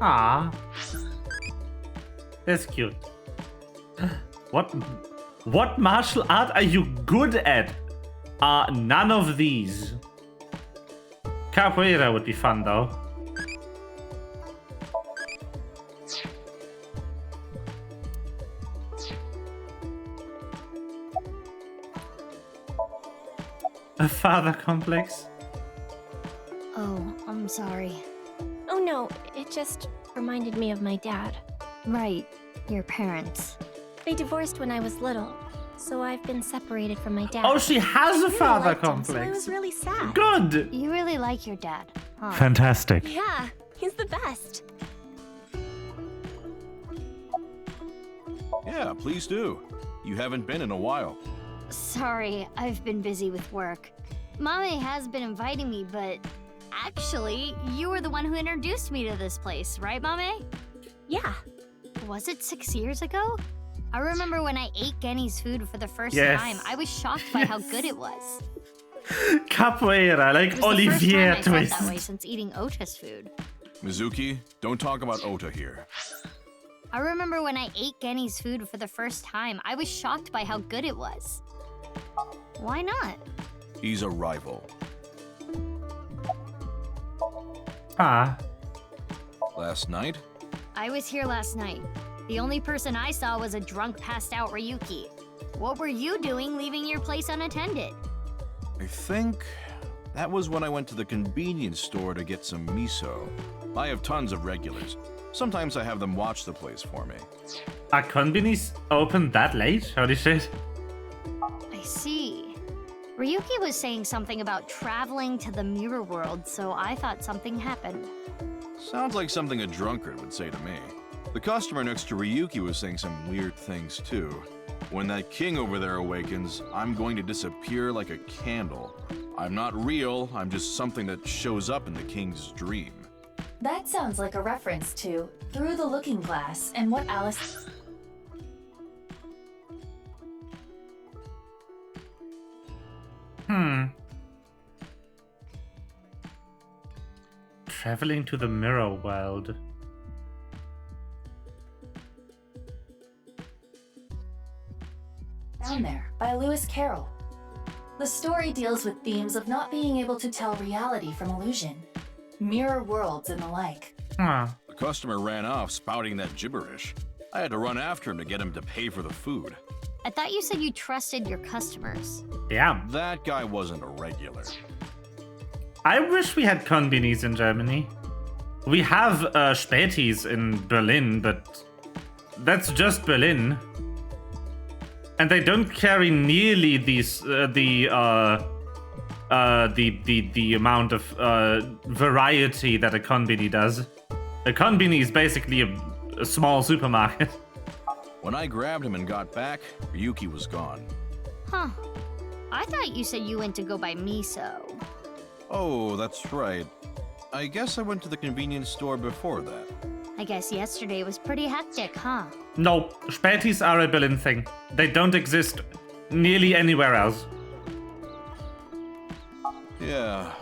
Ah, that's cute. What martial art are you good at? None of these. Capoeira would be fun though. A father complex? Oh, I'm sorry. Oh no, it just reminded me of my dad. Right, your parents. They divorced when I was little, so I've been separated from my dad. Oh, she has a father complex. So I was really sad. Good. You really like your dad, huh? Fantastic. Yeah, he's the best. Yeah, please do. You haven't been in a while. Sorry, I've been busy with work. Mame has been inviting me, but actually, you were the one who introduced me to this place, right, Mame? Yeah. Was it 6 years ago? I remember when I ate Genny's food for the first time, I was shocked by how good it was. Capoeira, like It was Olivier the first time I felt that way twist. since eating Ota's food. Mizuki, don't talk about Ota here. I remember when I ate Genny's food for the first time, I was shocked by how good it was. Why not? He's a rival. Ah. Last night? I was here last night. The only person I saw was a drunk, passed out Ryuki. What were you doing leaving your place unattended? I think that was when I went to the convenience store to get some miso. I have tons of regulars. Sometimes I have them watch the place for me. Are convenies open that late? Holy shit. I see. Ryuki was saying something about traveling to the mirror world, so I thought something happened. Sounds like something a drunkard would say to me. The customer next to Ryuki was saying some weird things too. When that king over there awakens, I'm going to disappear like a candle. I'm not real, I'm just something that shows up in the king's dream. That sounds like a reference to Through the Looking Glass and what Alice... Traveling to the mirror world. Down There by Lewis Carroll. The story deals with themes of not being able to tell reality from illusion, mirror worlds and the like. The customer ran off spouting that gibberish. I had to run after him to get him to pay for the food. I thought you said you trusted your customers. Yeah. That guy wasn't a regular. I wish we had Konbinis in Germany. We have Spätis in Berlin, but that's just Berlin. And they don't carry nearly these the amount of variety that a Konbini does. A Konbini is basically a small supermarket. When I grabbed him and got back, Ryuki was gone. Huh. I thought you said you went to go buy miso. Oh, that's right. I guess I went to the convenience store before that. I guess yesterday was pretty hectic, huh? No, Spätis are a Berlin thing. They don't exist nearly anywhere else. Yeah.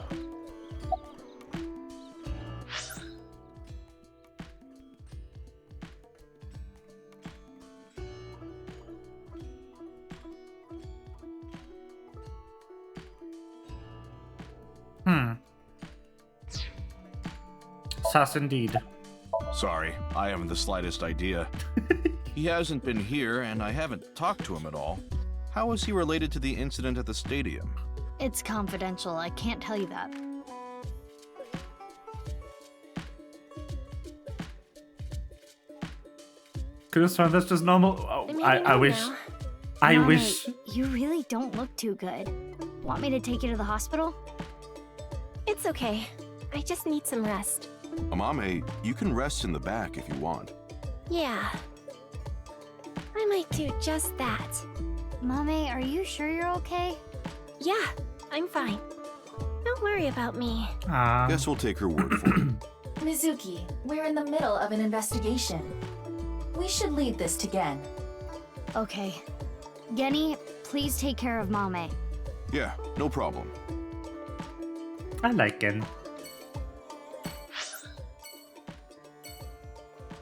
Sus indeed. Sorry, I haven't the slightest idea. He hasn't been here, and I haven't talked to him at all. How is he related to the incident at the stadium? It's confidential. I can't tell you that. Could have sworn that's just normal. Oh, I wish. Now. I Mommy, wish. You really don't look too good. Want me to take you to the hospital? It's okay. I just need some rest. Amame, you can rest in the back if you want. Yeah. I might do just that. Mommy, are you sure you're okay? Yeah, I'm fine. Don't worry about me. Guess we'll take her word for it. Mizuki, we're in the middle of an investigation. We should leave this to Gen. Okay. Genny, please take care of Mame. Yeah, no problem. I like Gen.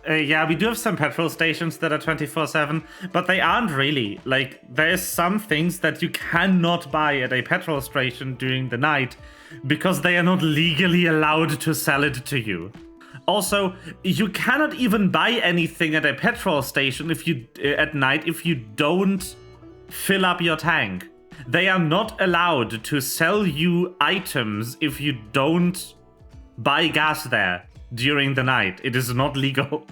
Yeah, we do have some petrol stations that are 24/7, but they aren't really. Like, there's some things that you cannot buy at a petrol station during the night because they are not legally allowed to sell it to you. Also, you cannot even buy anything at a petrol station at night if you don't fill up your tank. They are not allowed to sell you items if you don't buy gas there during the night. It is not legal.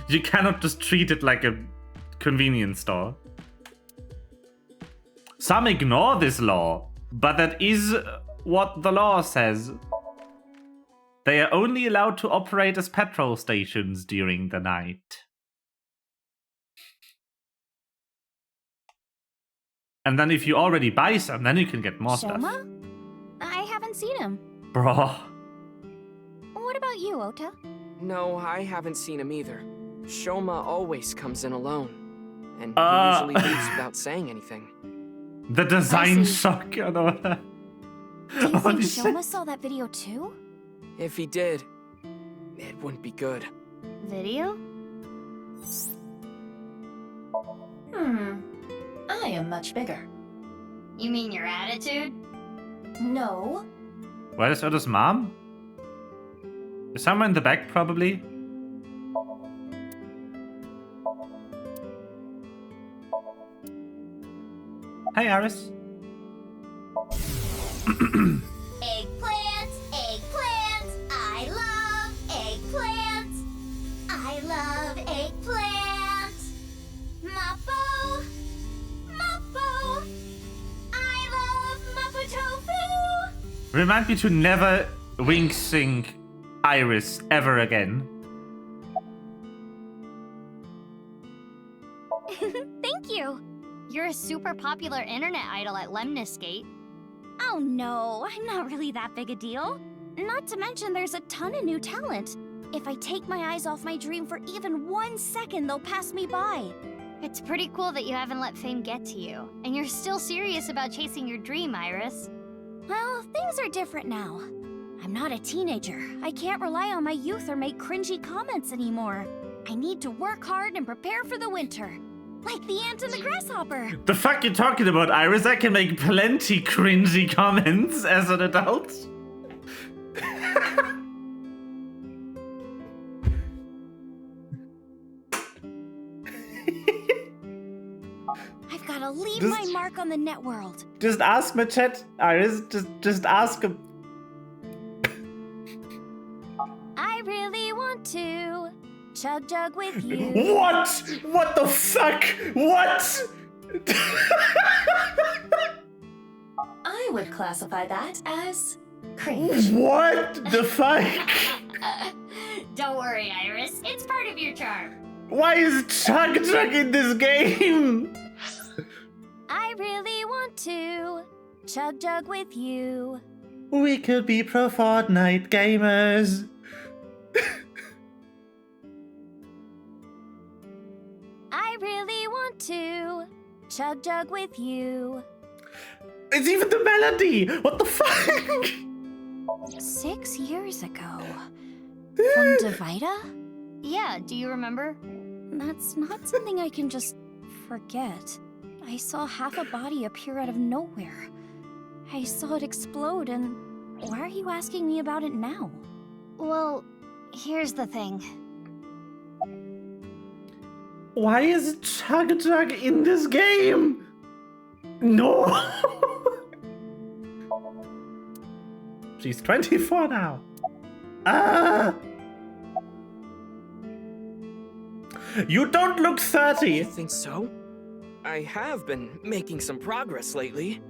You cannot just treat it like a convenience store. Some ignore this law, but that is what the law says. They are only allowed to operate as petrol stations during the night. And then if you already buy some, then you can get more stuff. Shoma? I haven't seen him. Bro. What about you, Ota? No, I haven't seen him either. Shoma always comes in alone. And Uh. he usually leaves without saying anything. The design shock. You know? Do you think Shoma saw that video too? If he did, it wouldn't be good. Video? I am much bigger. You mean your attitude? No. Where is Ota's mom? Somewhere in the back, probably. Hi, Aris. Eggplants, eggplants, I love eggplants. I love eggplants. Moppo, Moppo, I love Moppo tofu. Remind me to never wink sync Iris ever again. You're a super popular internet idol at Lemniscate. Oh no, I'm not really that big a deal. Not to mention there's a ton of new talent. If I take my eyes off my dream for even 1 second, they'll pass me by. It's pretty cool that you haven't let fame get to you, and you're still serious about chasing your dream, Iris. Well, things are different now. I'm not a teenager. I can't rely on my youth or make cringy comments anymore. I need to work hard and prepare for the winter. Like the ant and the grasshopper. The fuck you talking about, Iris? I can make plenty cringy comments as an adult. I've gotta leave my mark on the net world. Just ask my chat, Iris. Just ask him. I really want to chug jug with you. What? What the fuck? What? I would classify that as cringe. What the fuck? Don't worry, Iris. It's part of your charm. Why is Chug Chug in this game? I really want to chug jug with you. We could be pro Fortnite gamers. I really want to chug jug with you. It's even the melody. What the fuck? 6 years ago. From Divida? Yeah, do you remember? That's not something I can just forget. I saw half a body appear out of nowhere. I saw it explode, and why are you asking me about it now? Well, here's the thing. Why is Chug Chug in this game? No. She's 24 now. Ah. You don't look 30. You think so? I have been making some progress lately.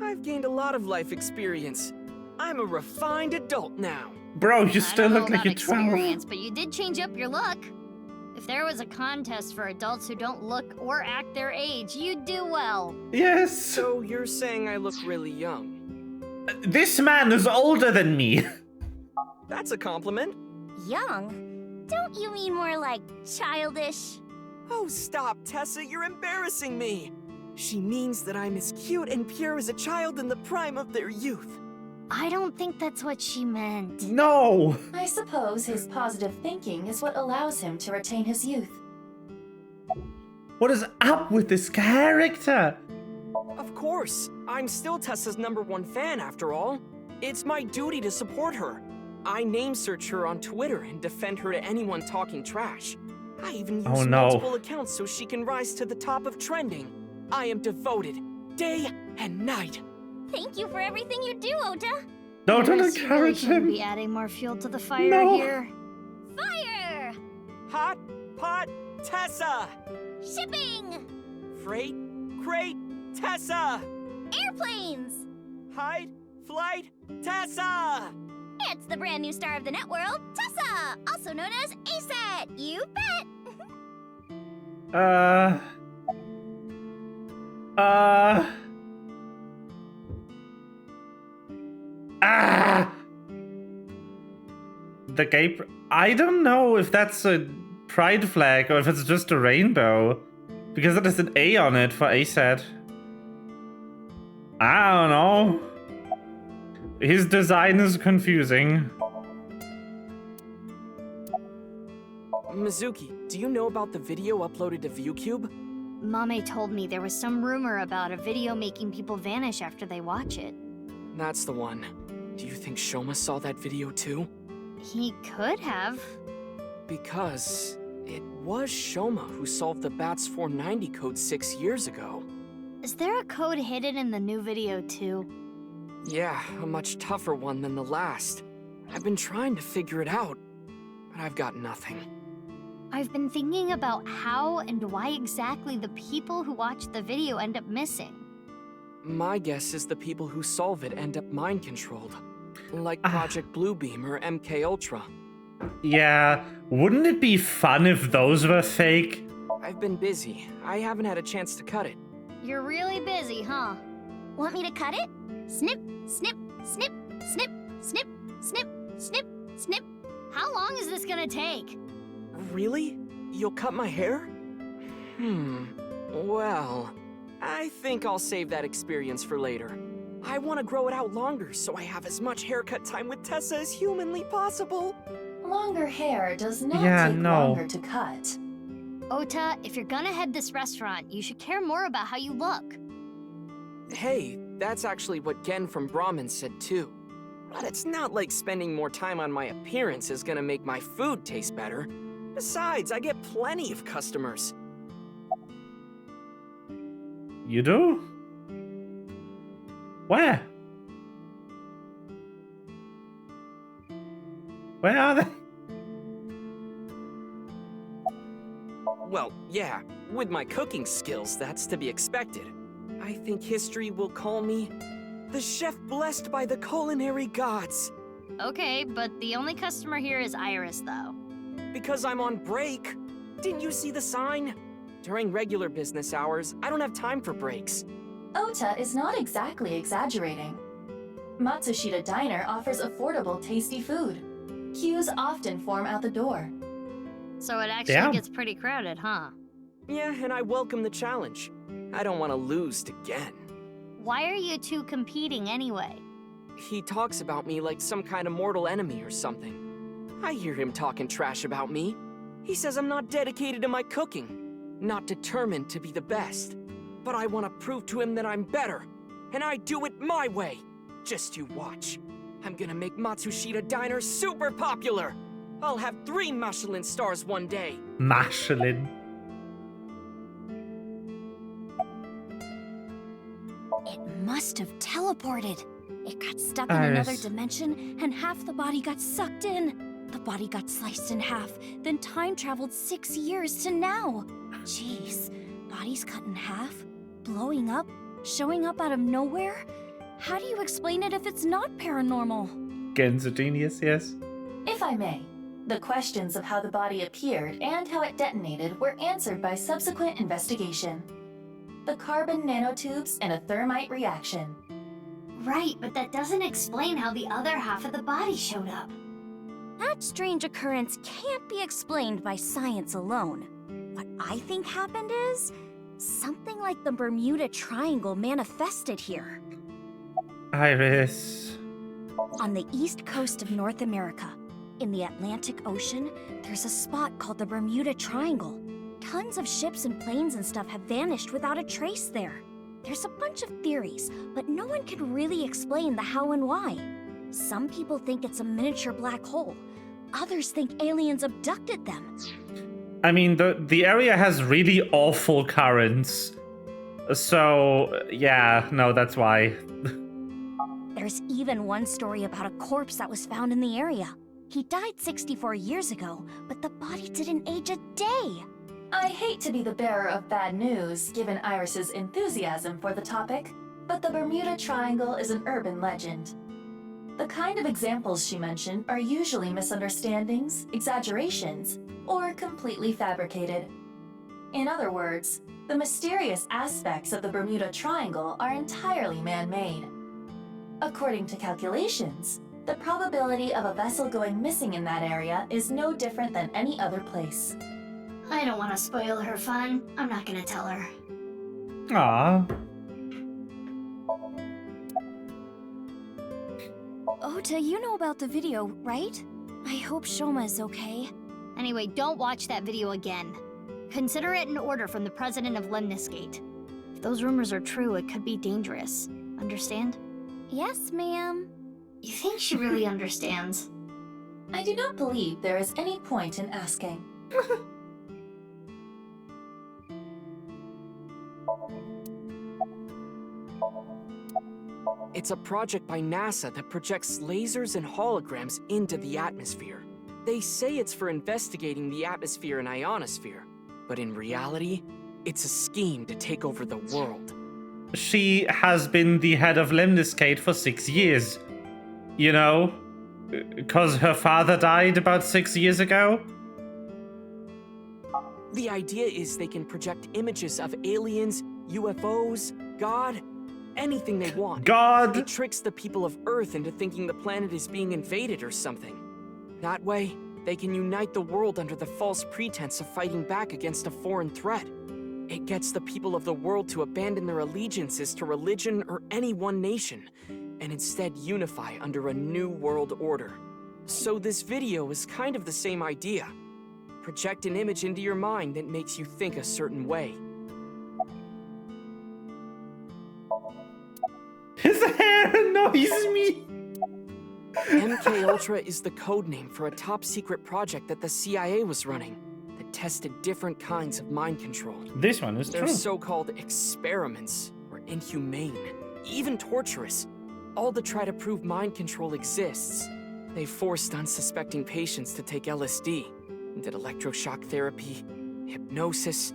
I've gained a lot of life experience. I'm a refined adult now. Bro, you still look like you're 12. But you did change up your look. If there was a contest for adults who don't look or act their age, you'd do well. Yes. So you're saying I look really young? This man is older than me. That's a compliment. Young? Don't you mean more like childish? Oh, stop, Tessa, you're embarrassing me. She means that I'm as cute and pure as a child in the prime of their youth. I don't think that's what she meant. No! I suppose his positive thinking is what allows him to retain his youth. What is up with this character? Of course, I'm still Tessa's #1 fan after all. It's my duty to support her. I name search her on Twitter and defend her to anyone talking trash. I even use multiple accounts so she can rise to the top of trending. I am devoted, day and night. Thank you for everything you do, Ota. No, don't encourage him. Be adding more fuel to the fire here. Fire! Hot pot Tessa! Shipping! Freight crate Tessa! Airplanes! Hide flight Tessa! It's the brand new star of the net world, Tessa, also known as ASAT. You bet. The gay. I don't know if that's a pride flag or if it's just a rainbow, because it has an A on it for ASAT. I don't know. His design is confusing. Mizuki, do you know about the video uploaded to ViewCube? Mame told me there was some rumor about a video making people vanish after they watch it. That's the one. Do you think Shoma saw that video too? He could have. Because it was Shoma who solved the BATS 490 code 6 years ago. Is there a code hidden in the new video too? Yeah, a much tougher one than the last. I've been trying to figure it out, but I've got nothing. I've been thinking about how and why exactly the people who watch the video end up missing. My guess is the people who solve it end up mind-controlled. Like Project Bluebeam or MK Ultra. Yeah, wouldn't it be fun if those were fake? I've been busy. I haven't had a chance to cut it. You're really busy, huh? Want me to cut it? Snip, snip, snip, snip, snip, snip, snip, snip. How long is this gonna take? Really? You'll cut my hair? Well, I think I'll save that experience for later. I want to grow it out longer so I have as much haircut time with Tessa as humanly possible. Longer hair does not take longer to cut. Ota, if you're gonna head this restaurant, you should care more about how you look. Hey, that's actually what Gen from Brahmin said too. But it's not like spending more time on my appearance is gonna make my food taste better. Besides, I get plenty of customers. You do? Where? Where are they? Well, yeah, with my cooking skills, that's to be expected. I think history will call me the chef blessed by the culinary gods. Okay, but the only customer here is Iris, though. Because I'm on break. Didn't you see the sign? During regular business hours, I don't have time for breaks. Ota is not exactly exaggerating. Matsushita Diner offers affordable, tasty food. Queues often form out the door. So it actually gets pretty crowded, huh? Yeah, and I welcome the challenge. I don't want to lose to Gen. Why are you two competing anyway? He talks about me like some kind of mortal enemy or something. I hear him talking trash about me. He says I'm not dedicated to my cooking, not determined to be the best. But I want to prove to him that I'm better, and I do it my way. Just you watch. I'm gonna make Matsushita Diner super popular. I'll have 3 Michelin stars one day. Michelin. It must have teleported. It got stuck in another dimension, and half the body got sucked in. The body got sliced in half, then time traveled 6 years to now. Jeez, body's cut in half, blowing up, showing up out of nowhere? How do you explain it if it's not paranormal? Gen's a genius, yes. If I may, the questions of how the body appeared and how it detonated were answered by subsequent investigation. The carbon nanotubes and a thermite reaction. Right, but that doesn't explain how the other half of the body showed up. That strange occurrence can't be explained by science alone. What I think happened is something like the Bermuda Triangle manifested here. Iris. On the east coast of North America, in the Atlantic Ocean, there's a spot called the Bermuda Triangle. Tons of ships and planes and stuff have vanished without a trace there. There's a bunch of theories, but no one can really explain the how and why. Some people think it's a miniature black hole. Others think aliens abducted them. I mean, the area has really awful currents. So, yeah, no, that's why. There's even one story about a corpse that was found in the area. He died 64 years ago, but the body didn't age a day. I hate to be the bearer of bad news, given Iris's enthusiasm for the topic, but the Bermuda Triangle is an urban legend. The kind of examples she mentioned are usually misunderstandings, exaggerations, or completely fabricated. In other words, the mysterious aspects of the Bermuda Triangle are entirely man-made. According to calculations, the probability of a vessel going missing in that area is no different than any other place. I don't want to spoil her fun. I'm not gonna tell her. Aww. Ota, you know about the video, right? I hope Shoma is okay. Anyway, don't watch that video again. Consider it an order from the president of Lemniscate. If those rumors are true, it could be dangerous. Understand? Yes, ma'am. You think she really understands? I do not believe there is any point in asking. It's a project by NASA that projects lasers and holograms into the atmosphere. They say it's for investigating the atmosphere and ionosphere, but in reality, it's a scheme to take over the world. She has been the head of Lemniscate for 6 years. You know? Because her father died about 6 years ago? The idea is they can project images of aliens, UFOs, God, anything they want. God! It tricks the people of Earth into thinking the planet is being invaded or something. That way, they can unite the world under the false pretense of fighting back against a foreign threat. It gets the people of the world to abandon their allegiances to religion or any one nation, and instead unify under a new world order. So this video is kind of the same idea. Project an image into your mind that makes you think a certain way. His hair annoys me! MK Ultra is the codename for a top-secret project that the CIA was running that tested different kinds of mind control. This one is They're true. so-called experiments were inhumane, even torturous, all to try to prove mind control exists. They forced unsuspecting patients to take LSD, did electroshock therapy, hypnosis,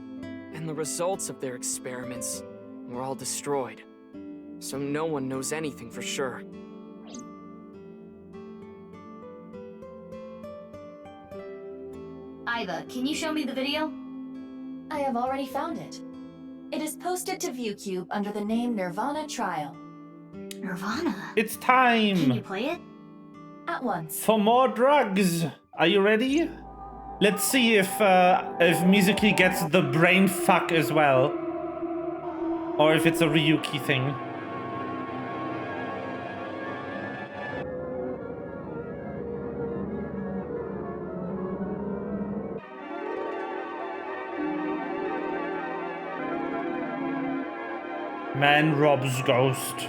and the results of their experiments were all destroyed. So no one knows anything for sure. Iva, can you show me the video? I have already found it. It is posted to ViewCube under the name nirvanA Trial. nirvanA? It's time! Can you play it? At once. For more drugs! Are you ready? Let's see if Mizuki gets the brain fuck as well. Or if it's a Ryuki thing. Man robs ghost.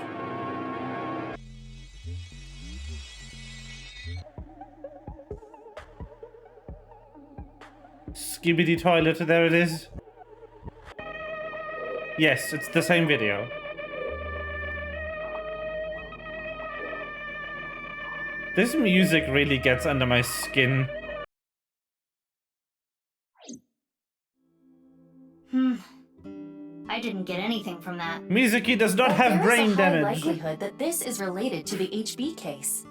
Skibidi toilet, there it is. Yes, it's the same video. This music really gets under my skin. I didn't get anything from that. Mizuki does not have brain damage. There is a high likelihood that this is related to the HB case.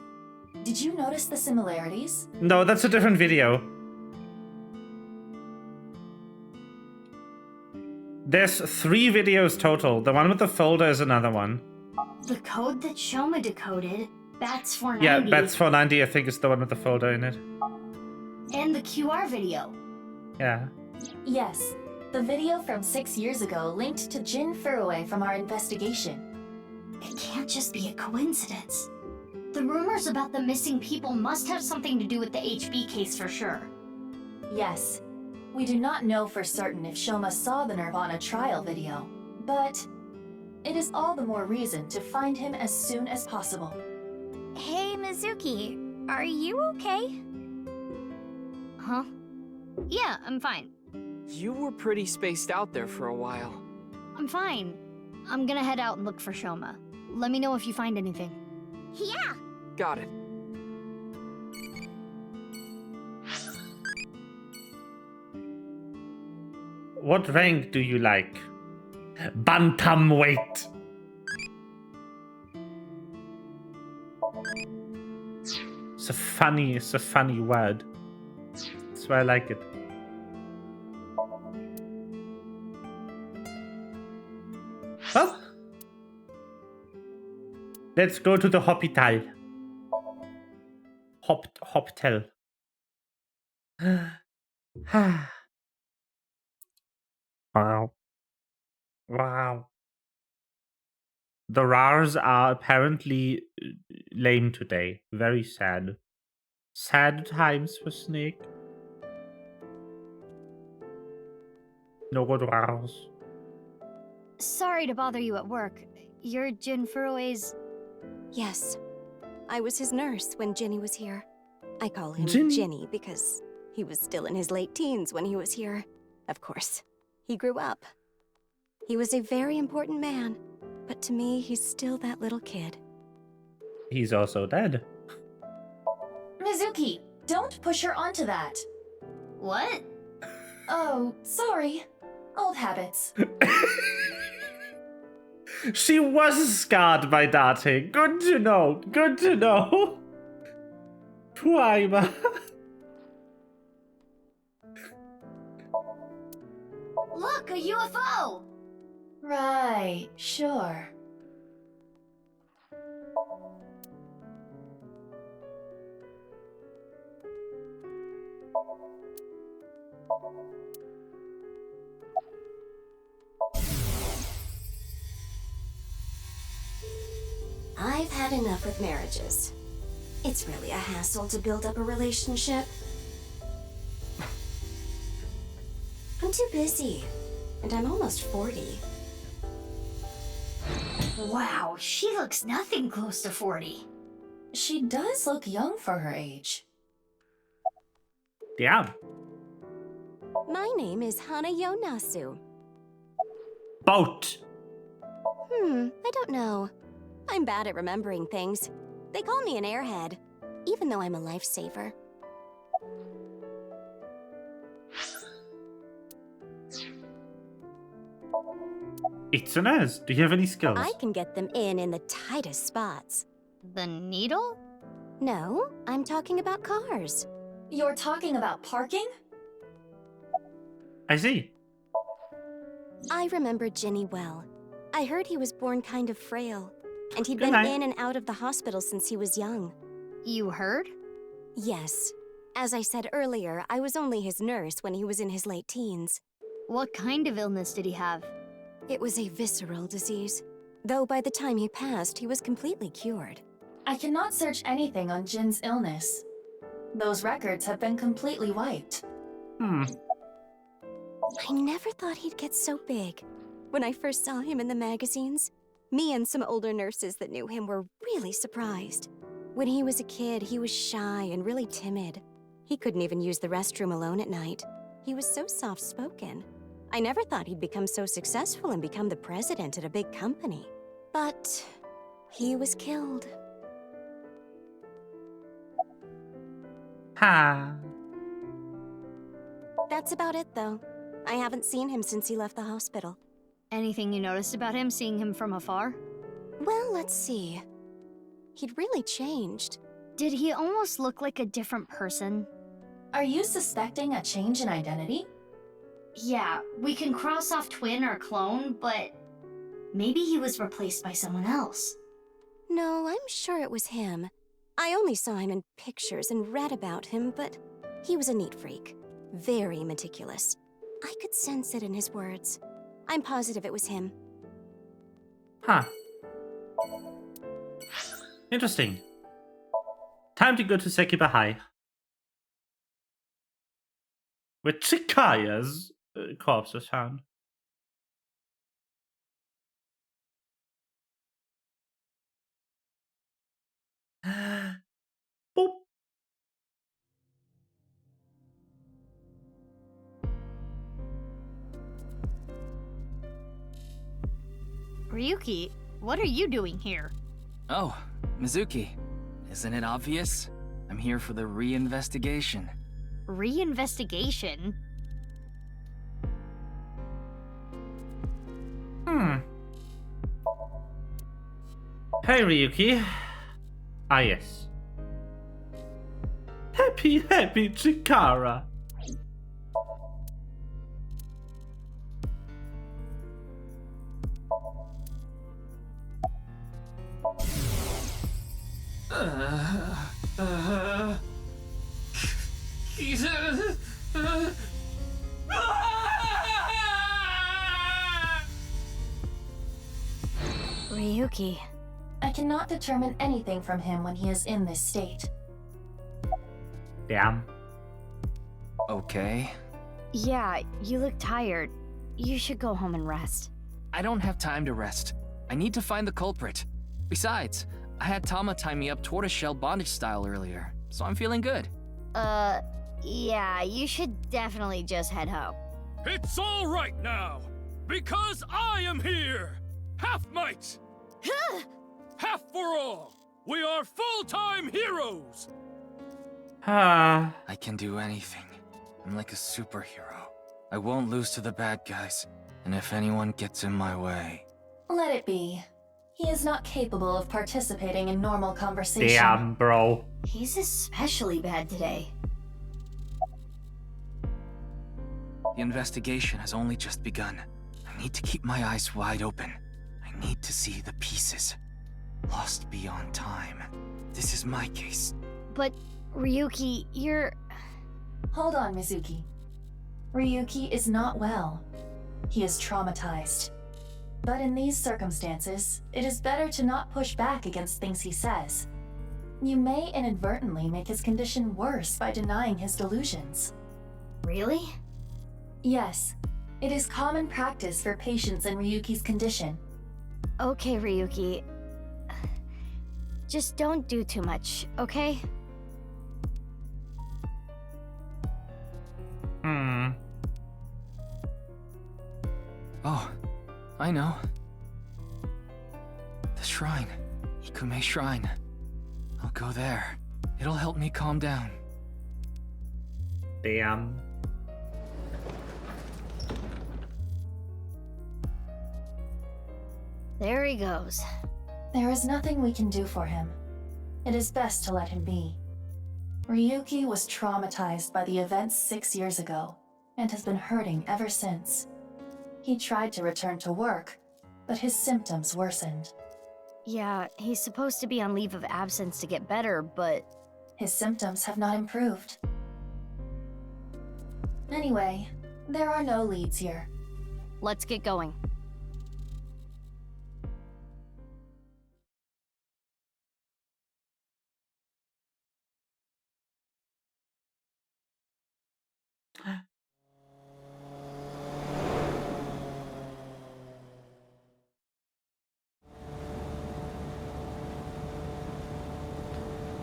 Did you notice the similarities? No, that's a different video. There's 3 videos total. The one with the folder is another one. The code that Shoma decoded, Bats 490. Yeah, Bats 490 I think is the one with the folder in it. And the QR video. Yeah. Yes. The video from 6 years ago linked to Jin Furue from our investigation. It can't just be a coincidence. The rumors about the missing people must have something to do with the HB case for sure. Yes. We do not know for certain if Shoma saw the nirvanA Trial video, but it is all the more reason to find him as soon as possible. Hey, Mizuki, are you okay? Huh? Yeah, I'm fine. You were pretty spaced out there for a while. I'm fine. I'm gonna head out and look for Shoma. Let me know if you find anything. Yeah! Got it. What rank do you like? Bantamweight. It's a funny word. That's why I like it. Well, let's go to the hospital. Hospital. Wow. Wow. The RARs are apparently lame today. Very sad. Sad times for Snake. No good RARs. Sorry to bother you at work. You're Jin Furue's... Yes. I was his nurse when Ginny was here. I call him Ginny? Ginny because he was still in his late teens when he was here. Of course, he grew up. He was a very important man, but to me, he's still that little kid. He's also dead. Mizuki, don't push her onto that. What? Oh, sorry. Old habits. She was scarred by Date. Good to know. Good to know. Twyma. Look, a UFO! Right, sure. I've had enough with marriages. It's really a hassle to build up a relationship. I'm too busy, and I'm almost 40. Wow, she looks nothing close to 40. She does look young for her age. Yeah. My name is Hana Yonasu. Boat. I don't know. I'm bad at remembering things. They call me an airhead, even though I'm a lifesaver. It's an S. Do you have any skills? I can get them in the tightest spots. The needle? No, I'm talking about cars. You're talking about parking? I see. I remember Ginny well. I heard he was born kind of frail, and he'd Good been night. in and out of the hospital since he was young. You heard? Yes. As I said earlier, I was only his nurse when he was in his late teens. What kind of illness did he have? It was a visceral disease. Though by the time he passed, he was completely cured. I cannot search anything on Jin's illness. Those records have been completely wiped. I never thought he'd get so big. When I first saw him in the magazines, me and some older nurses that knew him were really surprised. When he was a kid, he was shy and really timid. He couldn't even use the restroom alone at night. He was so soft-spoken. I never thought he'd become so successful and become the president at a big company. But he was killed. Ha. That's about it, though. I haven't seen him since he left the hospital. Anything you noticed about him, seeing him from afar? Well, let's see. He'd really changed. Did he almost look like a different person? Are you suspecting a change in identity? Yeah, we can cross off twin or clone, but maybe he was replaced by someone else. No, I'm sure it was him. I only saw him in pictures and read about him, but he was a neat freak. Very meticulous. I could sense it in his words. I'm positive it was him. Huh. Interesting. Time to go to Sekiba High. Where Chikaya's corpse was found. Boop. Ryuki, what are you doing here? Oh, Mizuki. Isn't it obvious? I'm here for the reinvestigation. Reinvestigation? Hey, Ryuki. Ah, yes. Happy Chikara. Ryuki. I cannot determine anything from him when he is in this state. Damn. Okay. Yeah, you look tired. You should go home and rest. I don't have time to rest. I need to find the culprit. Besides, I had Tama tie me up tortoiseshell bondage style earlier, so I'm feeling good. Yeah, you should definitely just head home. It's all right now, because I am here! Half might! Half for all! We are full-time heroes! Ah. I can do anything. I'm like a superhero. I won't lose to the bad guys, and if anyone gets in my way... Let it be. He is not capable of participating in normal conversation. Damn, bro. He's especially bad today. The investigation has only just begun. I need to keep my eyes wide open. I need to see the pieces. Lost beyond time. This is my case. But, Ryuki, you're... Hold on, Mizuki. Ryuki is not well. He is traumatized. But in these circumstances, it is better to not push back against things he says. You may inadvertently make his condition worse by denying his delusions. Really? Yes. It is common practice for patients in Ryuki's condition. Okay, Ryuki. Just don't do too much, okay? Oh, I know. The shrine. Ikume Shrine. I'll go there. It'll help me calm down. Damn. There he goes. There is nothing we can do for him. It is best to let him be. Ryuki was traumatized by the events 6 years ago, and has been hurting ever since. He tried to return to work, but his symptoms worsened. Yeah, he's supposed to be on leave of absence to get better, but... His symptoms have not improved. Anyway, there are no leads here. Let's get going.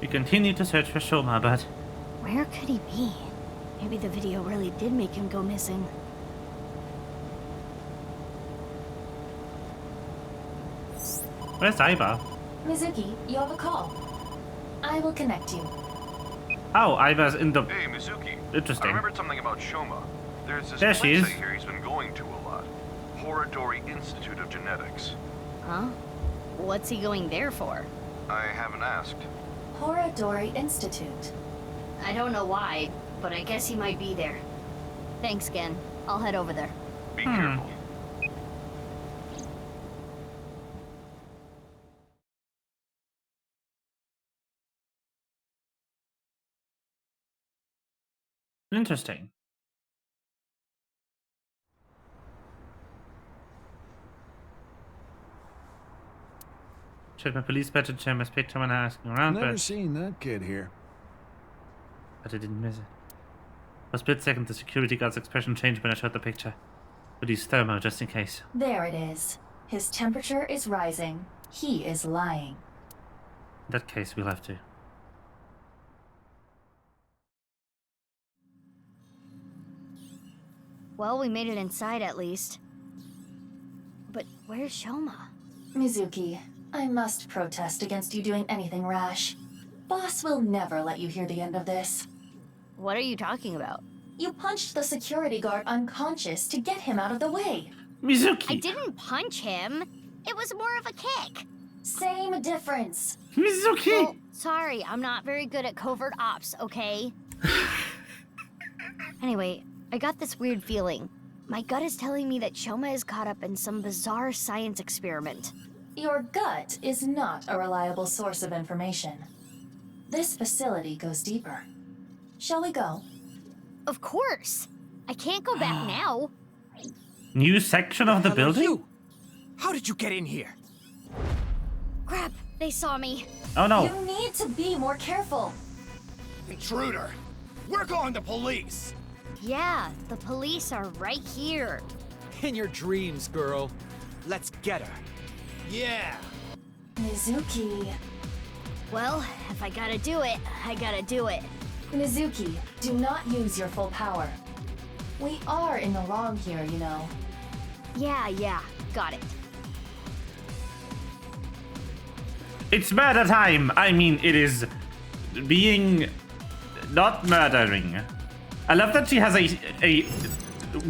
We continue to search for Shoma, but... Where could he be? Maybe the video really did make him go missing. Where's Aiba? Mizuki, you have a call. I will connect you. Oh, Aiba's in the... Hey, Mizuki. Interesting. I remembered something about Shoma. There's this There place she is. I hear he's been going to a lot. Horadori Institute of Genetics. Huh? What's he going there for? I haven't asked. Horadori Institute. I don't know why, but I guess he might be there. Thanks, Gen. I'll head over there. Be careful. Interesting. Check my police badge and check my picture when I asking around, Never but... seen that kid here. But I didn't miss it. For a split second, the security guard's expression changed when I shot the picture. But he's thermo, just in case. There it is. His temperature is rising. He is lying. In that case, we'll have to. Well, we made it inside at least. But where's Shoma? Mizuki, I must protest against you doing anything rash. Boss will never let you hear the end of this. What are you talking about? You punched the security guard unconscious to get him out of the way. Mizuki! I didn't punch him. It was more of a kick. Same difference. Mizuki! Well, sorry, I'm not very good at covert ops, okay? Anyway, I got this weird feeling. My gut is telling me that Shoma is caught up in some bizarre science experiment. Your gut is not a reliable source of information. This facility goes deeper. Shall we go? Of course. I can't go back now. New section of the building? You? How did you get in here? Crap, they saw me. Oh no. You need to be more careful. Intruder! We're calling the police! Yeah, the police are right here. In your dreams, girl. Let's get her. Yeah! Mizuki. Well, if I gotta do it, I gotta do it. Mizuki, do not use your full power. We are in the wrong here, you know. Yeah, got it. It's murder time! I mean, it is being not murdering. I love that she has a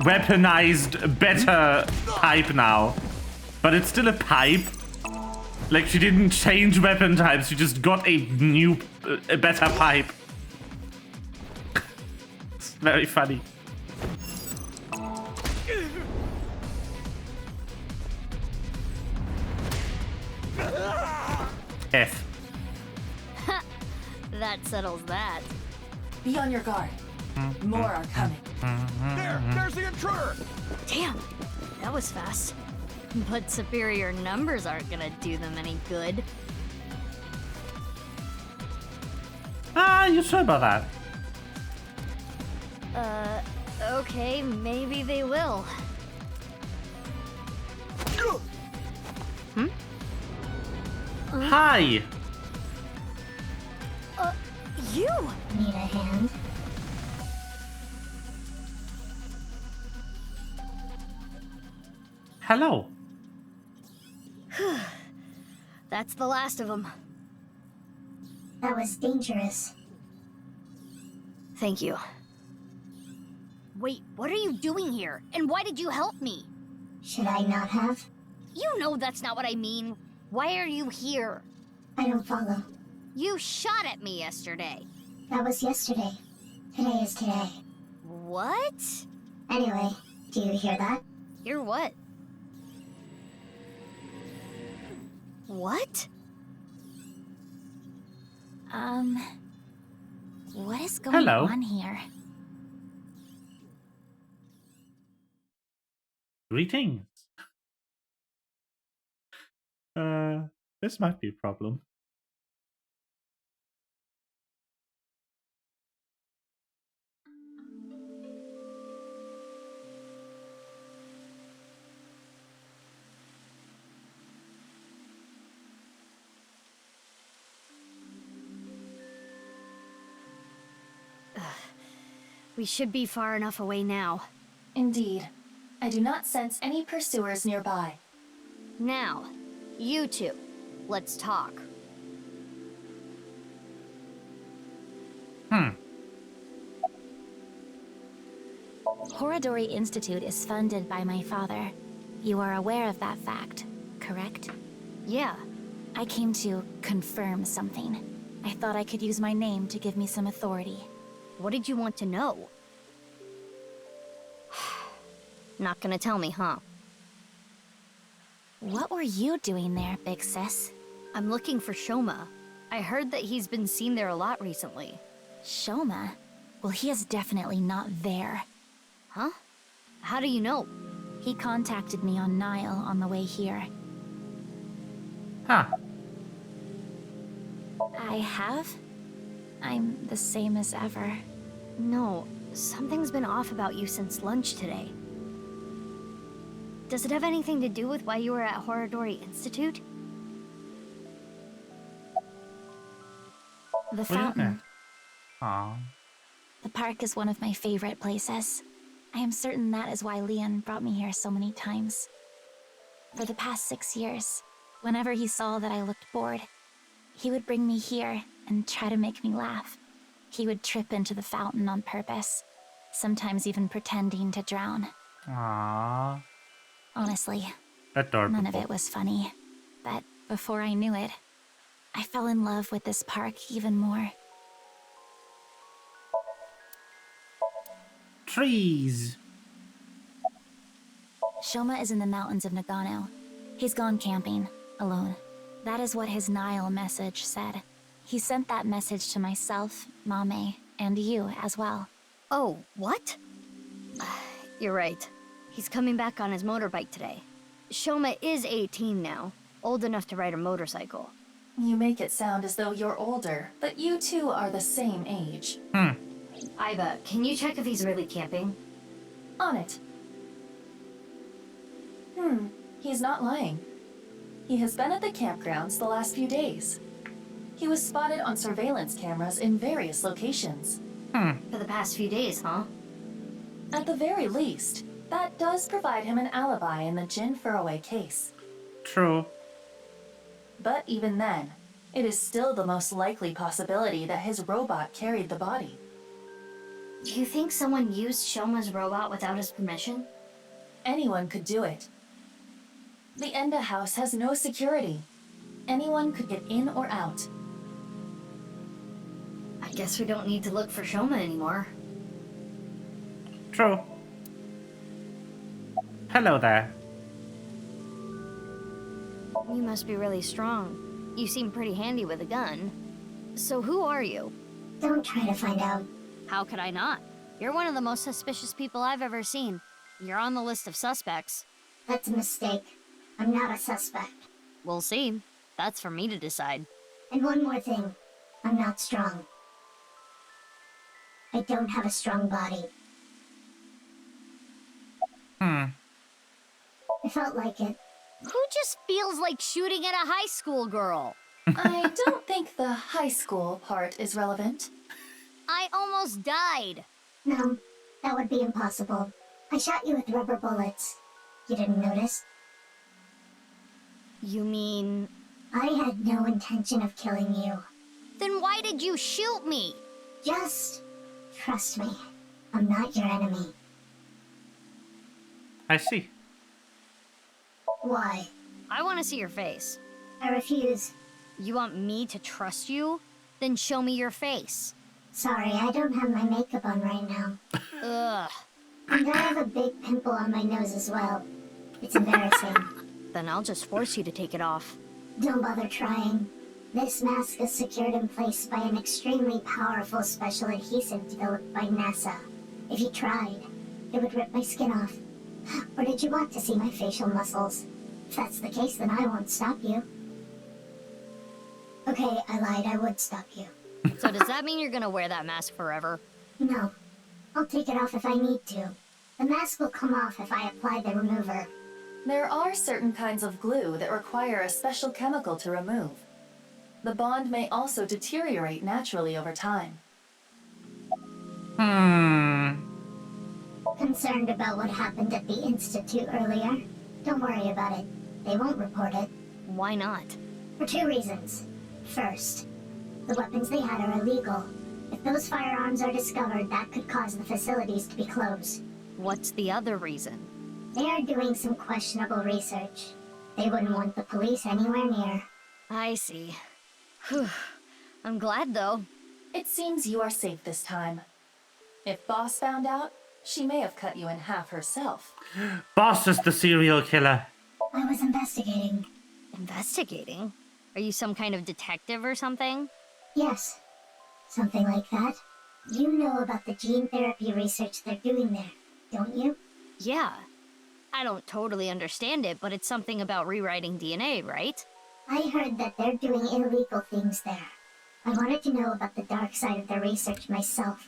weaponized better pipe now. But it's still a pipe. Like, she didn't change weapon types, she just got a new, a better pipe. It's very funny. F. That settles that. Be on your guard. More are coming. There's the intruder! Damn, that was fast. But superior numbers aren't gonna do them any good. Ah, you sure about that? Okay, maybe they will. Hi! You! Need a hand? Hello. That's the last of them. That was dangerous. Thank you. Wait, what are you doing here? And why did you help me? Should I not have? You know that's not what I mean. Why are you here? I don't follow. You shot at me yesterday. That was yesterday. Today is today. What? Anyway, do you hear that? Hear what? What? What is going Hello. on here? Greetings. This might be a problem. We should be far enough away now. Indeed. I do not sense any pursuers nearby. Now, you two, let's talk. Horadori Institute is funded by my father. You are aware of that fact, correct? Yeah. I came to confirm something. I thought I could use my name to give me some authority. What did you want to know? Not gonna tell me, huh? What were you doing there, big sis? I'm looking for Shoma. I heard that he's been seen there a lot recently. Shoma? Well, he is definitely not there. Huh? How do you know? He contacted me on Nile on the way here. Huh. I have? I'm the same as ever. No, something's been off about you since lunch today. Does it have anything to do with why you were at Horadori Institute? The fountain. Aww. The park is one of my favorite places. I am certain that is why Leon brought me here so many times. For the past 6 years, whenever he saw that I looked bored, he would bring me here and try to make me laugh. He would trip into the fountain on purpose, sometimes even pretending to drown. Aww. Honestly, Adorable. none of it was funny. But before I knew it, I fell in love with this park even more. Trees. Shoma is in the mountains of Nagano. He's gone camping, alone. That is what his Nile message said. He sent that message to myself, Mame, and you as well. Oh, what? You're right. He's coming back on his motorbike today. Shoma is 18 now, old enough to ride a motorcycle. You make it sound as though you're older, but you two are the same age. Iba, can you check if he's really camping? On it. He's not lying. He has been at the campgrounds the last few days. He was spotted on surveillance cameras in various locations. For the past few days, huh? At the very least, that does provide him an alibi in the Jin Furroway case. True. But even then, it is still the most likely possibility that his robot carried the body. Do you think someone used Shoma's robot without his permission? Anyone could do it. The Enda house has no security. Anyone could get in or out. I guess we don't need to look for Shoma anymore. True. Hello there. You must be really strong. You seem pretty handy with a gun. So who are you? Don't try to find out. How could I not? You're one of the most suspicious people I've ever seen. You're on the list of suspects. That's a mistake. I'm not a suspect. We'll see. That's for me to decide. And one more thing. I'm not strong. I don't have a strong body. I felt like it. Who just feels like shooting at a high school girl? I don't think the high school part is relevant. I almost died. No, that would be impossible. I shot you with rubber bullets. You didn't notice? You mean... I had no intention of killing you. Then why did you shoot me? Just trust me. I'm not your enemy. I see. Why? I want to see your face. I refuse. You want me to trust you? Then show me your face. Sorry, I don't have my makeup on right now. Ugh. And I have a big pimple on my nose as well. It's embarrassing. Then I'll just force you to take it off. Don't bother trying. This mask is secured in place by an extremely powerful special adhesive developed by NASA. If you tried, it would rip my skin off. Or did you want to see my facial muscles? If that's the case, then I won't stop you. Okay, I lied. I would stop you. So does that mean you're gonna wear that mask forever? No. I'll take it off if I need to. The mask will come off if I apply the remover. There are certain kinds of glue that require a special chemical to remove. The bond may also deteriorate naturally over time. Concerned about what happened at the Institute earlier? Don't worry about it. They won't report it. Why not? For 2 reasons. First, the weapons they had are illegal. If those firearms are discovered, that could cause the facilities to be closed. What's the other reason? They are doing some questionable research. They wouldn't want the police anywhere near. I see. Whew. I'm glad, though. It seems you are safe this time. If Boss found out, she may have cut you in half herself. Boss is the serial killer. I was investigating. Investigating? Are you some kind of detective or something? Yes. Something like that. You know about the gene therapy research they're doing there, don't you? Yeah. I don't totally understand it, but it's something about rewriting DNA, right? I heard that they're doing illegal things there. I wanted to know about the dark side of their research myself.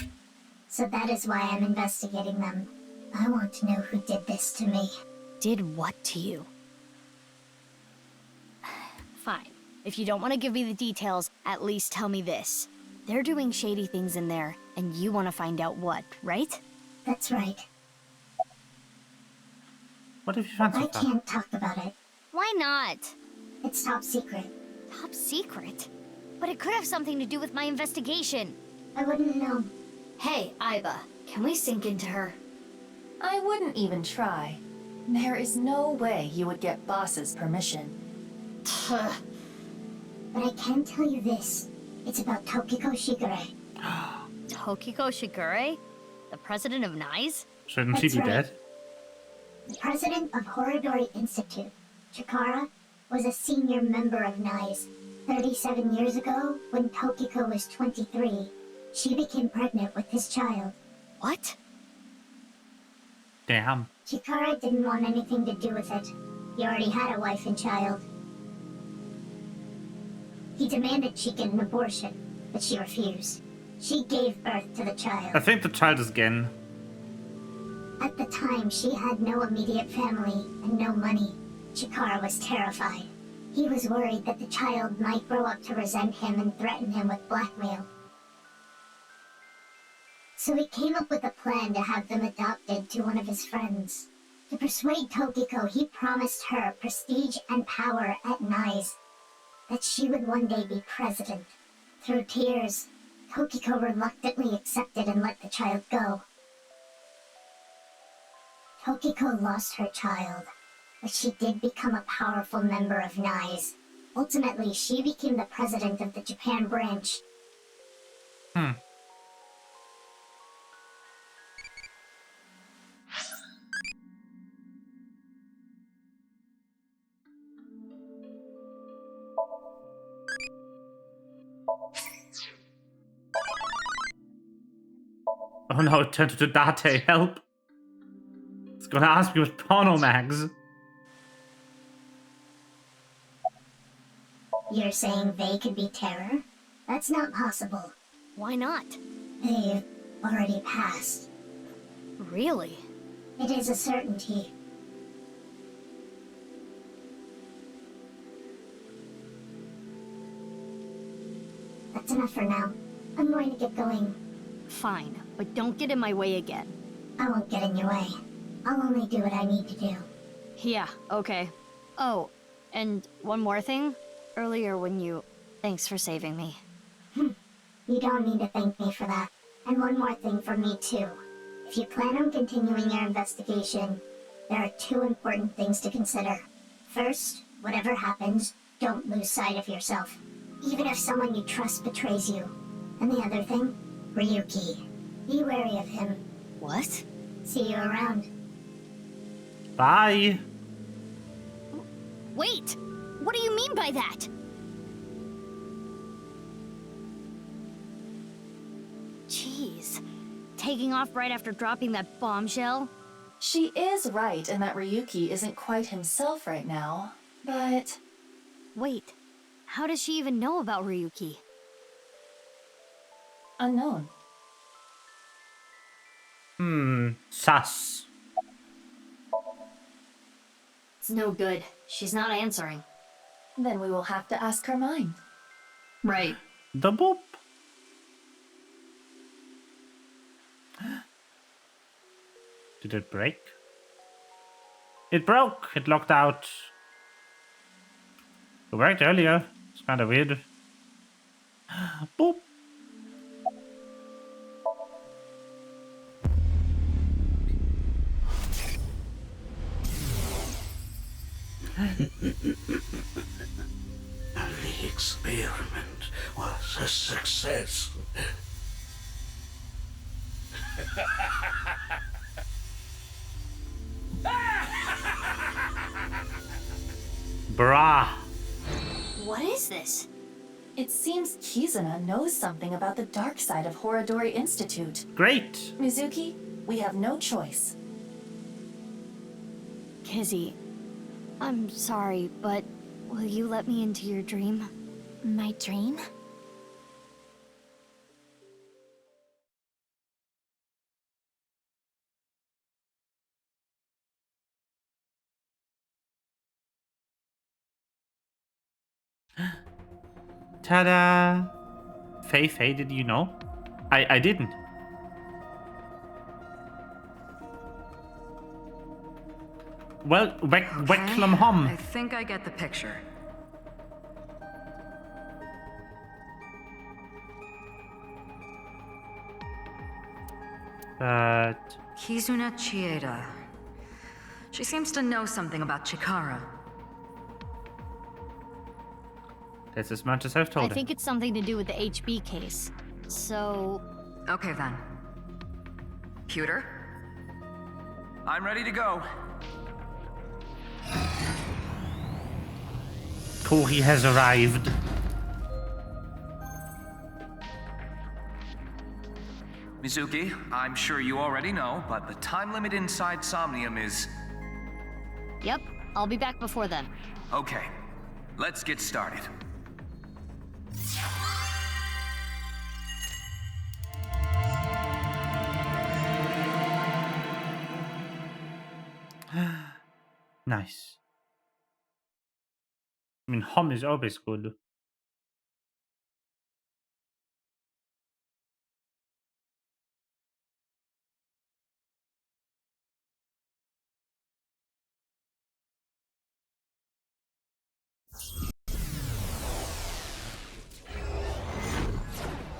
So that is why I'm investigating them. I want to know who did this to me. Did what to you? Fine. If you don't want to give me the details, at least tell me this. They're doing shady things in there, and you want to find out what, right? That's right. What if you found I can't talk about it. Why not? It's top secret. Top secret? But it could have something to do with my investigation. I wouldn't know. Hey, Iba, can we sink into her? I wouldn't even try. There is no way you would get Boss's permission. But I can tell you this. It's about Tokiko Shigure. Tokiko Shigure? The president of NICE? Shouldn't she be dead? The president of Horodori Institute, Chikara, was a senior member of NICE. 37 years ago, when Tokiko was 23, she became pregnant with his child. What? Damn. Chikara didn't want anything to do with it. He already had a wife and child. He demanded she get an abortion, but she refused. She gave birth to the child. I think the child is Gen. At the time, she had no immediate family and no money. Chikara was terrified. He was worried that the child might grow up to resent him and threaten him with blackmail. So he came up with a plan to have them adopted to one of his friends. To persuade Tokiko, he promised her prestige and power at NICE. That she would one day be president. Through tears, Tokiko reluctantly accepted and let the child go. Tokiko lost her child, but she did become a powerful member of NICE. Ultimately, she became the president of the Japan branch. Oh no, it turned into Date. Help. It's gonna ask me with porno mags. You're saying they could be Terror? That's not possible. Why not? They've already passed. Really? It is a certainty. That's enough for now. I'm going to get going. Fine, but don't get in my way again. I won't get in your way. I'll only do what I need to do. Yeah, okay. Oh, and one more thing. Earlier when you... Thanks for saving me. You don't need to thank me for that. And one more thing from me too. If you plan on continuing your investigation, there are 2 important things to consider. First, whatever happens, don't lose sight of yourself. Even if someone you trust betrays you. And the other thing, Ryuki. Be wary of him. What? See you around. Bye. Wait! What do you mean by that? Jeez. Taking off right after dropping that bombshell? She is right in that Ryuki isn't quite himself right now, but... Wait, how does she even know about Ryuki? Unknown. Sus. It's no good. She's not answering. Then we will have to ask her mind. Right. The boop. Did it break? It broke. It locked out. It worked earlier. It's kind of weird. Boop. The experiment was a success. Brah. What is this? It seems Kizuna knows something about the dark side of Horodori Institute. Great. Mizuki, we have no choice. Kizzy, I'm sorry, but will you let me into your dream? My dream? Ta-da! Faye, did you know? I didn't. Well, Wecklum Hom. I think I get the picture. But... Kizuna Chieda. She seems to know something about Chikara. That's as much as I've told her. I think it's something to do with the HB case. So... Okay then. Pewter? I'm ready to go. Corey has arrived. Mizuki, I'm sure you already know, but the time limit inside Somnium is... Yep, I'll be back before then. Okay, let's get started. Nice. I mean, Hom is always good.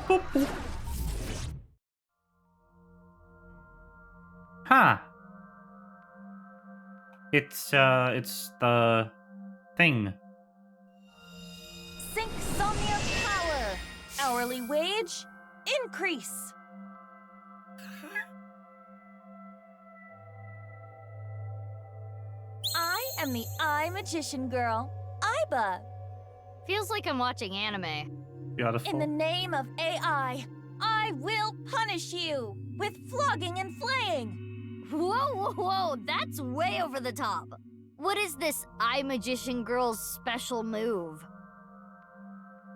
Boop, boop. Huh. It's the thing. Sync Somnium Power! Hourly wage, increase! I am the Eye Magician Girl, Aiba. Feels like I'm watching anime. Beautiful. In the name of AI, I will punish you! with flogging and flaying. Whoa, that's way over the top. What is this eye magician girl's special move?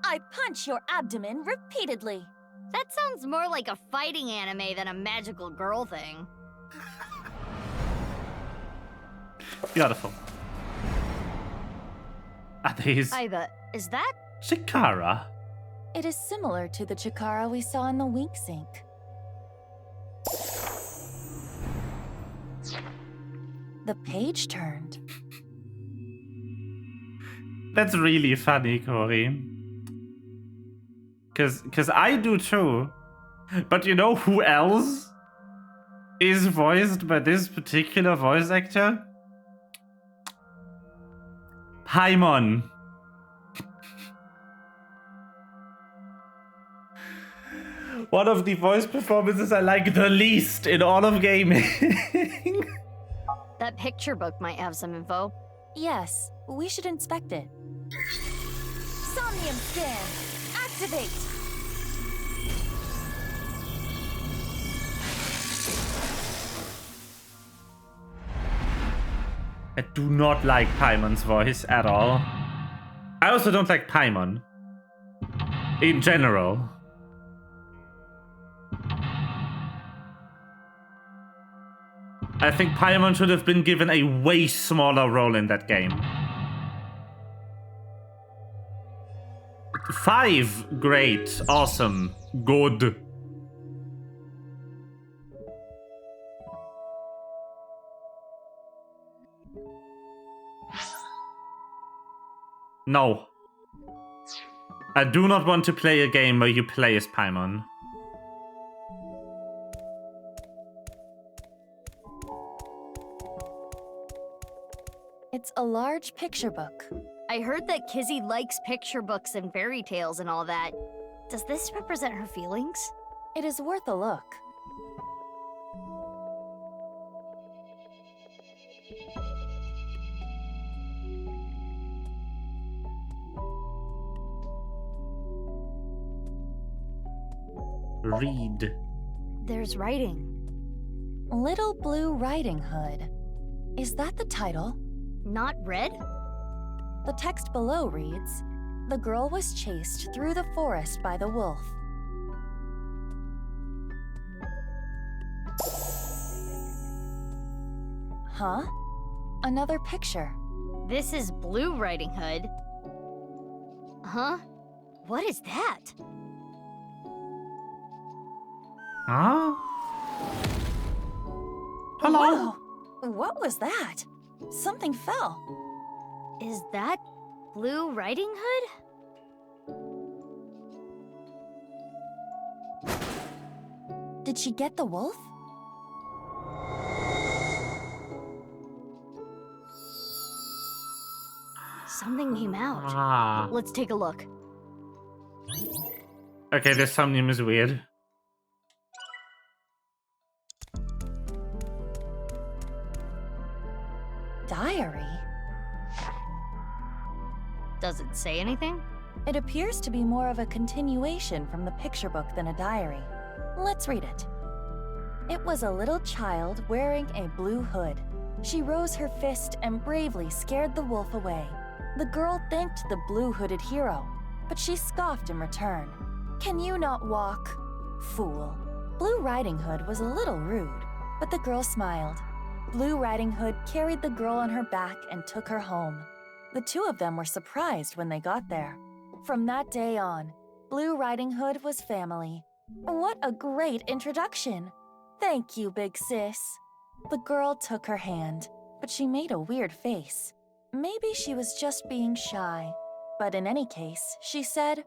I punch your abdomen repeatedly. That sounds more like a fighting anime than a magical girl thing. Beautiful. Are these Is that? Chikara? It is similar to the Chikara we saw in the Wink Sink. The page turned. That's really funny, Corey. Cause I do too. But you know who else is voiced by this particular voice actor? Paimon. One of the voice performances I like the least in all of gaming. That picture book might have some info. Yes, we should inspect it. Somnium scan. Activate. I do not like Paimon's voice at all. I also don't like Paimon. In general. I think Paimon should have been given a way smaller role in that game. 5. Great. Awesome. Good. No. I do not want to play a game where you play as Paimon. It's a large picture book. I heard that Kizzy likes picture books and fairy tales and all that. Does this represent her feelings? It is worth a look. Read. There's writing. Little Blue Riding Hood. Is that the title? Not red? The text below reads, "The girl was chased through the forest by the wolf." Huh? Another picture. This is Blue Riding Hood. Huh? What is that? Huh? Hello? Whoa. What was that? Something fell. Is that Blue Riding Hood? Did she get the wolf? Something came out. Ah. Let's take a look. Okay, this Somnium is weird. Diary? Does it say anything? It appears to be more of a continuation from the picture book than a diary. Let's read it. It was a little child wearing a blue hood. She rose her fist and bravely scared the wolf away. The girl thanked the blue-hooded hero, but she scoffed in return. "Can you not walk? Fool." Blue Riding Hood was a little rude, but the girl smiled. Blue Riding Hood carried the girl on her back and took her home. The two of them were surprised when they got there. From that day on, Blue Riding Hood was family. What a great introduction! Thank you, big sis. The girl took her hand, but she made a weird face. Maybe she was just being shy. But in any case, she said,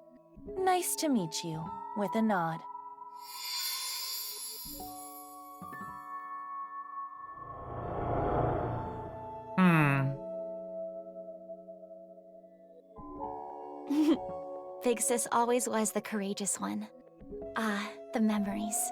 "Nice to meet you," with a nod. Big sis always was the courageous one. Ah, the memories.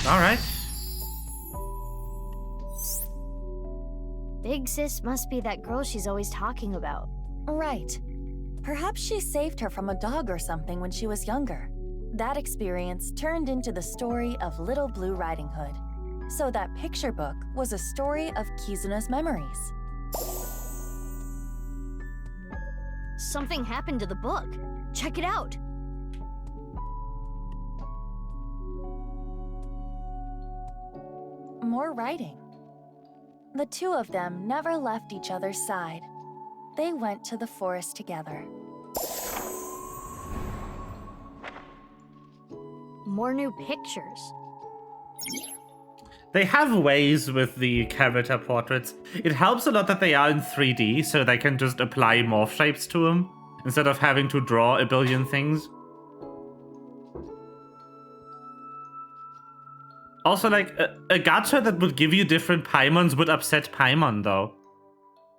All right. Big Sis must be that girl she's always talking about. Right. Perhaps she saved her from a dog or something when she was younger. That experience turned into the story of Little Blue Riding Hood. So that picture book was a story of Kizuna's memories. Something happened to the book. Check it out. More writing. The two of them never left each other's side. They went to the forest together. More new pictures. They have ways with the character portraits. It helps a lot that they are in 3D, so they can just apply morph shapes to them, instead of having to draw a billion things. Also, like, a gacha that would give you different Paimons would upset Paimon, though.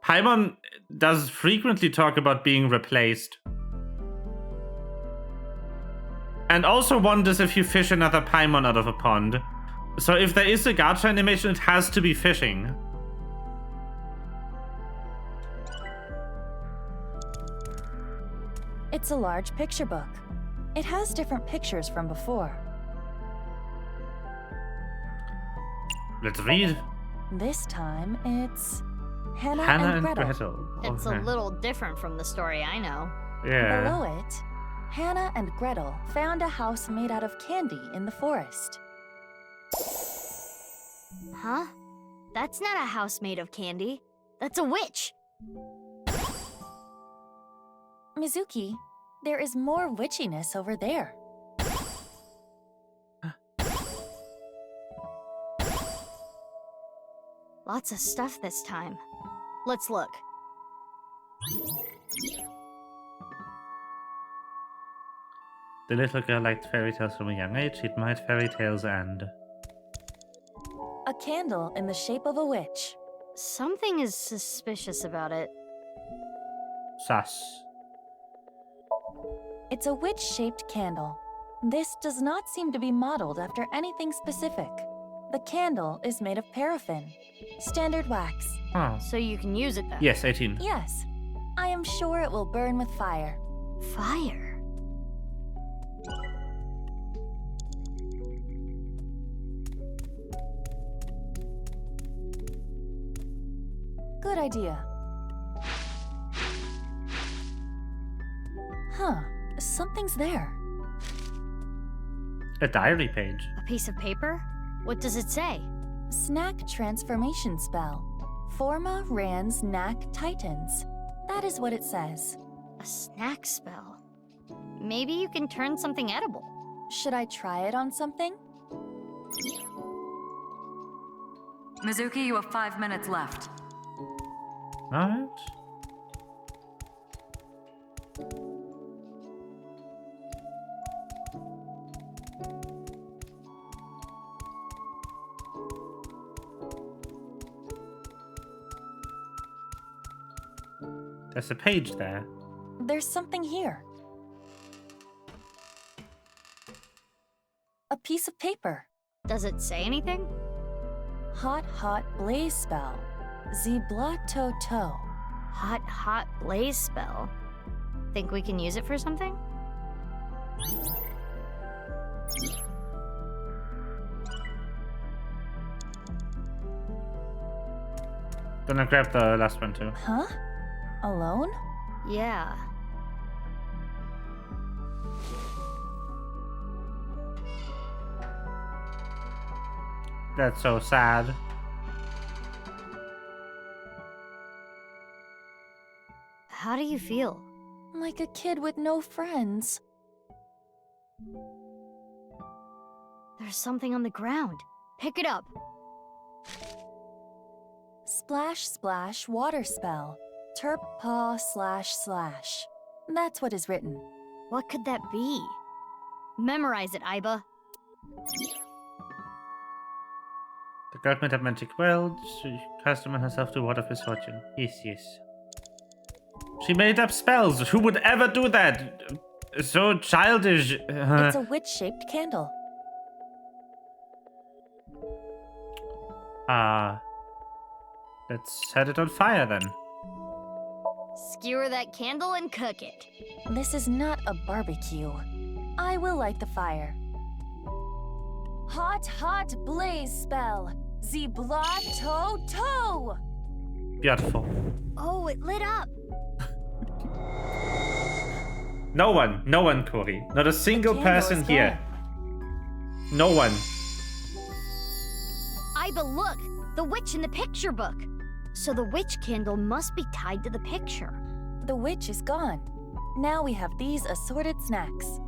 Paimon does frequently talk about being replaced. And also wonders if you fish another Paimon out of a pond. So if there is a gacha animation, it has to be fishing. It's a large picture book. It has different pictures from before. Let's read. This time, it's Hannah Hannah and and Gretel. Gretel. It's a Okay. little different from the story I know. Yeah. Below it, Hannah and Gretel found a house made out of candy in the forest. Huh? That's not a house made of candy. That's a witch. Mizuki, there is more witchiness over there. Lots of stuff this time. Let's look. The little girl liked fairy tales from a young age. She admired fairy tales and... A candle in the shape of a witch. Something is suspicious about it. Sus. It's a witch-shaped candle. This does not seem to be modeled after anything specific. The candle is made of paraffin, standard wax. Oh. So you can use it then? Yes, 18. Yes. I am sure it will burn with fire. Fire? Good idea. Huh. Something's there. A diary page. A piece of paper? What does it say? Snack transformation spell. Forma Rans Knack Titans. That is what it says. A snack spell. Maybe you can turn something edible. Should I try it on something? Mizuki, you have 5 minutes left. Alright. There's a page there. There's something here. A piece of paper. Does it say anything? Hot, hot blaze spell. Ziblato to. Hot, hot blaze spell. Think we can use it for something? Gonna grab the last one too. Huh? Alone? Yeah. That's so sad. How do you feel? Like a kid with no friends. There's something on the ground. Pick it up. Splash, splash, water spell. Terp paw //. That's what is written. What could that be? Memorize it, Aiba. The god made a magic world. She accustomed herself to water of misfortune. Yes, yes. She made up spells. Who would ever do that? So childish. It's a witch-shaped candle. Let's set it on fire then. Skewer that candle and cook it. This is not a barbecue. I will light the fire. Hot, hot blaze spell. Ze blood toe toe. Beautiful. Oh, it lit up. No one, Cory. Not a single person here. No one. Iba, look! The witch in the picture book. So the witch candle must be tied to the picture. The witch is gone. Now we have these assorted snacks.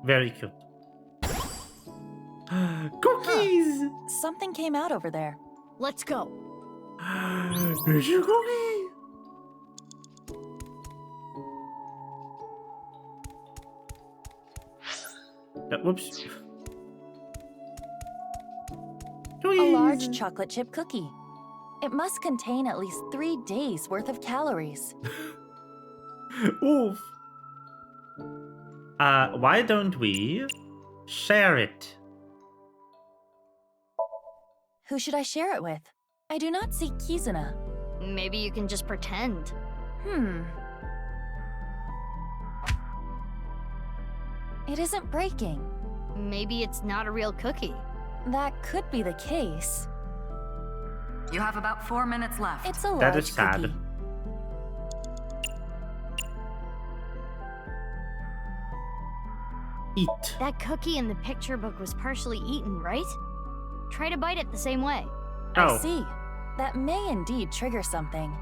Very cute. Cookies! Huh. Something came out over there. Let's go. Is your cookie? Whoops. A large chocolate chip cookie. It must contain at least 3 days worth of calories. Oof. Why don't we share it? Who should I share it with? I do not see Kizuna. Maybe you can just pretend. It isn't breaking. Maybe it's not a real cookie. That could be the case. You have about 4 minutes left. It's a large That is sad. cookie. Eat. That cookie in the picture book was partially eaten, right? Try to bite it the same way. I see. That may indeed trigger something.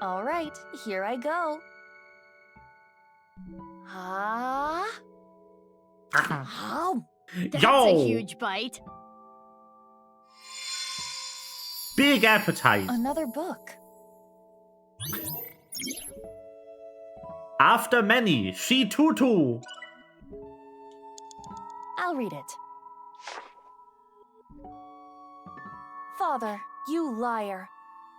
All right, here I go. Ah. Oh, that's Yo! a huge bite. Big appetite. Another book. After many, she too. I'll read it. Father, you liar.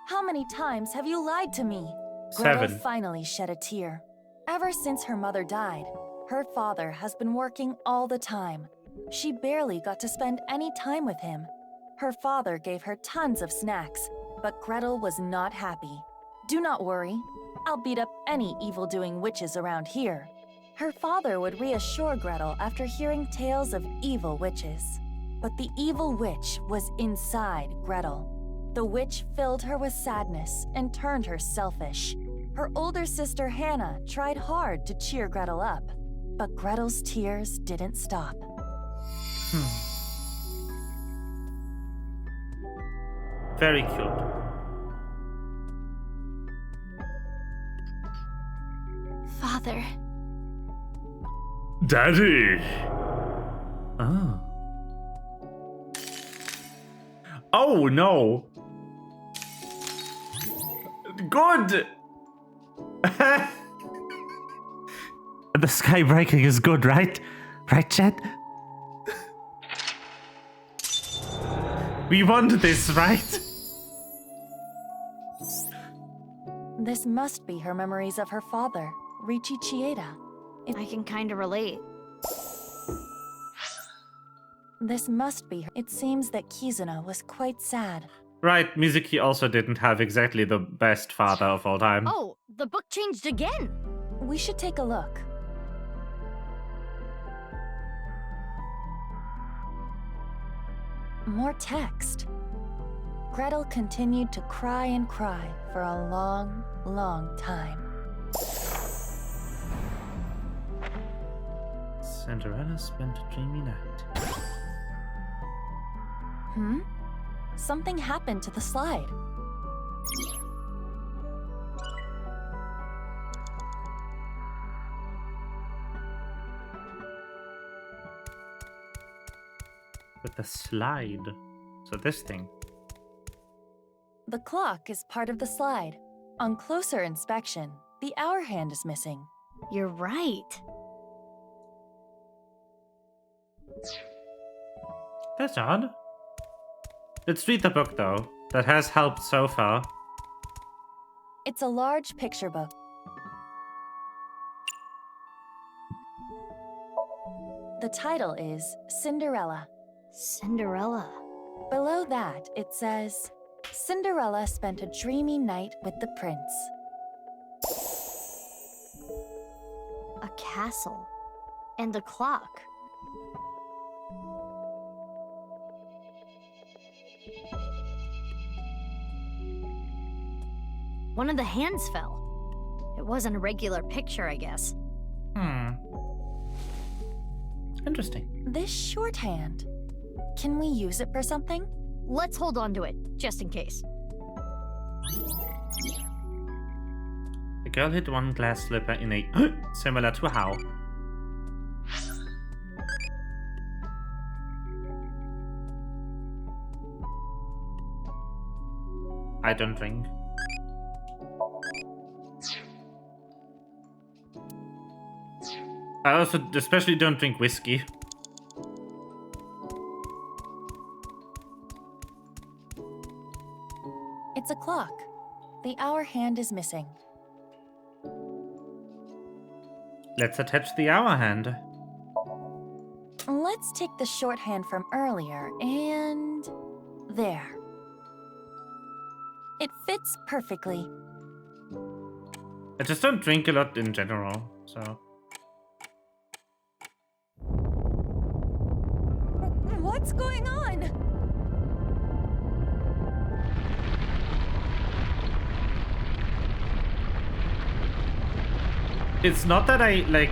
How many times have you lied to me? 7. Gretel finally shed a tear. Ever since her mother died, her father has been working all the time. She barely got to spend any time with him. Her father gave her tons of snacks, but Gretel was not happy. Do not worry. I'll beat up any evil-doing witches around here. Her father would reassure Gretel after hearing tales of evil witches. But the evil witch was inside Gretel. The witch filled her with sadness and turned her selfish. Her older sister Hannah tried hard to cheer Gretel up, but Gretel's tears didn't stop. Very cute. Father. Daddy. Oh. Oh no. Good. The sky breaking is good, right? Right, Chad? We want this, right? This must be her memories of her father, Richi Chieda. I can kind of relate. This must be her. It seems that Kizuna was quite sad. Right, Mizuki also didn't have exactly the best father of all time. Oh, the book changed again. We should take a look. More text. Gretel continued to cry and cry for a long, long time. Cinderella spent a dreamy night. Something happened to the slide. With the slide. So this thing. The clock is part of the slide. On closer inspection, the hour hand is missing. You're right. That's odd. Let's read the book, though. That has helped so far. It's a large picture book. The title is Cinderella. Cinderella. Below that, it says, Cinderella spent a dreamy night with the prince. A castle. And a clock. One of the hands fell. It wasn't a regular picture, I guess. Interesting. This shorthand. Can we use it for something? Let's hold on to it, just in case. The girl hit one glass slipper in a similar to how. I don't drink. I also especially don't drink whiskey. It's a clock. The hour hand is missing. Let's attach the hour hand. Let's take the shorthand from earlier and... there. It fits perfectly. I just don't drink a lot in general, so... What's going on? It's not that I, like...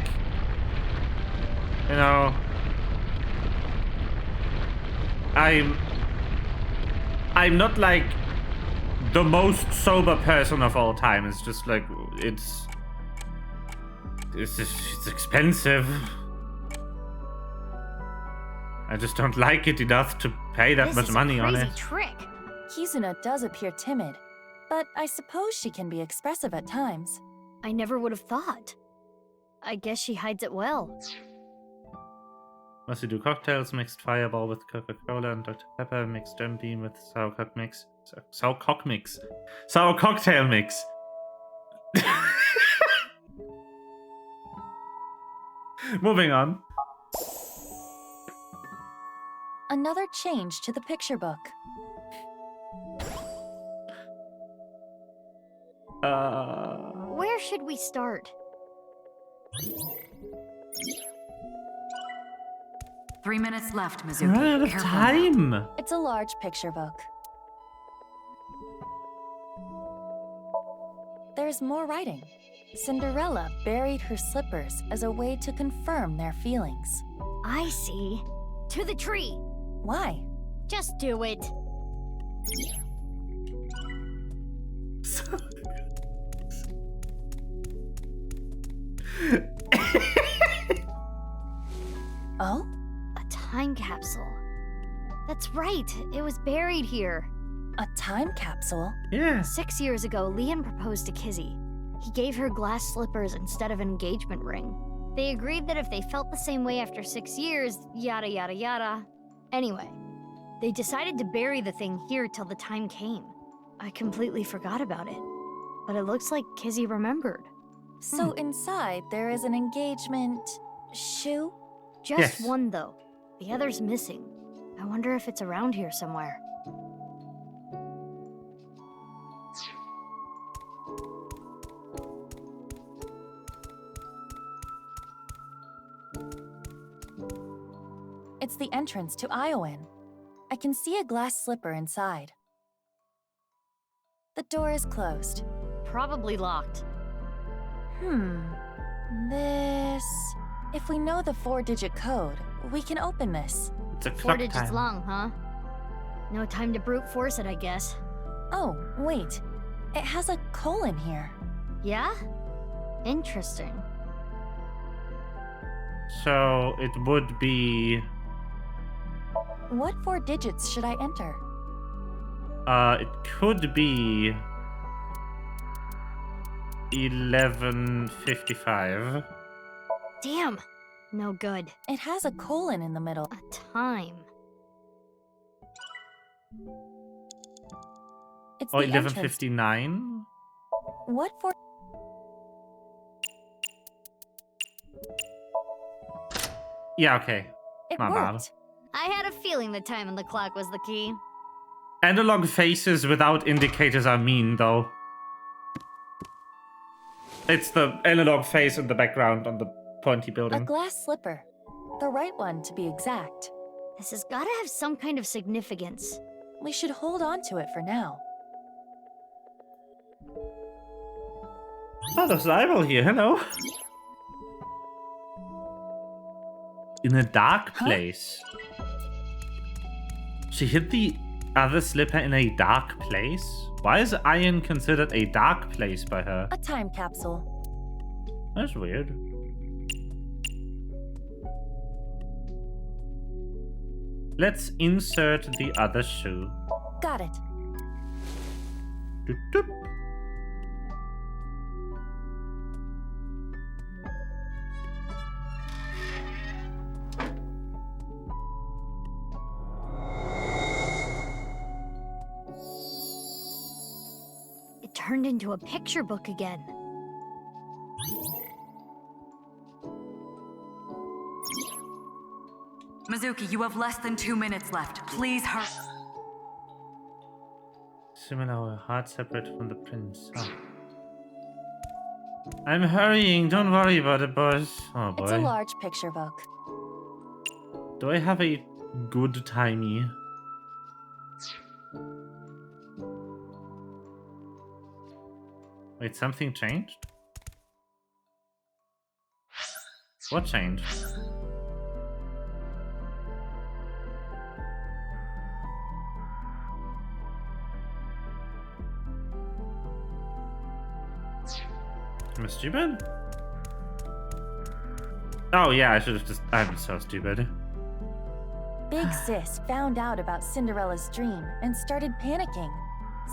You know... I'm not, like, the most sober person of all time. It's just, like, it's expensive. I just don't like it enough to pay that much money on it. This is a crazy trick. Kizuna does appear timid, but I suppose she can be expressive at times. I never would have thought. I guess she hides it well. Must you do cocktails, mixed fireball with Coca-Cola and Dr. Pepper, mixed Jam Beam with sour cock mix. Sour cocktail mix. Moving on. Another change to the picture book. Where should we start? 3 minutes left, Mizuki. We're out of Careful. time. It's a large picture book. There's more writing. Cinderella buried her slippers as a way to confirm their feelings. I see. To the tree. Why? Just do it. Oh? A time capsule. That's right. It was buried here. A time capsule? Yeah. 6 years ago, Leon proposed to Kizzy. He gave her glass slippers instead of an engagement ring. They agreed that if they felt the same way after 6 years, yada yada yada. Anyway, they decided to bury the thing here till the time came. I completely forgot about it, but it looks like Kizzy remembered. So inside there is an engagement shoe? Just one though. The other's missing. I wonder if it's around here somewhere. It's the entrance to Iowan. I can see a glass slipper inside. The door is closed. Probably locked. This... If we know the 4-digit code, we can open this. It's a 4 digits long, huh? No time to brute force it, I guess. Oh, wait. It has a colon here. Yeah? Interesting. So it would be... What 4 digits should I enter? It could be... 11:55. Damn! No good. It has a colon in the middle. A time. It's Or the entrance. 11:59. What for? Yeah, okay. It Not bad. worked. I had a feeling the time on the clock was the key. Analog faces without indicators are mean, though. It's the analog face in the background on the pointy A building. glass slipper. The right one, to be exact. This has gotta have some kind of significance. We should hold on to it for now. Oh, there's Libel here. Hello. In a dark place. She hid the other slipper in a dark place? Why is iron considered a dark place by her? A time capsule. That's weird. Let's insert the other shoe. Got it. Doop, doop. It turned into a picture book again. Mizuki, you have less than 2 minutes left. Please hurry. Similar, heart separate from the prince. Oh. I'm hurrying. Don't worry about it, boys. Oh boy. It's a large picture book. Do I have a good timey? Wait, something changed? What changed? Am I stupid? Oh yeah, I should have just... I'm so stupid. Big Sis found out about Cinderella's dream and started panicking.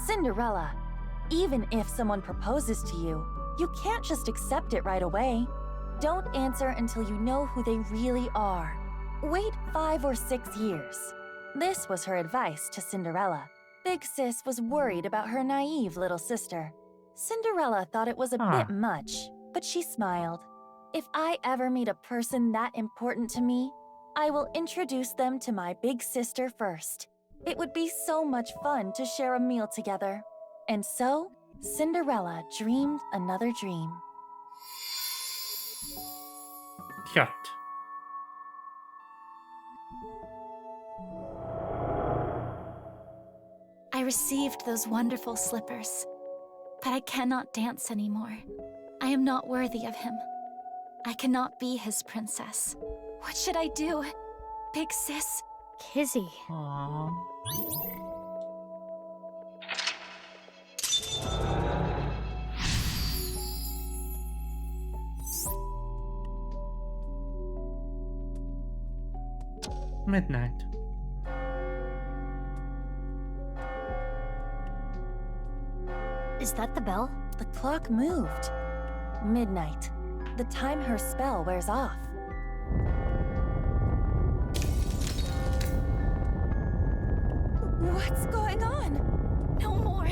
Cinderella, even if someone proposes to you, you can't just accept it right away. Don't answer until you know who they really are. Wait 5 or 6 years. This was her advice to Cinderella. Big Sis was worried about her naive little sister. Cinderella thought it was a bit much, but she smiled. If I ever meet a person that important to me, I will introduce them to my big sister first. It would be so much fun to share a meal together. And so, Cinderella dreamed another dream. Cut. I received those wonderful slippers, but I cannot dance anymore. I am not worthy of him. I cannot be his princess. What should I do? Big Sis? Kizzy. Aww. Midnight. Is that the bell? The clock moved. Midnight. The time her spell wears off. What's going on? No more.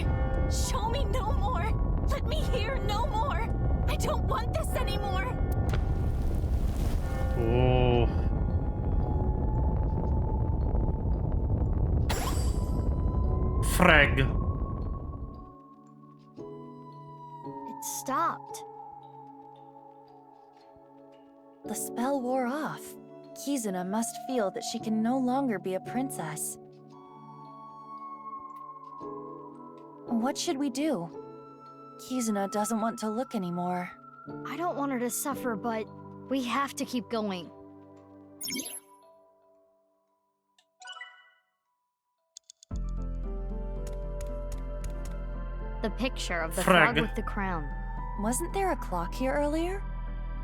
Show me no more. Let me hear no more. I don't want this anymore. Oh. Frag. It stopped. The spell wore off. Kizuna must feel that she can no longer be a princess. What should we do? Kizuna doesn't want to look anymore. I don't want her to suffer, but we have to keep going. The picture of the frog with the crown. Wasn't there a clock here earlier?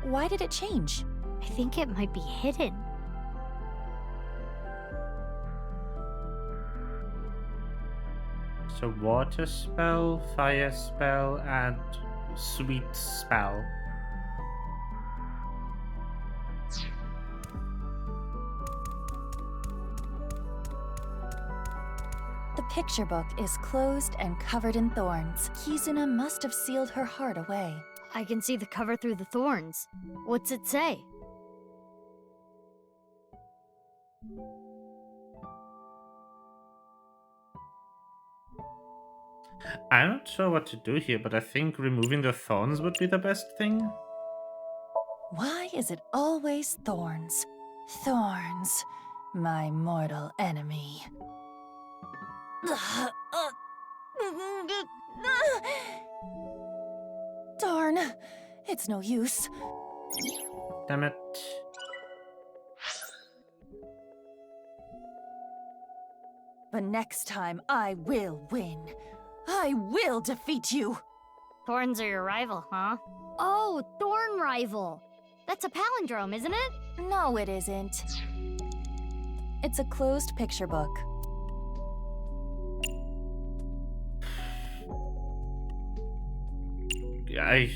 Why did it change? I think it might be hidden. So water spell, fire spell, and sweet spell. The picture book is closed and covered in thorns. Kizuna must have sealed her heart away. I can see the cover through the thorns. What's it say? I'm not sure what to do here, but I think removing the thorns would be the best thing. Why is it always thorns? Thorns, my mortal enemy. Darn, it's no use. Damn it. But next time I will win. I will defeat you. Thorns are your rival, huh? Oh, Thorn Rival. That's a palindrome, isn't it? No, it isn't. It's a closed picture book. I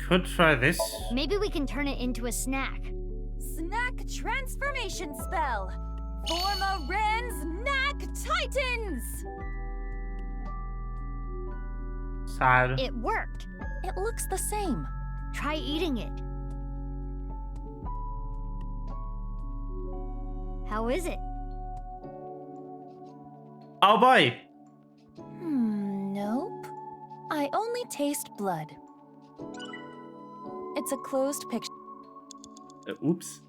could try this. Maybe we can turn it into a snack. Snack transformation spell. Form a Snack Titans! Sad. It worked. It looks the same. Try eating it. How is it? Oh boy! Nope. I only taste blood. It's a closed picture. Oops.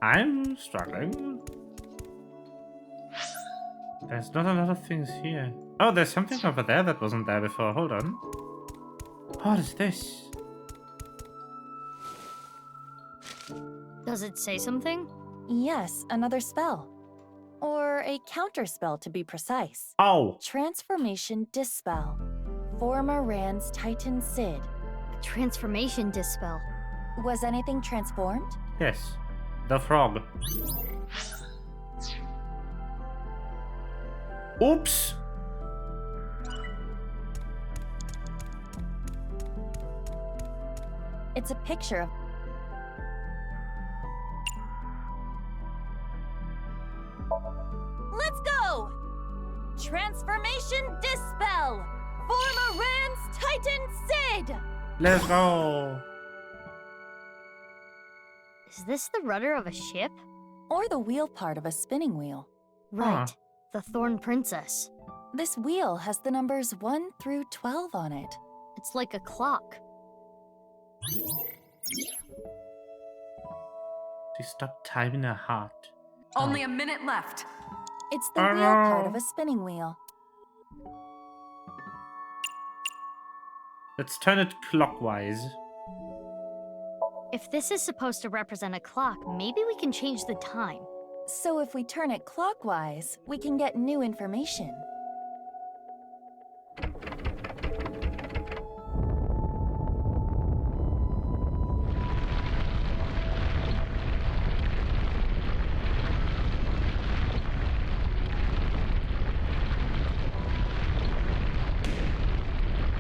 I'm struggling. There's not a lot of things here. Oh, there's something over there that wasn't there before. Hold on. What is this? Does it say something? Yes, another spell. Or a counter spell to be precise. Oh. Transformation Dispel. Former Rand's Titan Sid. A transformation dispel. Was anything transformed? Yes. The frog. Oops! It's a picture of... Let's go! Transformation Dispel! Former Rand's Titan Sid! Let's go! Is this the rudder of a ship? Or the wheel part of a spinning wheel. Right. The Thorn Princess. This wheel has the numbers 1 through 12 on it. It's like a clock. She stopped timing her heart. Only a minute left. It's the wheel part of a spinning wheel. Let's turn it clockwise. If this is supposed to represent a clock, maybe we can change the time. So if we turn it clockwise, we can get new information.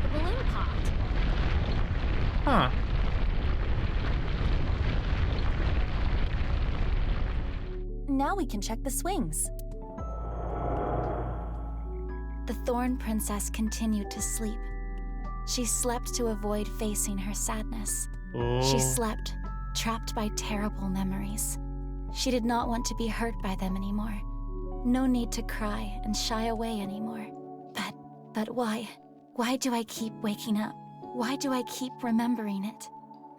The balloon popped. Huh. Now we can check the swings. The Thorn Princess continued to sleep. She slept to avoid facing her sadness. She slept, trapped by terrible memories. She did not want to be hurt by them anymore. No need to cry and shy away anymore. But why? Why do I keep waking up? Why do I keep remembering it?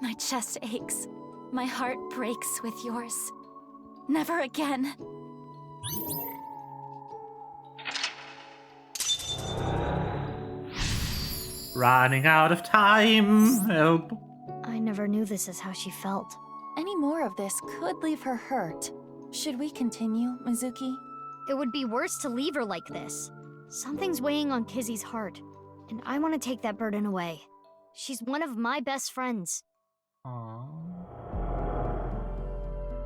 My chest aches. My heart breaks with yours. Never again. Running out of time. Help. I never knew this is how she felt. Any more of this could leave her hurt. Should we continue, Mizuki? It would be worse to leave her like this. Something's weighing on Kizzy's heart, and I want to take that burden away. She's one of my best friends. Aww.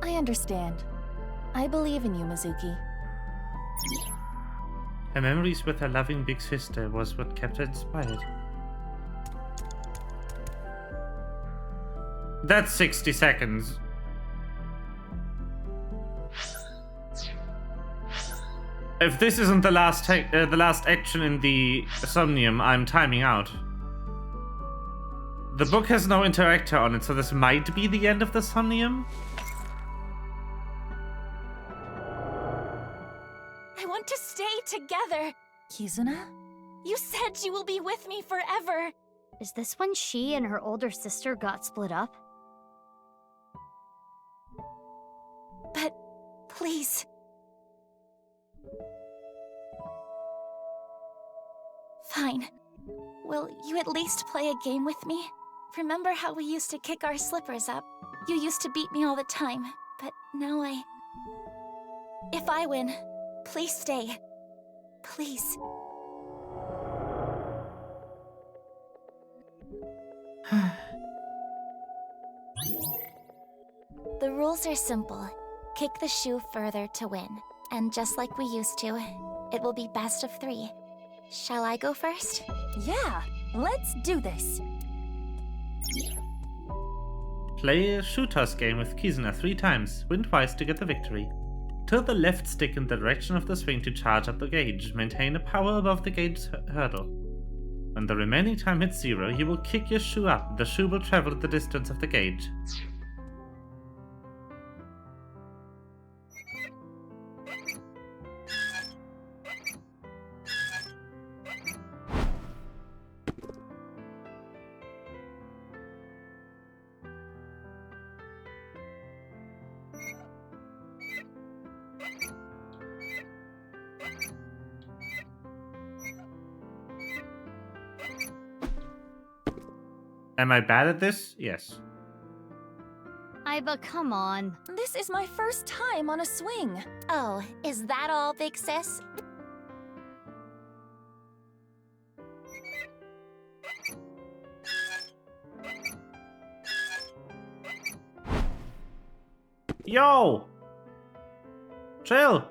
I understand. I believe in you, Mizuki. Her memories with her loving big sister was what kept her inspired. That's 60 seconds. If this isn't the last action in the Somnium, I'm timing out. The book has no interactor on it, so this might be the end of the Somnium. I want to stay together. Kizuna? You said you will be with me forever. Is this when she and her older sister got split up? But please. Fine. Will you at least play a game with me? Remember how we used to kick our slippers up? You used to beat me all the time, but now If I win, please stay. Please. The rules are simple. Kick the shoe further to win. And just like we used to, it will be best of 3. Shall I go first? Yeah, let's do this. Play a shoe toss game with Kizuna 3 times. Win twice to get the victory. Tilt the left stick in the direction of the swing to charge up the gauge. Maintain a power above the gauge hurdle. When the remaining time hits 0, you will kick your shoe up. The shoe will travel the distance of the gauge. Am I bad at this? Yes. Aiba, come on. This is my first time on a swing. Oh, is that all, big sis? Yo! Chill!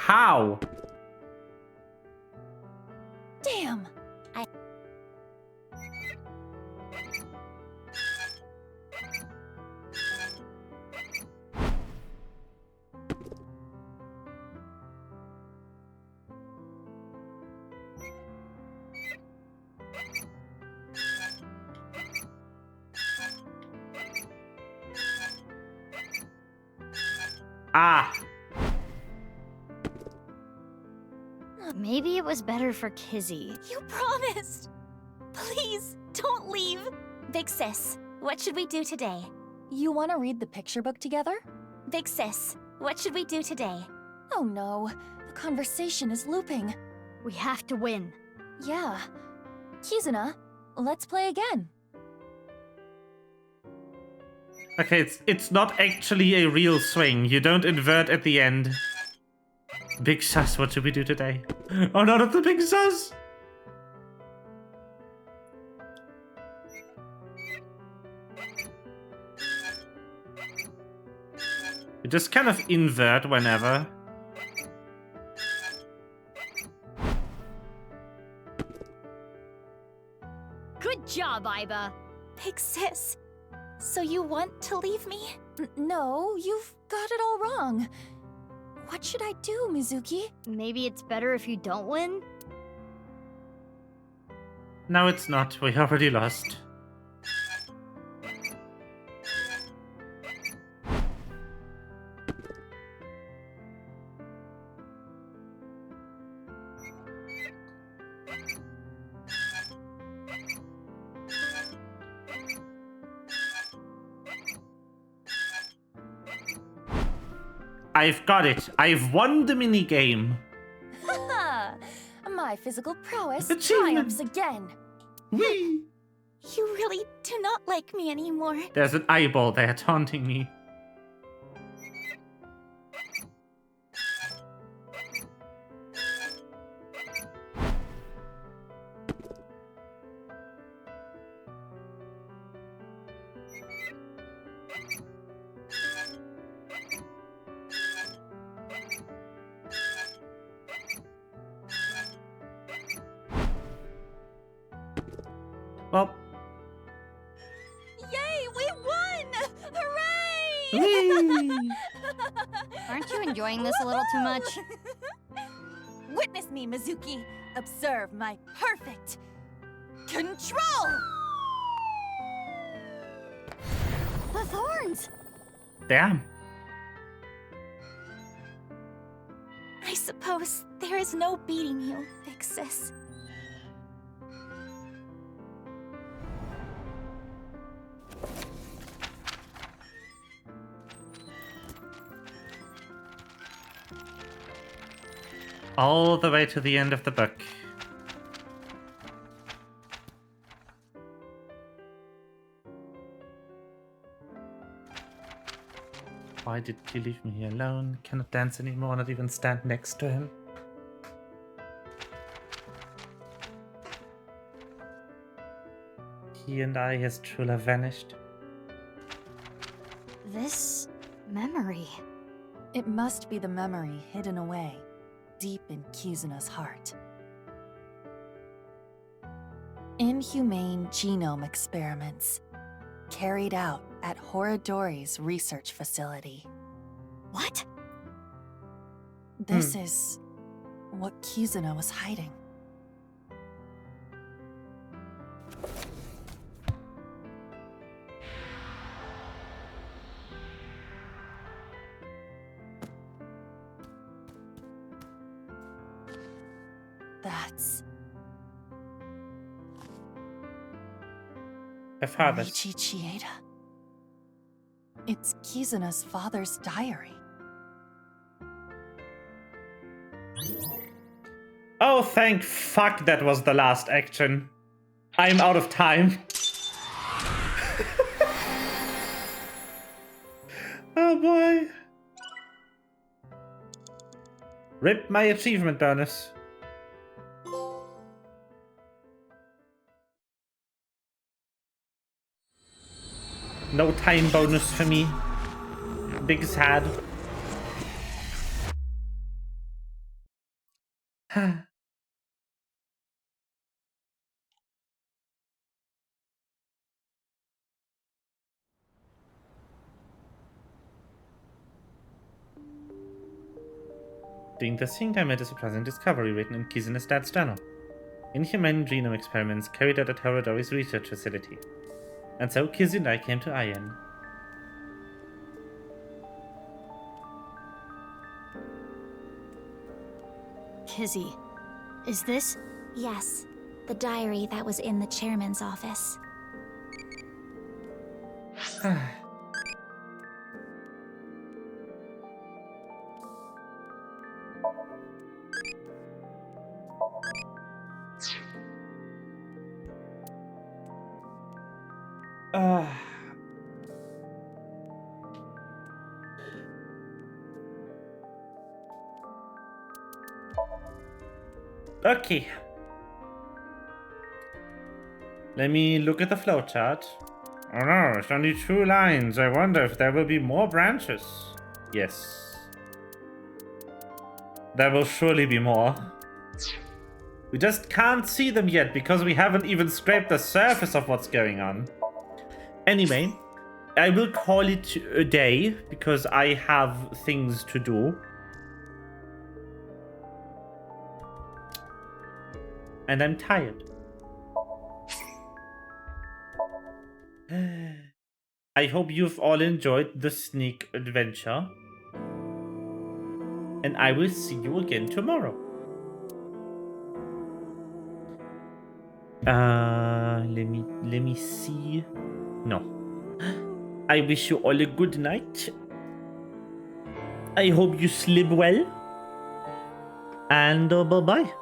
How? Damn! Ah! Maybe it was better for Kizzy. You promised! Please, don't leave! Big sis, what should we do today? You want to read the picture book together? Big sis, what should we do today? Oh no, the conversation is looping. We have to win. Yeah. Kizuna, let's play again. Okay, it's not actually a real swing. You don't invert at the end. Big sus, what should we do today? Oh no, not the big sus! You just kind of invert whenever. Good job, Aiba. Big sis, so you want to leave me? No, you've got it all wrong. What should I do, Mizuki? Maybe it's better if you don't win? No, it's not. We already lost. I've got it. I've won the minigame. Haha! My physical prowess Achievement. triumphs again. Whee! You really do not like me anymore. There's an eyeball there taunting me. Well, Yay, we won! Hooray! whee! Aren't you enjoying this a little too much? Witness me, Mizuki. Observe my perfect control! The thorns! Damn. I suppose there is no beating you, big sis. All the way to the end of the book. Why did you leave me here alone? Cannot dance anymore, not even stand next to him. He and I, his true love, vanished. This memory. It must be the memory hidden away, deep in Kizuna's heart. Inhumane genome experiments, carried out at Horadori's research facility. What? This is what Kizuna was hiding. That's her father's. Michi Chieda. It's Kizuna's father's diary. Oh, thank fuck that was the last action. I'm out of time. Oh boy. Rip my achievement bonus. No time bonus for me. Big sad. During the same time, I made a surprising discovery written in Kizuna's dad's journal. Inhumane genome experiments carried out at Horadori's research facility. And so Kizuna came to Iron. Kizzy, is this? Yes, the diary that was in the chairman's office. Okay. Let me look at the flowchart. Oh no, it's only 2 lines. I wonder if there will be more branches. Yes. There will surely be more. We just can't see them yet because we haven't even scraped the surface of what's going on. Anyway, I will call it a day because I have things to do. And I'm tired. I hope you've all enjoyed the sneak adventure. And I will see you again tomorrow. Let me see. No. I wish you all a good night. I hope you sleep well. And bye-bye.